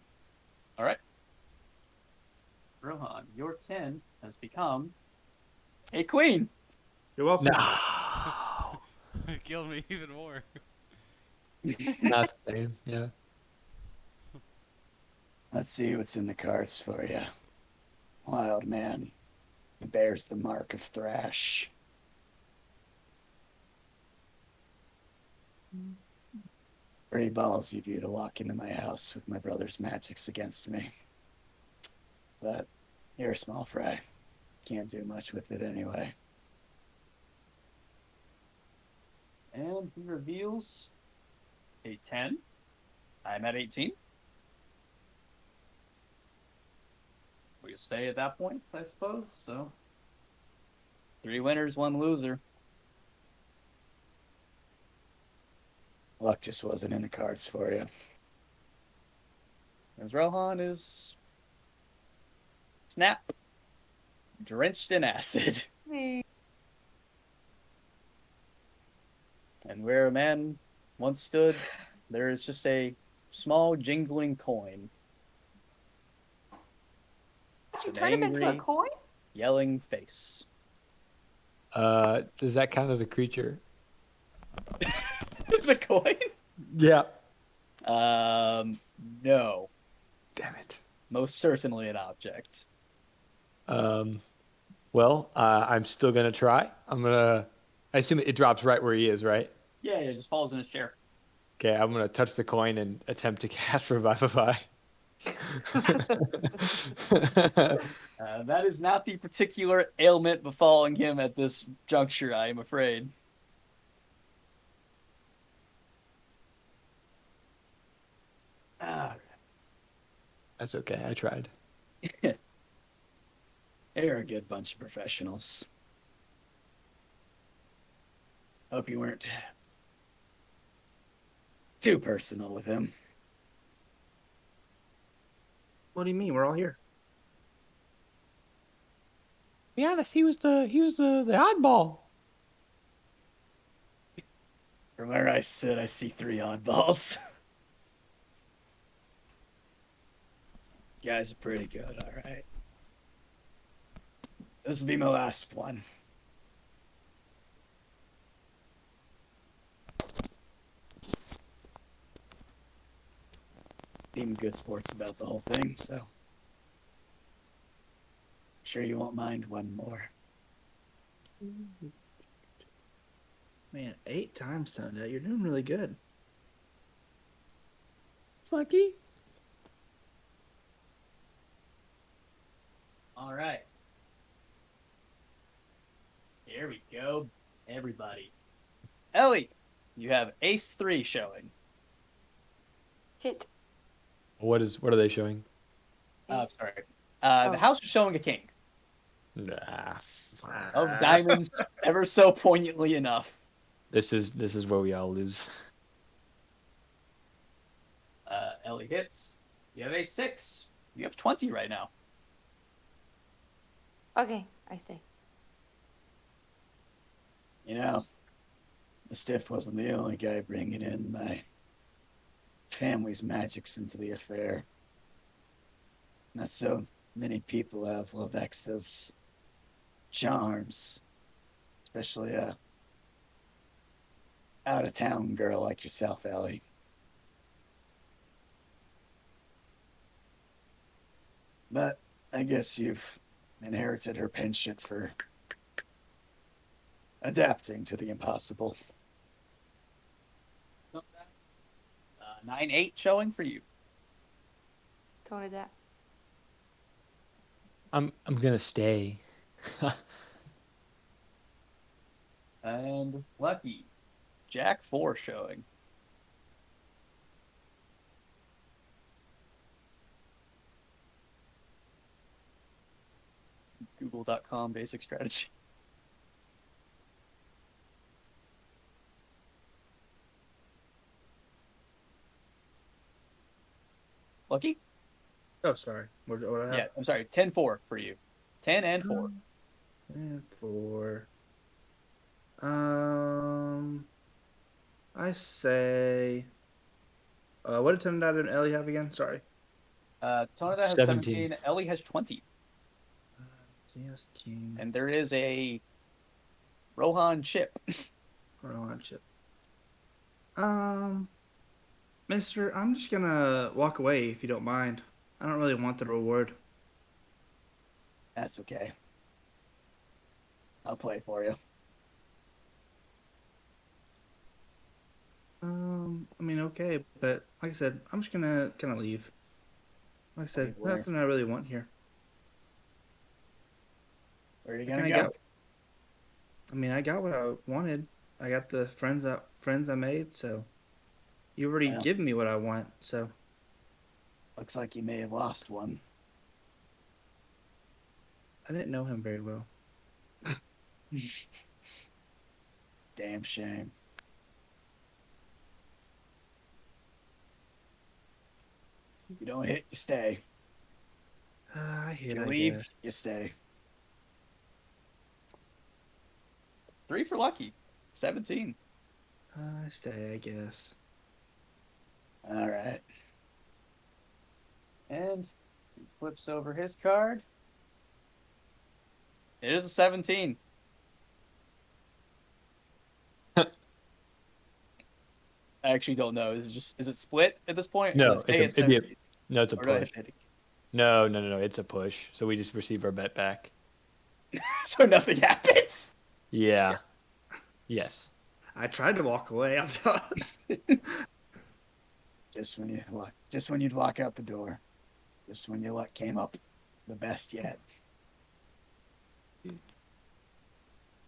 S1: All right. Rohan, your 10 has become a queen.
S2: You're welcome.
S4: No.
S3: It killed me even more.
S4: Not the same. Yeah.
S1: Let's see what's in the cards for you. Wild man. He bears the mark of thrash. Pretty ballsy of you to walk into my house with my brother's magics against me. But you're a small fry. Can't do much with it anyway. And he reveals a 10. I'm at 18. We stay at that point, I suppose. So 3 winners, 1 loser. Luck just wasn't in the cards for you. As Rohan is snap, drenched in acid. And where a man once stood, there is just a small jingling coin.
S5: You
S1: An
S5: turn him into a
S1: angry,
S5: coin?
S1: yelling face.
S4: Does that count as a creature?
S1: The coin?
S4: Yeah.
S1: No.
S4: Damn it.
S1: Most certainly an object.
S4: Well, I'm still gonna try. I assume it drops right where he is, right?
S1: Yeah, it just falls in his chair.
S4: Okay, I'm gonna touch the coin and attempt to cast Revivify.
S1: That is not the particular ailment befalling him at this juncture, I am afraid. Ah,
S4: That's okay. I tried.
S1: they're a good bunch of professionals. Hope you weren't too personal with him.
S2: What do you mean? We're all here.
S4: To be honest, he was the oddball.
S1: From where I sit, I see 3 oddballs. You guys are pretty good, all right. This will be my last one. Seem good sports about the whole thing, so sure you won't mind one more.
S2: Man, 8 times Tonedad. You're doing really good.
S4: It's lucky.
S1: All right. Here we go, everybody. Ellie, you have ace 3 showing.
S5: Hit.
S4: What are they showing?
S1: Sorry.
S5: Oh.
S1: The house is showing a king
S4: Nah.
S1: of diamonds, ever so poignantly enough.
S4: This is where we all lose.
S1: Ellie hits. You have a 6. You have 20 right now.
S5: Okay, I stay.
S1: You know, the Stiff wasn't the only guy bringing in my family's magics into the affair. Not so many people have Lavexa's charms, especially a out of town girl like yourself, Ellie. But I guess you've inherited her penchant for adapting to the impossible. 9-8 showing for you.
S5: Tone of that.
S4: I'm gonna stay.
S1: And Lucky. Jack 4 showing. Google.com basic strategy. Lucky?
S2: Oh, sorry. What do I have?
S1: Yeah, I'm sorry. 10-4 for you. 10 and 4.
S2: And 4. I say. What did Trinidad and Ellie have again? Sorry.
S1: Tonada has
S4: 17.
S1: 17. Ellie has 20.
S2: Yes, King.
S1: And there is a Rohan chip.
S2: Rowan chip. Mister, I'm just gonna walk away if you don't mind. I don't really want the reward.
S1: That's okay. I'll play for you.
S2: I mean, okay, but like I said, I'm just gonna kind of leave. Like I said,
S1: Leave where?
S2: nothing I really want here.
S1: Where are you
S2: I
S1: gonna
S2: kinda
S1: go?
S2: I got what I wanted. I got the friends I made, so you already
S1: Well,
S2: given me what I want. So
S1: looks like you may have lost one.
S2: I didn't know him very well.
S1: Damn shame. You don't hit, you stay.
S2: I
S1: If
S2: hit,
S1: you
S2: I
S1: leave,
S2: guess.
S1: you stay. 3 for Lucky. 17.
S2: I stay, I guess.
S1: All right. And he flips over his card. It is a 17. I actually don't know. Is it split at this point? Or does
S4: No,
S1: it stay at
S4: it'd be
S1: 17?
S4: no, it's a
S1: Or do I
S4: push.
S1: hit it?
S4: No, it's a push. So we just receive our bet back.
S1: So nothing happens.
S4: Yeah. Yes.
S2: I tried to walk away. I'm telling.
S1: Just when you'd walk out the door. Just when your luck came up the best yet.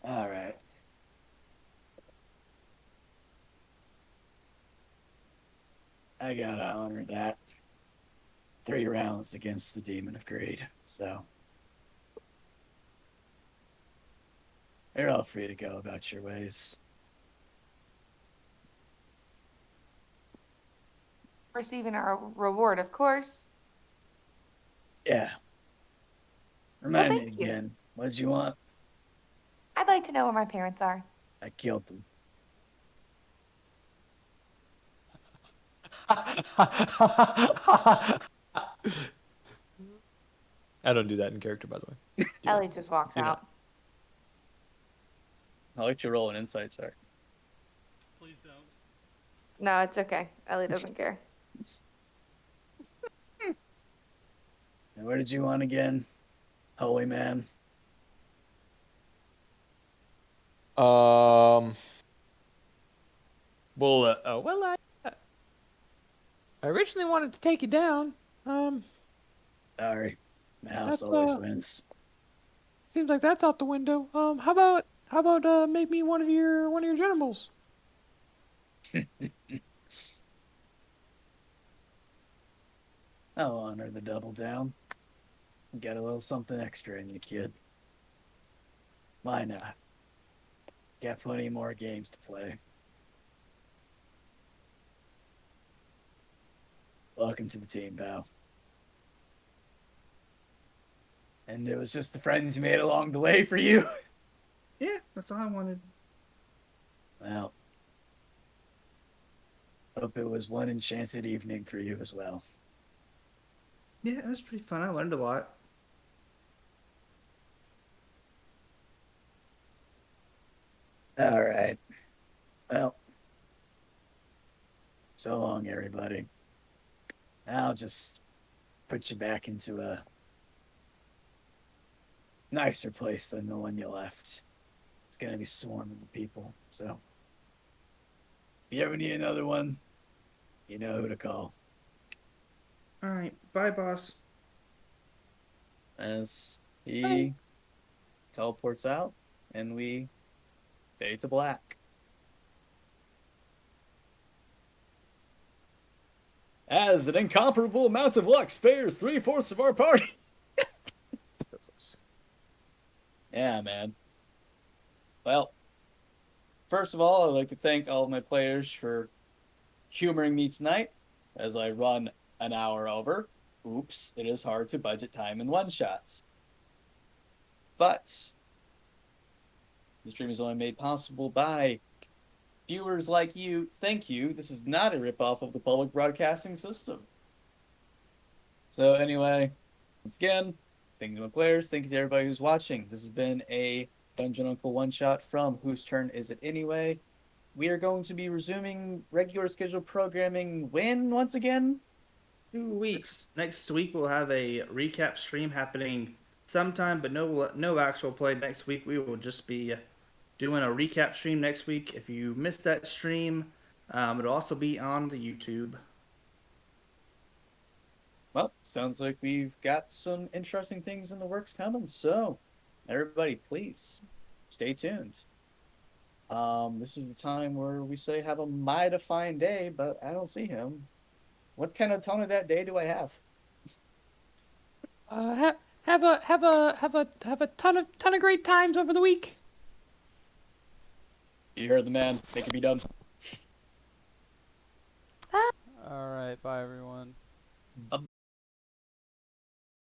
S1: All right. I gotta honor that. 3 rounds against the Demon of Greed. So you're all free to go about your ways.
S5: Receiving our reward, of course.
S1: Yeah.
S5: Well,
S1: Remind me
S5: thank you.
S1: again. What'd you want?
S5: I'd like to know where my parents are.
S1: I killed them.
S4: I don't do that in character, by the way. Do
S5: Ellie
S4: not.
S5: just walks
S4: Do not.
S5: out.
S1: I'll let you roll an insight check.
S3: Please don't.
S5: No, it's okay. Ellie doesn't care.
S1: And where did you want again? Holy man.
S4: Well, I originally wanted to take you down.
S1: Sorry. The house
S4: That's,
S1: always wins.
S4: Seems like that's out the window. How about make me one of your generals?
S1: I'll honor the double down. Get a little something extra in you, kid. Why not? Got plenty more games to play. Welcome to the team, pal. And it was just the friends you made along the way for you.
S2: Yeah, that's all I wanted.
S1: Well, hope it was one enchanted evening for you as well.
S2: Yeah, it was pretty fun. I learned a lot.
S1: All right. Well, so long, everybody. I'll just put you back into a nicer place than the one you left. It's going to be swarming with people. So if you ever need another one, you know who to call.
S2: All right, bye, boss.
S1: As
S5: Bye.
S1: he teleports out and we fade to black. As an incomparable amount of luck spares 3/4 of our party. Yeah, man. Well, first of all, I'd like to thank all of my players for humoring me tonight as I run an hour over. Oops, it is hard to budget time in one shots. But the stream is only made possible by viewers like you. Thank you. This is not a ripoff of the public broadcasting system. So anyway, once again, thank you to my players. Thank you to everybody who's watching. This has been a Dungeon Uncle one shot from Whose Turn Is It Anyway? We are going to be resuming regular scheduled programming when once again?
S2: 2 weeks. Next week we'll have a recap stream happening sometime, but no actual play next week. We will just be doing a recap stream next week. If you missed that stream, it'll also be on the YouTube.
S1: Well, sounds like we've got some interesting things in the works coming. So, everybody, please stay tuned. This is the time where we say have a mighty fine day, but I don't see him. What kind of tone of that day do I have?
S6: Have a ton of great times over the week.
S1: You heard the man. Make it be done.
S3: All right, bye everyone.
S1: Bye